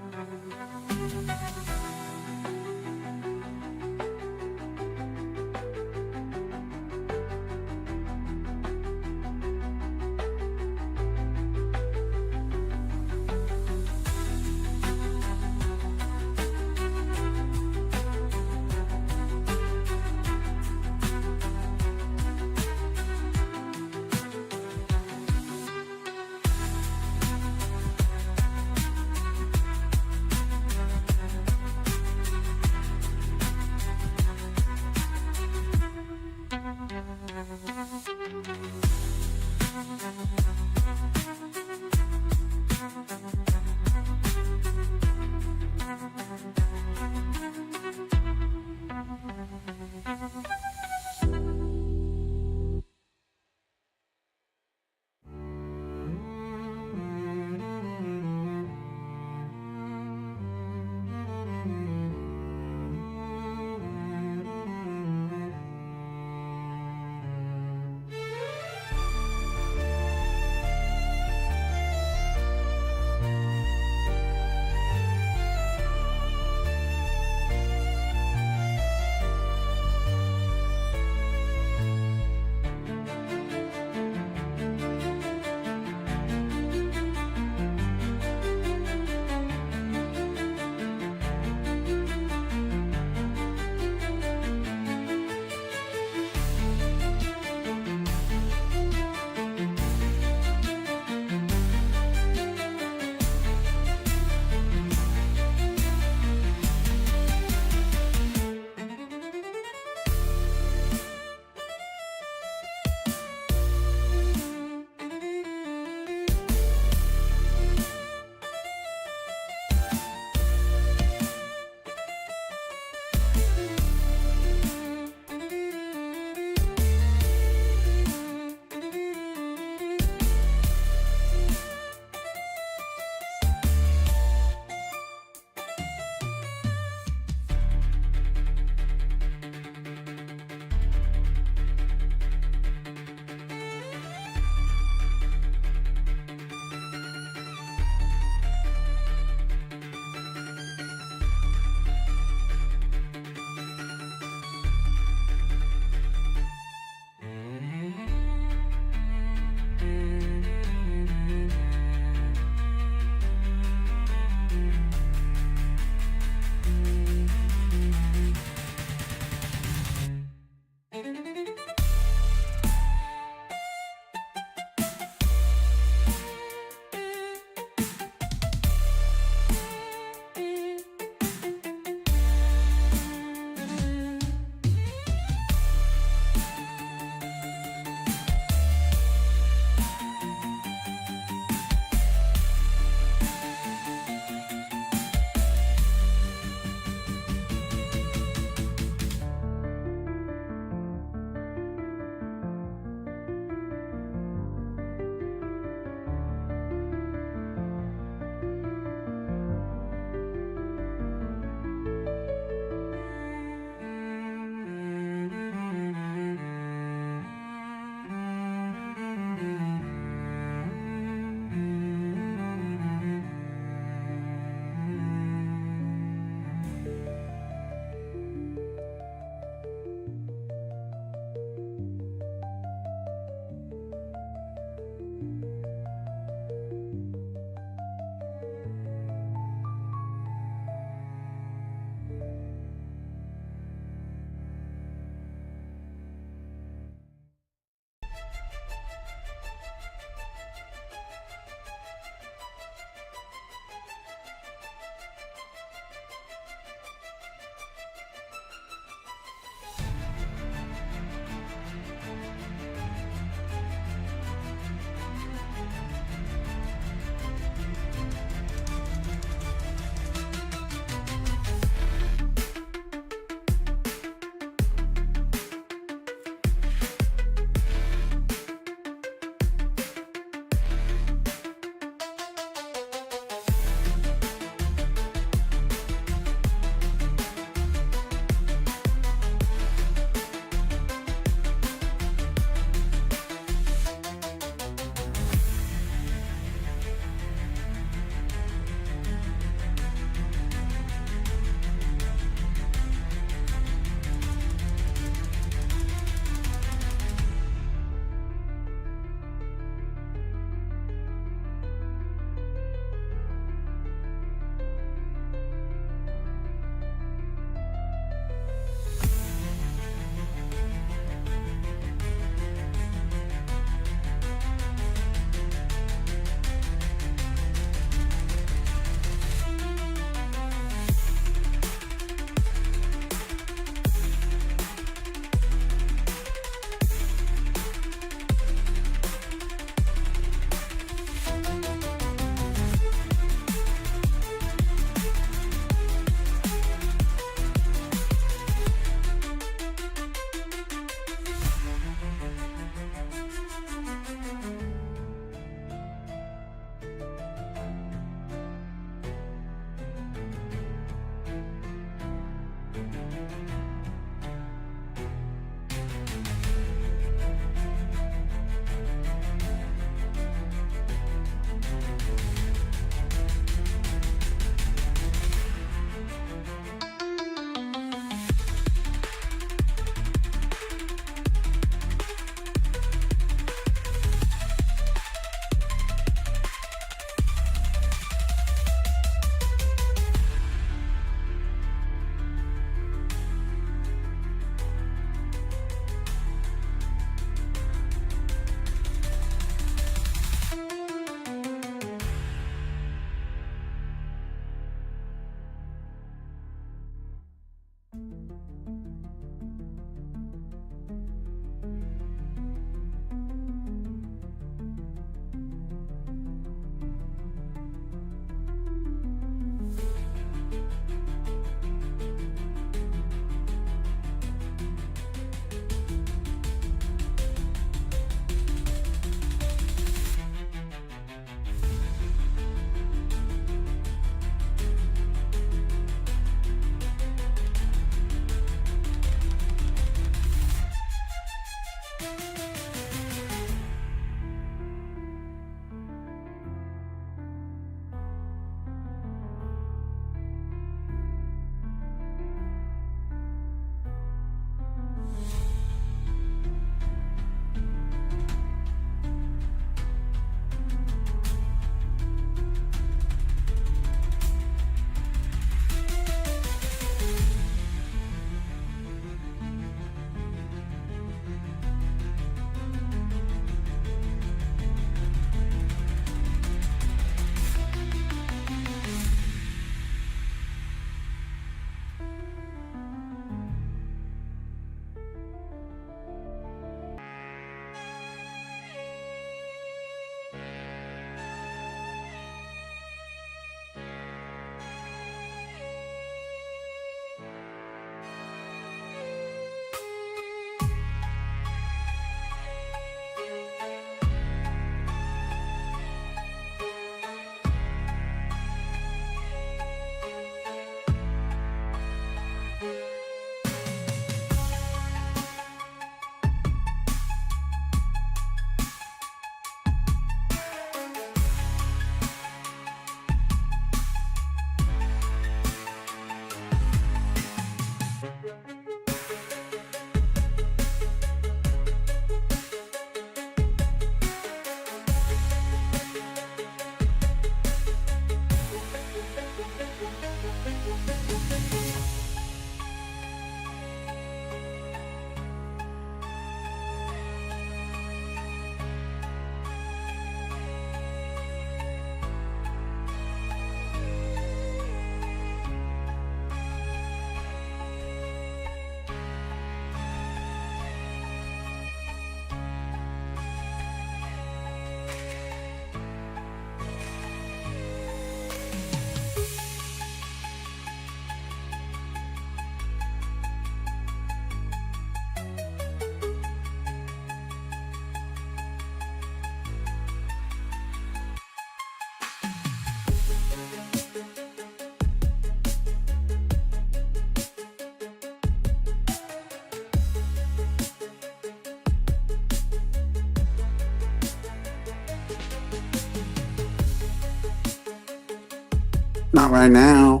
Not right now.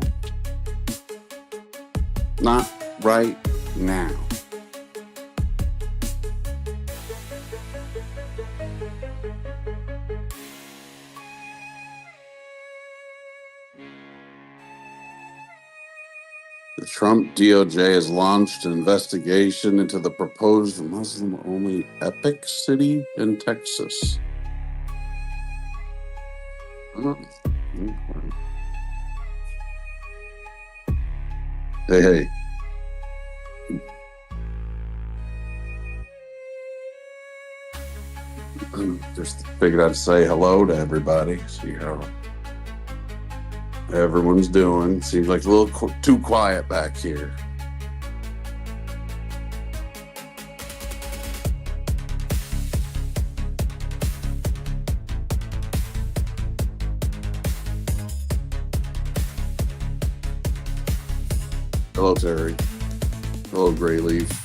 Not right now. The Trump DOJ has launched an investigation into the proposed Muslim-only Epic City in Texas. Oh, okay. Hey. Just figured I'd say hello to everybody, see how everyone's doing. Seems like a little too quiet back here. Hello, Terry. Hello, GrayLeaf.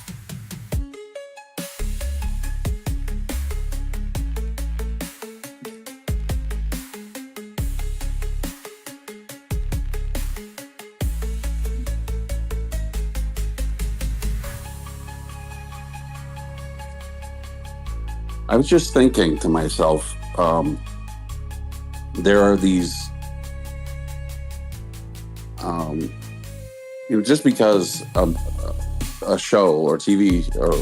I was just thinking to myself, there are these, just because a show or TV or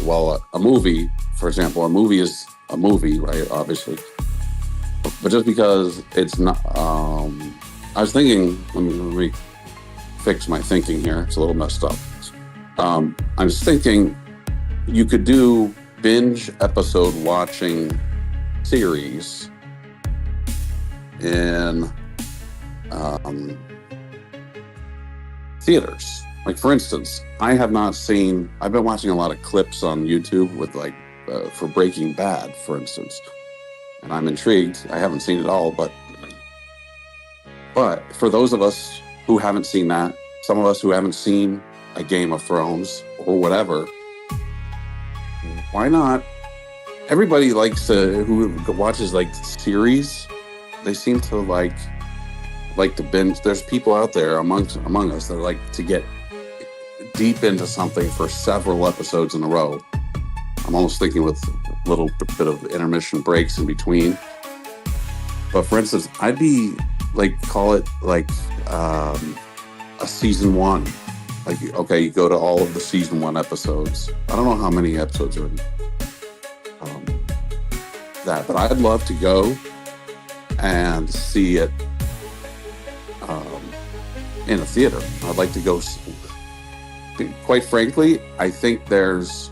a movie, for example, a movie is a movie, right? Obviously, but just because it's not, I was thinking. Let me fix my thinking here. It's a little messed up. I was thinking you could do binge episode watching series in theaters. Like, for instance, I've been watching a lot of clips on YouTube with for Breaking Bad, for instance, and I'm intrigued. I haven't seen it all, but for those of us who haven't seen that, some of us who haven't seen a Game of Thrones or whatever, why not? Everybody who watches series, they seem to like to binge. There's people out there among us that like to get deep into something for several episodes in a row. I'm almost thinking with a little bit of intermission breaks in between. But for instance, I'd be call it a season one. Okay, you go to all of the season one episodes. I don't know how many episodes are in that, but I'd love to go and see it in a theater. I'd like to go. Quite frankly, I think there's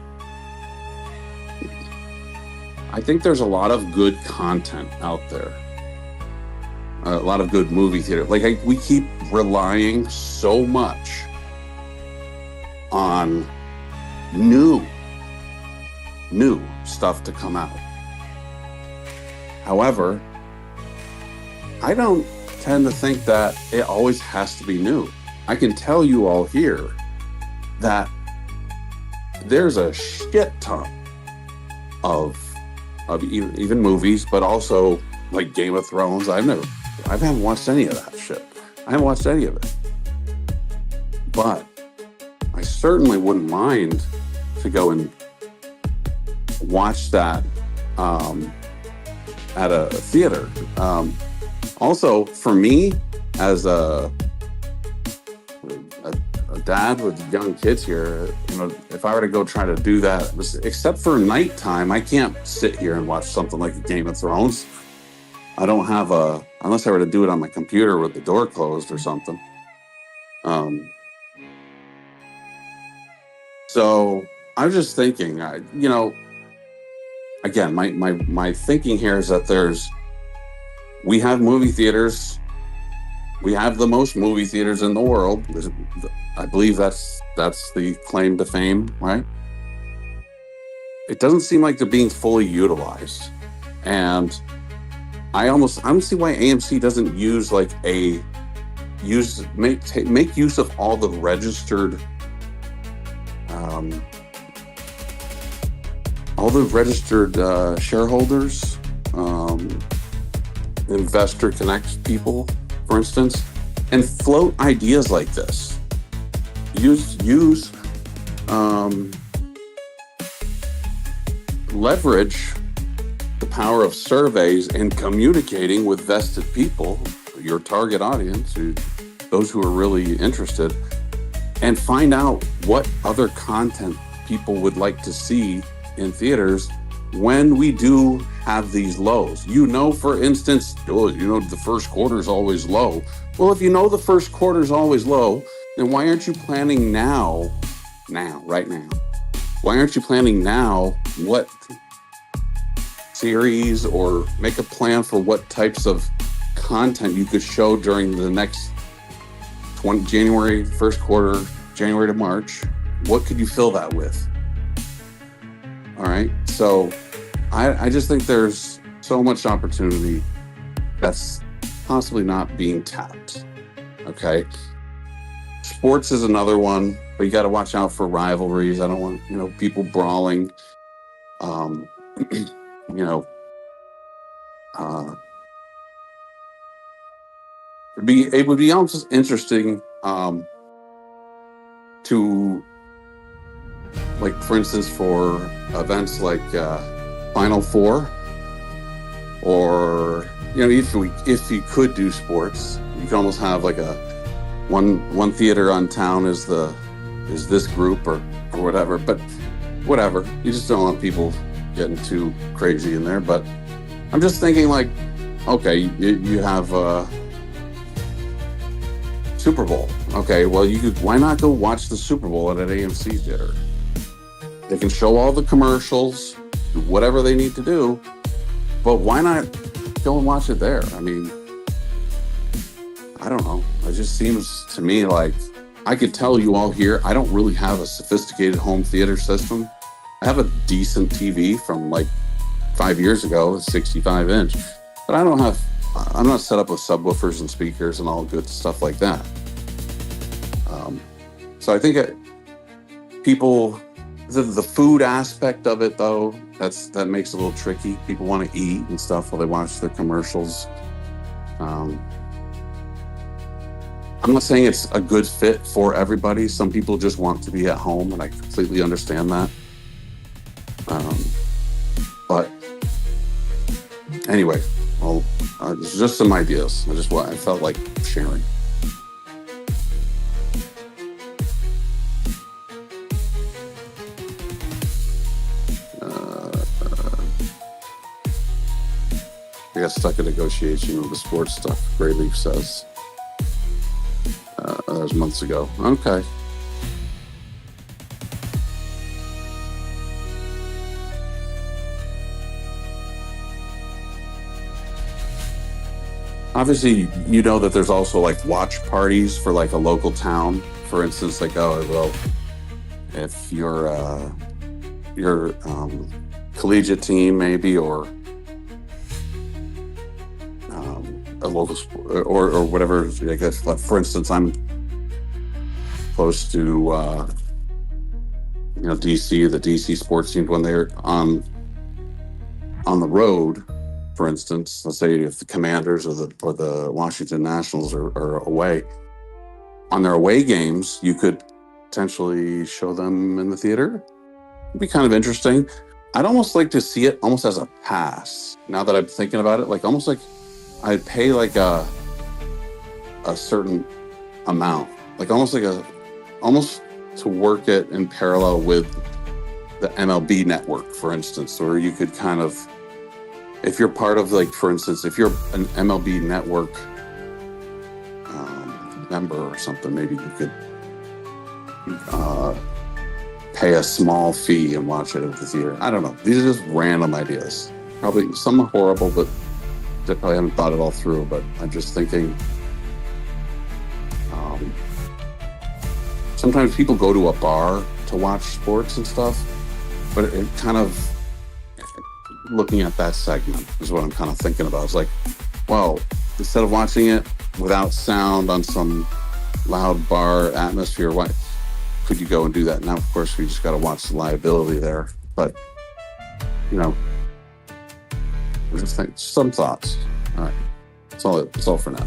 a lot of good content out there. A lot of good movie theater. We keep relying so much on new stuff to come out. However, I don't tend to think that it always has to be new. I can tell you all here that there's a shit ton of even movies, but also like Game of Thrones. I haven't watched any of that shit. I haven't watched any of it. But I certainly wouldn't mind to go and watch that at a theater. Also, for me, as a dad with young kids here, if I were to go try to do that, except for nighttime, I can't sit here and watch something like Game of Thrones. I don't have unless I were to do it on my computer with the door closed or something. So I was just thinking, again, my thinking here is that we have movie theaters. We have the most movie theaters in the world. I believe that's the claim to fame, right? It doesn't seem like they're being fully utilized. And I don't see why AMC doesn't make use of all the registered shareholders, Investor Connect people, for instance. and float ideas like this. Use leverage the power of surveys and communicating with vested people, your target audience, those who are really interested, and find out what other content people would like to see in theaters when we do have these lows. For instance, the first quarter is always low. Well, if you know the first quarter is always low, then why aren't you planning right now? Why aren't you planning now what series, or make a plan for what types of content you could show during the next January, first quarter, January to March? What could you fill that with? All right. So I just think there's so much opportunity that's possibly not being tapped. Okay. Sports is another one, but you got to watch out for rivalries. I don't want, people brawling. It would be almost interesting to, like, for instance, for events like Final Four, or if you could do sports, you could almost have like a one theater on town is this group or whatever. But whatever, you just don't want people getting too crazy in there. But I'm just thinking, like, okay, you have Super Bowl. Okay, well, why not go watch the Super Bowl at an AMC theater? They can show all the commercials, do whatever they need to do, but why not go and watch it there? I mean, I don't know. It just seems to me like, I could tell you all here, I don't really have a sophisticated home theater system. I have a decent TV from like 5 years ago, a 65-inch, but I'm not set up with subwoofers and speakers and all good stuff like that. So I think the food aspect of it, though, that makes it a little tricky. People want to eat and stuff while they watch the commercials. I'm not saying it's a good fit for everybody. Some people just want to be at home, and I completely understand that. But anyway, well, it's just some ideas. I felt like sharing. I got stuck in negotiation with the sports stuff, GrayLeaf says. That was months ago. Okay. Obviously, that there's also like watch parties for like a local town. For instance, like, if your collegiate team maybe, or a local sport, or whatever. I guess, for instance, I'm close to DC, the DC sports team, when they're on the road. For instance, let's say if the Commanders or the Washington Nationals are away, on their away games, you could potentially show them in the theater. It'd be kind of interesting. I'd almost like to see it almost as a pass. Now that I'm thinking about it, like almost like I'd pay like a certain amount, like almost to work it in parallel with the MLB network, for instance, or you could kind of, if you're part of, like, for instance, if you're an MLB network member or something, maybe you could pay a small fee and watch it at the theater. I don't know. These are just random ideas. Probably some are horrible, but I probably haven't thought it all through. But I'm just thinking, sometimes people go to a bar to watch sports and stuff, but it kind of, looking at that segment is what I'm kind of thinking about. It's like, well, instead of watching it without sound on some loud bar atmosphere, why could you go and do that? Now, of course, we just got to watch the liability there. But, just think, some thoughts. All right. That's all for now.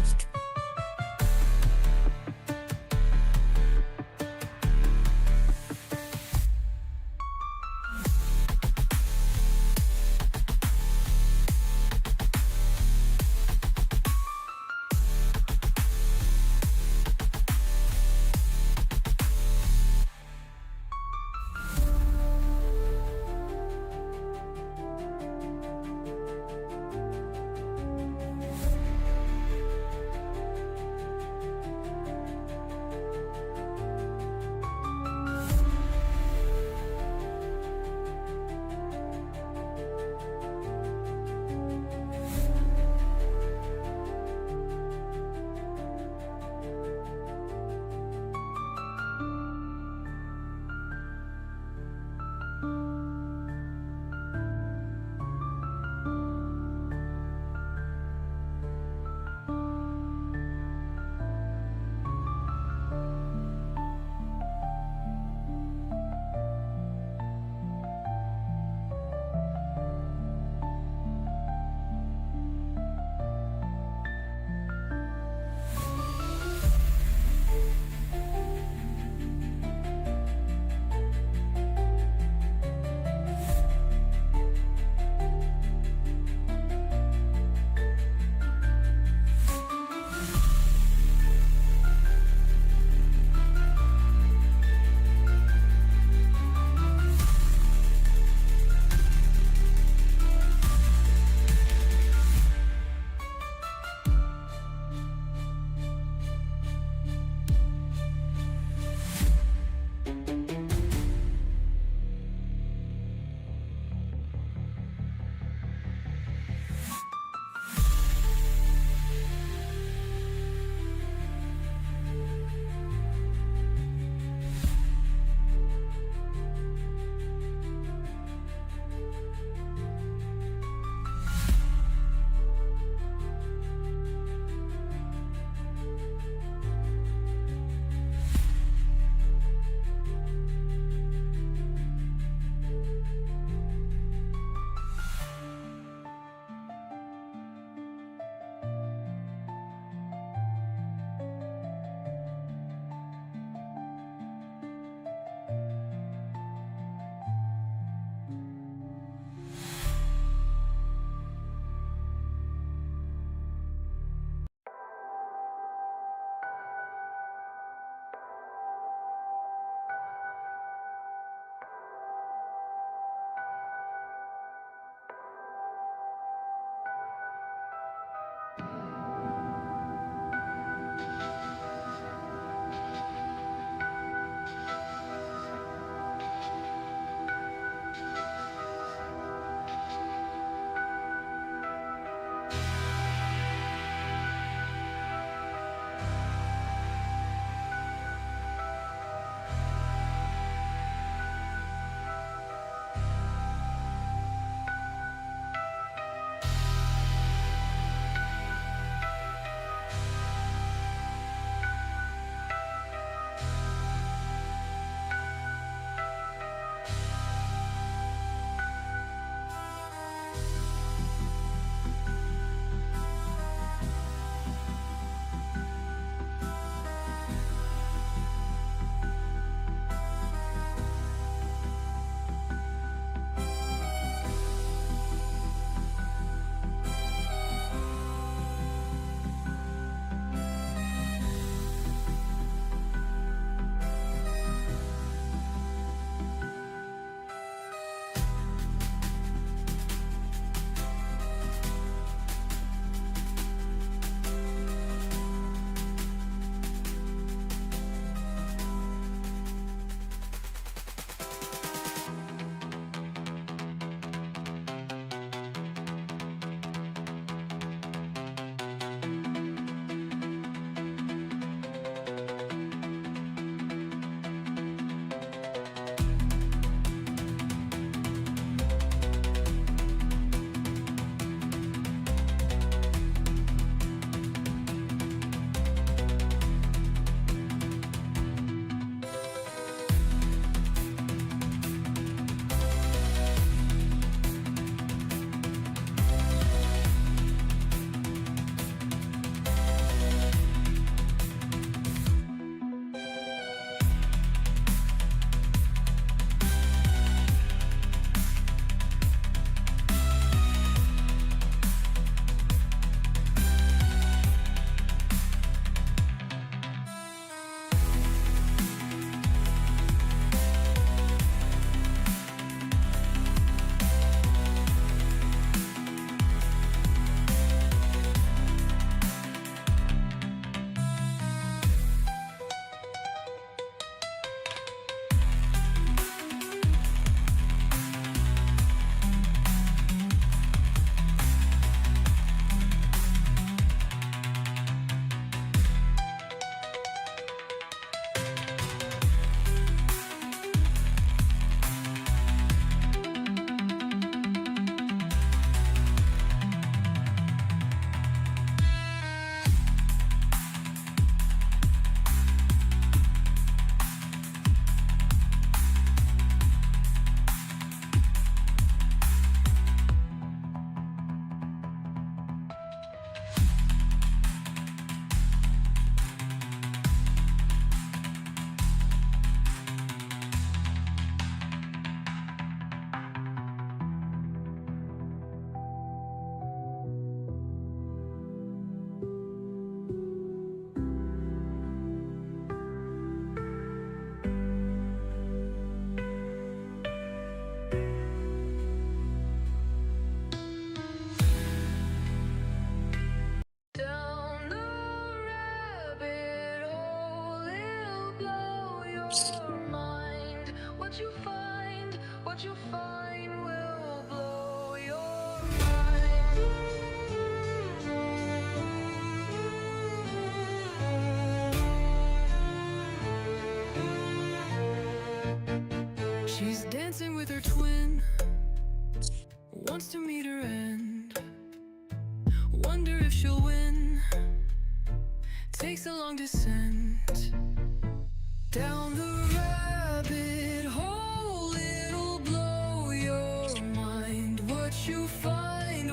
Down the rabbit hole, it'll blow your mind. What you find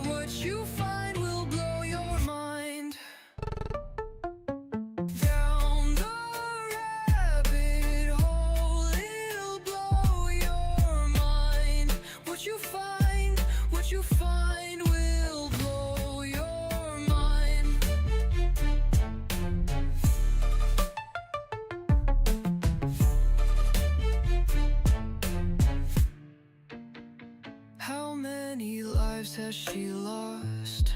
will blow your mind. Down the rabbit hole, it'll blow your mind. What you find will blow your mind. How many lives has she lost?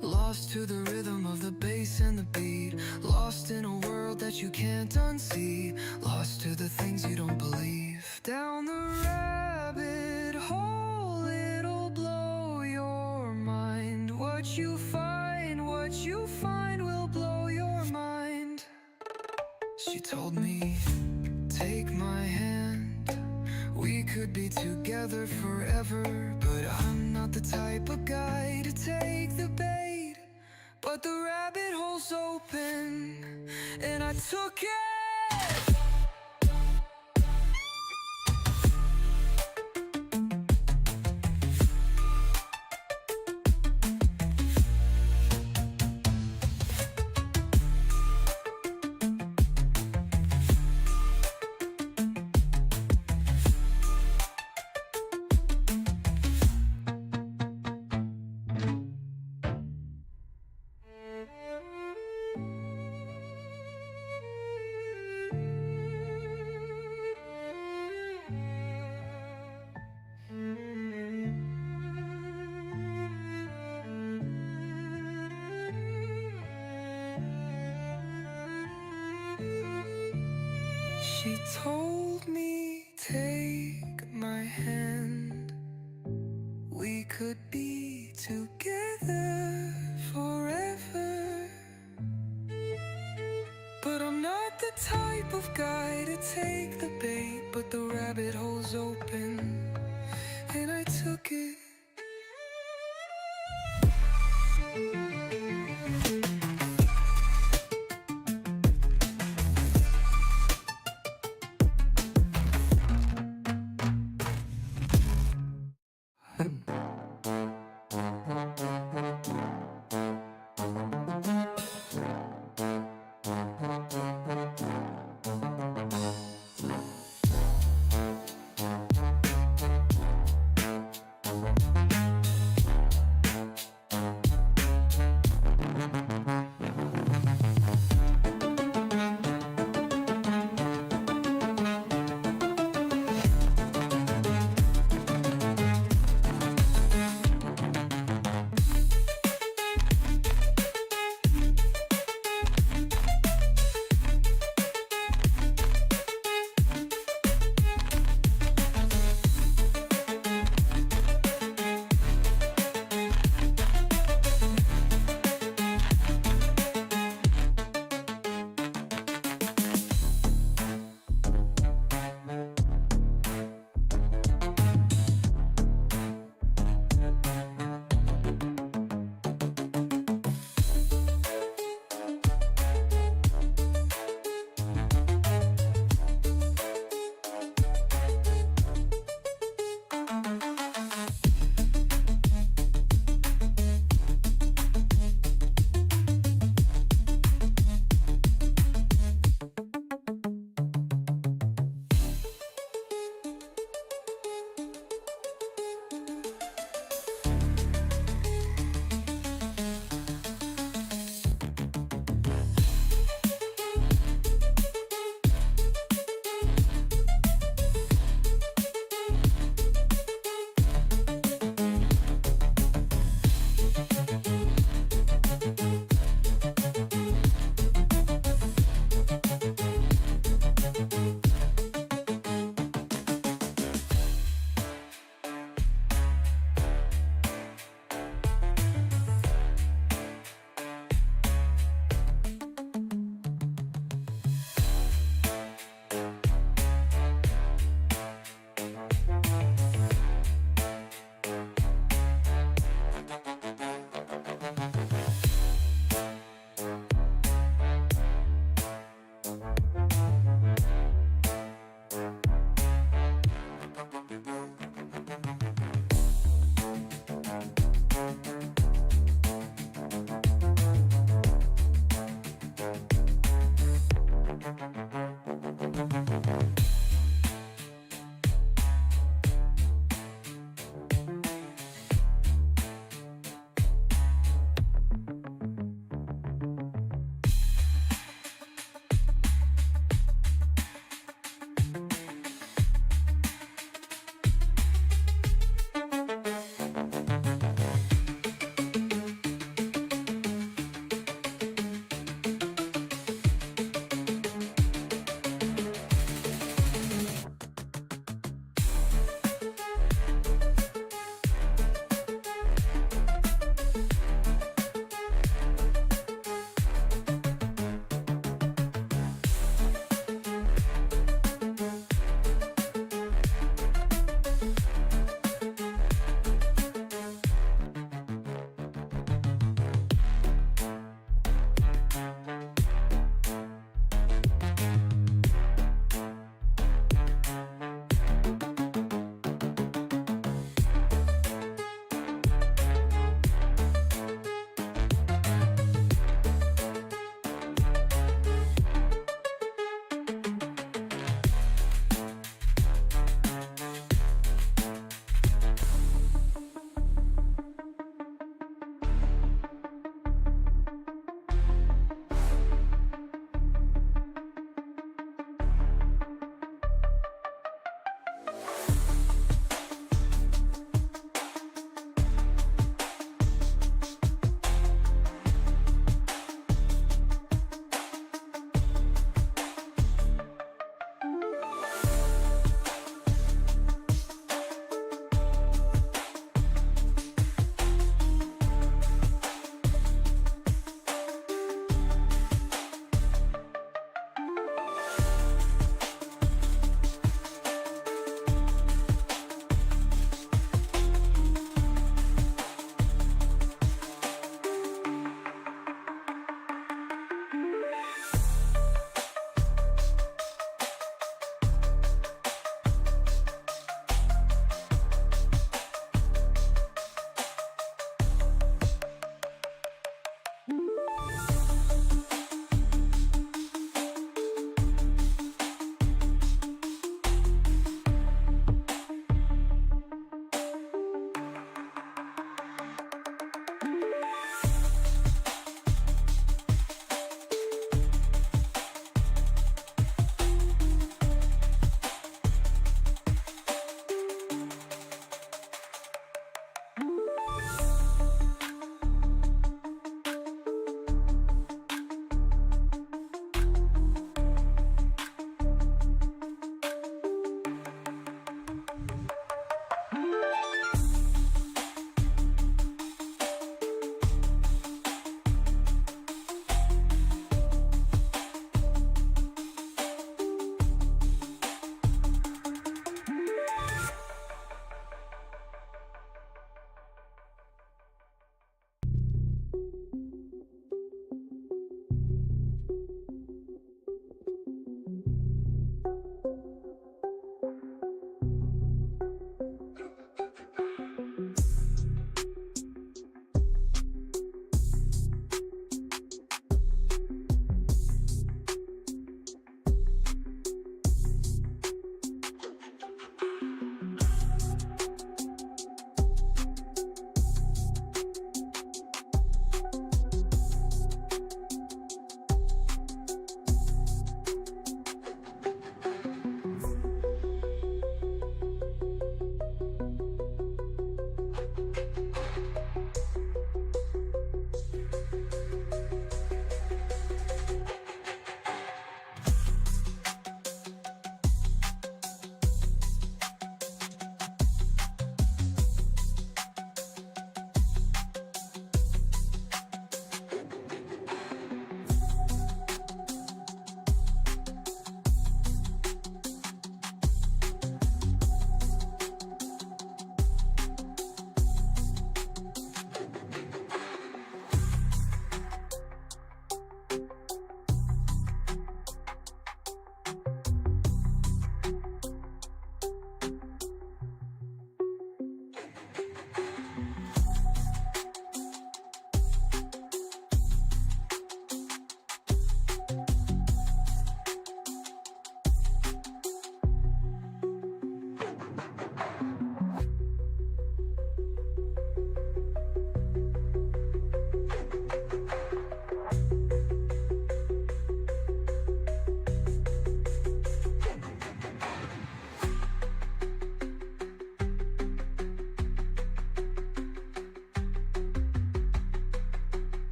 Lost to the rhythm of the bass and the beat. Lost in a world that you can't unsee. Lost to the things you don't believe. Down the rabbit hole, it'll blow your mind. What you find will blow your mind. She told me, take my hand, we could be together forever. But I'm not the type of guy to take the bait. But the rabbit hole's open, and I took it. She told me, take my hand, we could be together forever. But I'm not the type of guy to take the bait. But the rabbit hole's open, and I took it.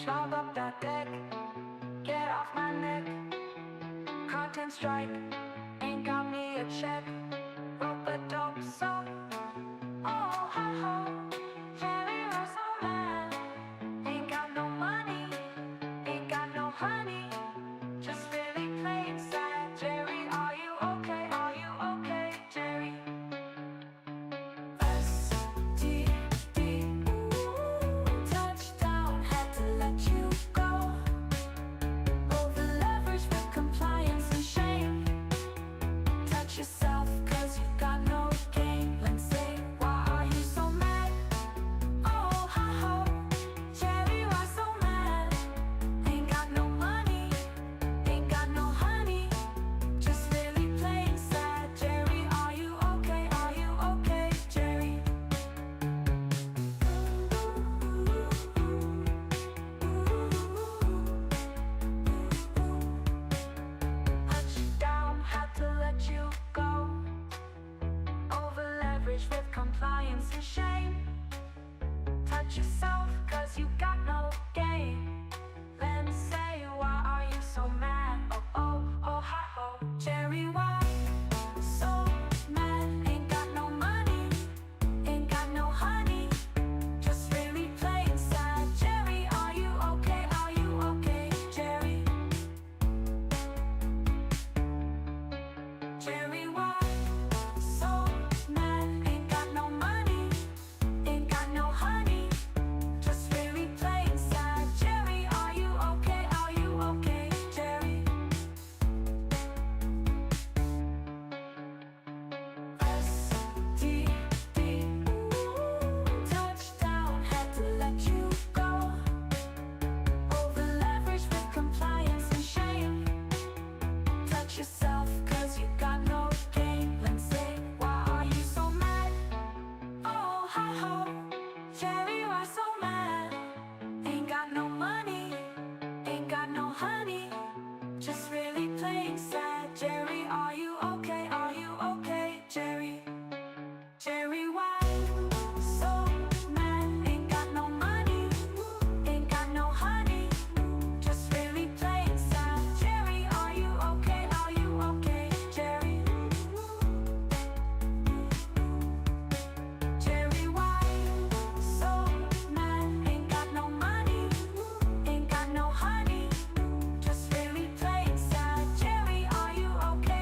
Drop up that deck, get off my neck. Content strike, ain't got me a check. Wrote the dope song, oh ha ha. Jerry was so mad, ain't got no money, ain't got no honey. Just really plain sad. Jerry, are you okay? Are you okay, Jerry? S-T-D, touchdown, had to let you go. Over leverage with compliance and shame. Touch yourself, cause you got no game. Let's say, why are you so mad? Oh, ha ha. Jerry, why so mad? Ain't got no money, ain't got no honey. Just really plain sad. Jerry, are you okay? Are you okay, Jerry? Touchdown, had to let you go. Over leverage with compliance and shame. Touch yourself, cause you got no game. Then say, why are you so mad? Oh, oh, oh, ha, oh. Jerry, why so mad? Ain't got no money, ain't got no honey. Just really plain sad. Jerry, are you okay? Are you okay, Jerry? Jerry, why so mad? Ain't got no money, ain't got no honey. Just really plain sad. Jerry, are you okay? Are you okay, Jerry? S-T-D, touchdown, had to let you go. Over leverage with compliance and shame. Touch yourself, cause you got no game. Let's say, why are you so mad? Oh, ha ha. Jerry, why so mad? Ain't got no money, ain't got no honey. Just really plain sad. Jerry, are you okay? Are you okay, Jerry? Jerry, why so mad? Ain't got no money, ain't got no honey. Just really plain sad. Jerry, are you okay? Are you okay, Jerry? Jerry, why so mad? Ain't got no money, ain't got no honey. Just really plain sad. Jerry, are you okay?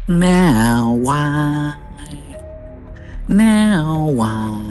Now why? Now why?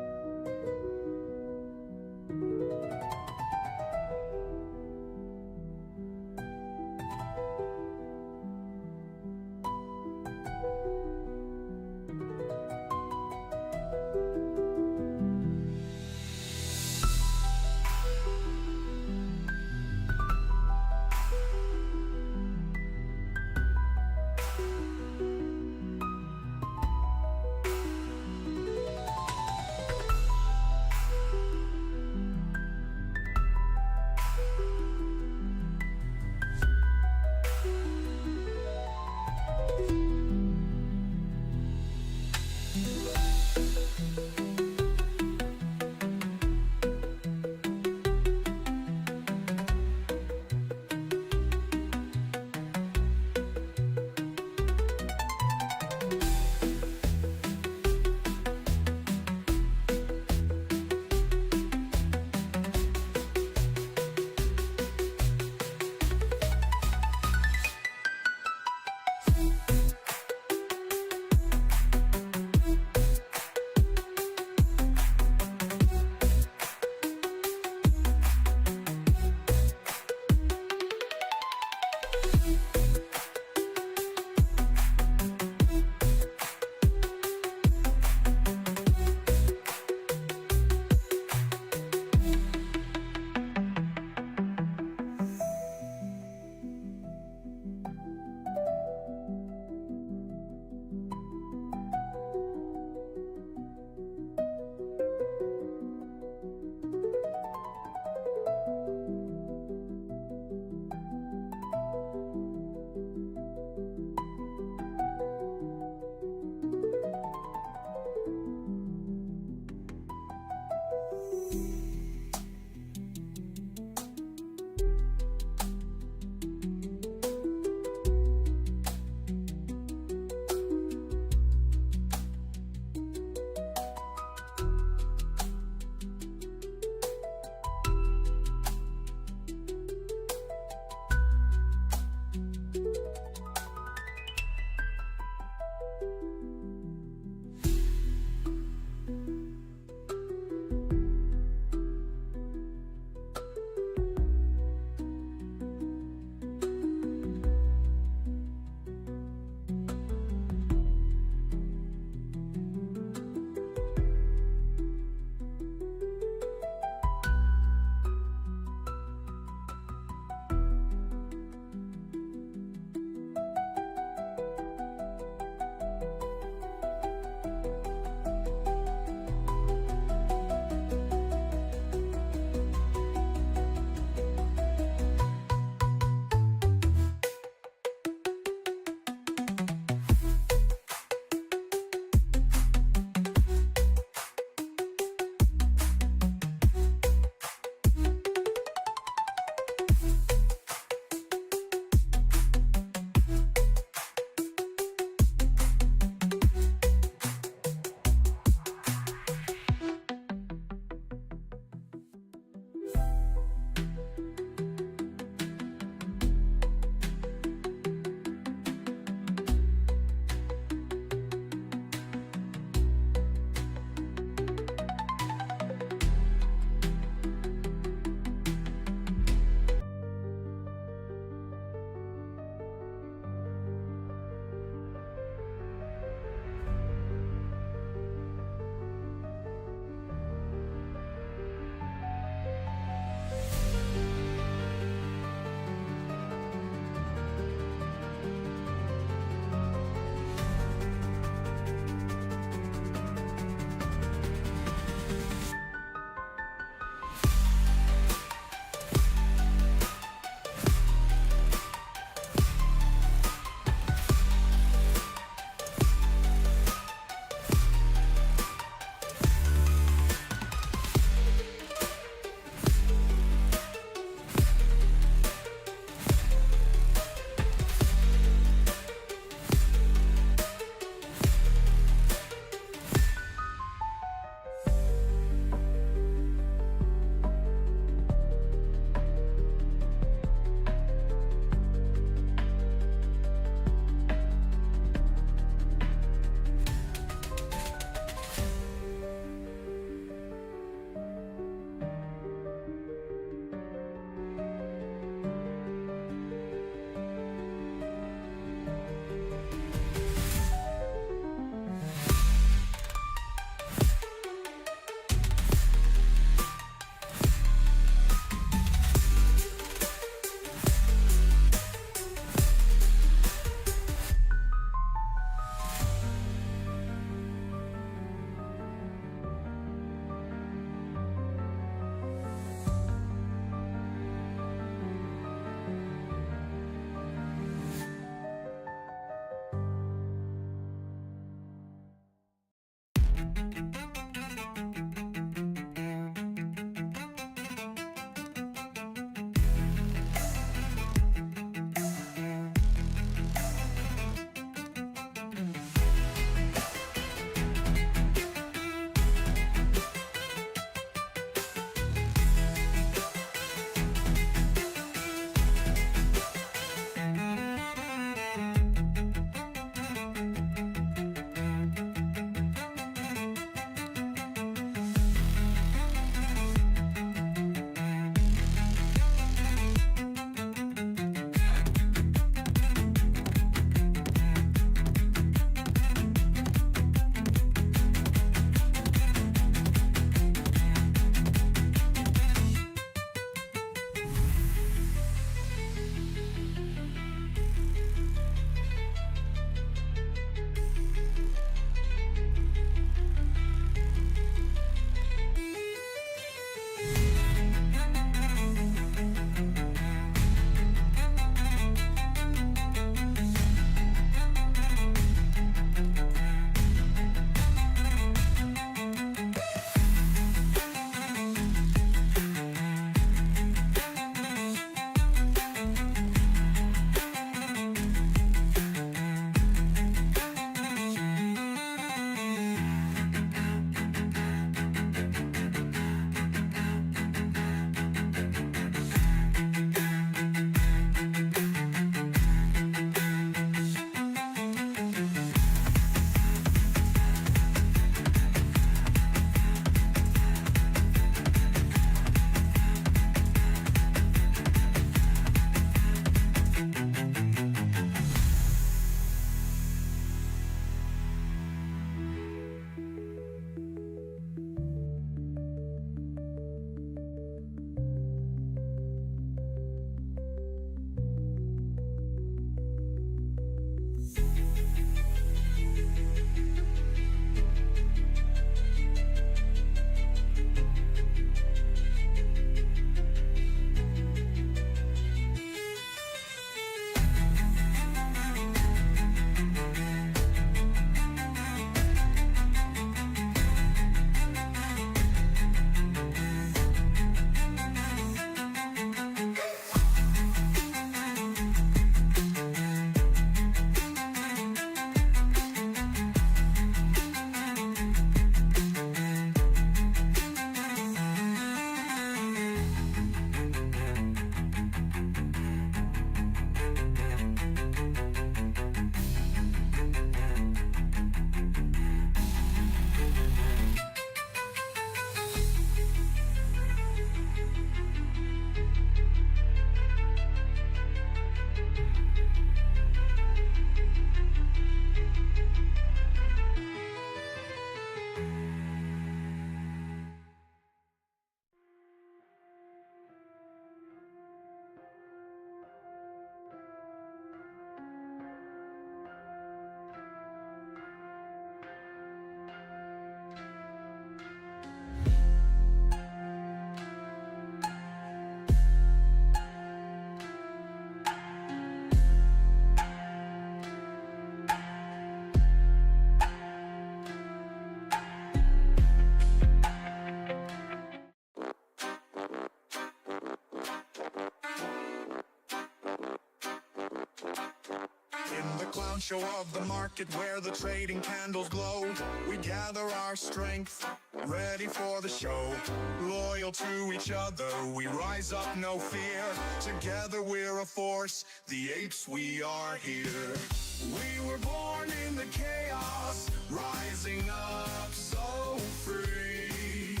poncho of the market where the trading candles glow. We gather our strength, ready for the show. Loyal to each other, we rise up, no fear. Together we're a force, the apes, we are here. We were born in the chaos, rising up so free.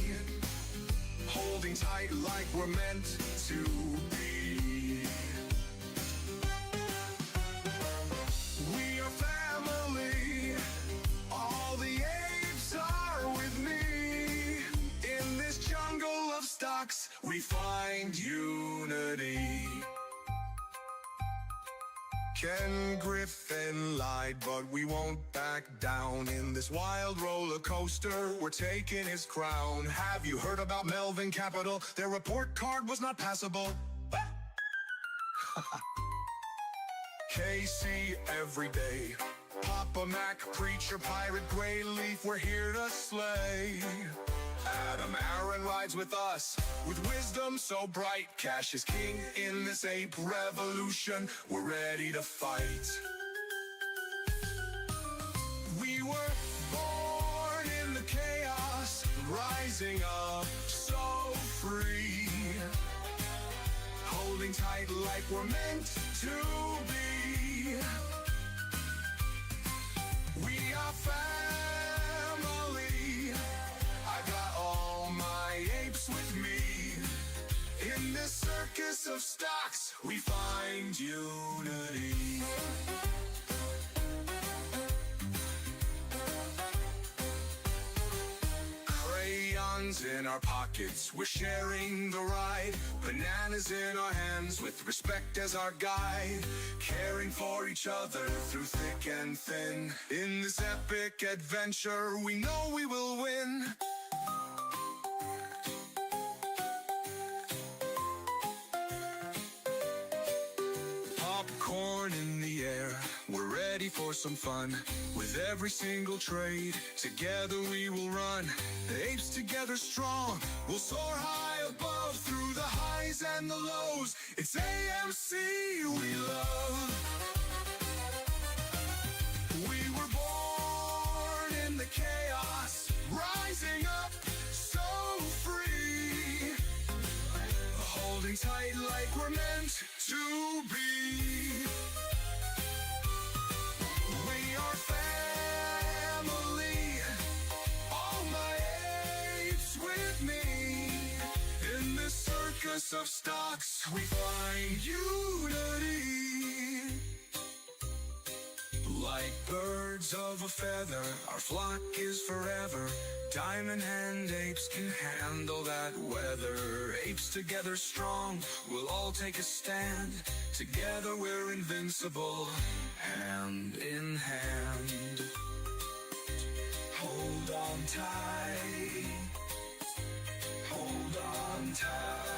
Holding tight like we're meant to be. We are family, all the apes are with me. In this jungle of stocks, we find unity. Ken Griffin lied, but we won't back down. In this wild roller coaster, we're taking his crown. Have you heard about Melvin Capital? Their report card was not passable. KC every day. Papa Mac, preacher, pirate, GrayLeaf, we're here to slay. Adam Aaron rides with us, with wisdom so bright. Cash is king in this ape revolution, we're ready to fight. We were born in the chaos, rising up so free. Holding tight like we're meant to be. We are family, I got all my apes with me. In this circus of stocks, we find unity. Crayons in our pockets, we're sharing the ride. Bananas in our hands, with respect as our guide. Caring for each other through thick and thin. In this epic adventure, we know we will win. Popcorn in the air, we're ready for some fun. With every single trade, together we will run. The apes together strong, we'll soar high above. Through the highs and the lows, it's AMC we love. We were born in the chaos, rising up so free. Holding tight like we're meant to be. We are family, all my apes with me. In this circus of stocks, we find unity. Like birds of a feather, our flock is forever. Diamond Hand Apes can handle that weather. Apes together strong, we'll all take a stand. Together we're invincible, hand in hand. Hold on tight, hold on tight.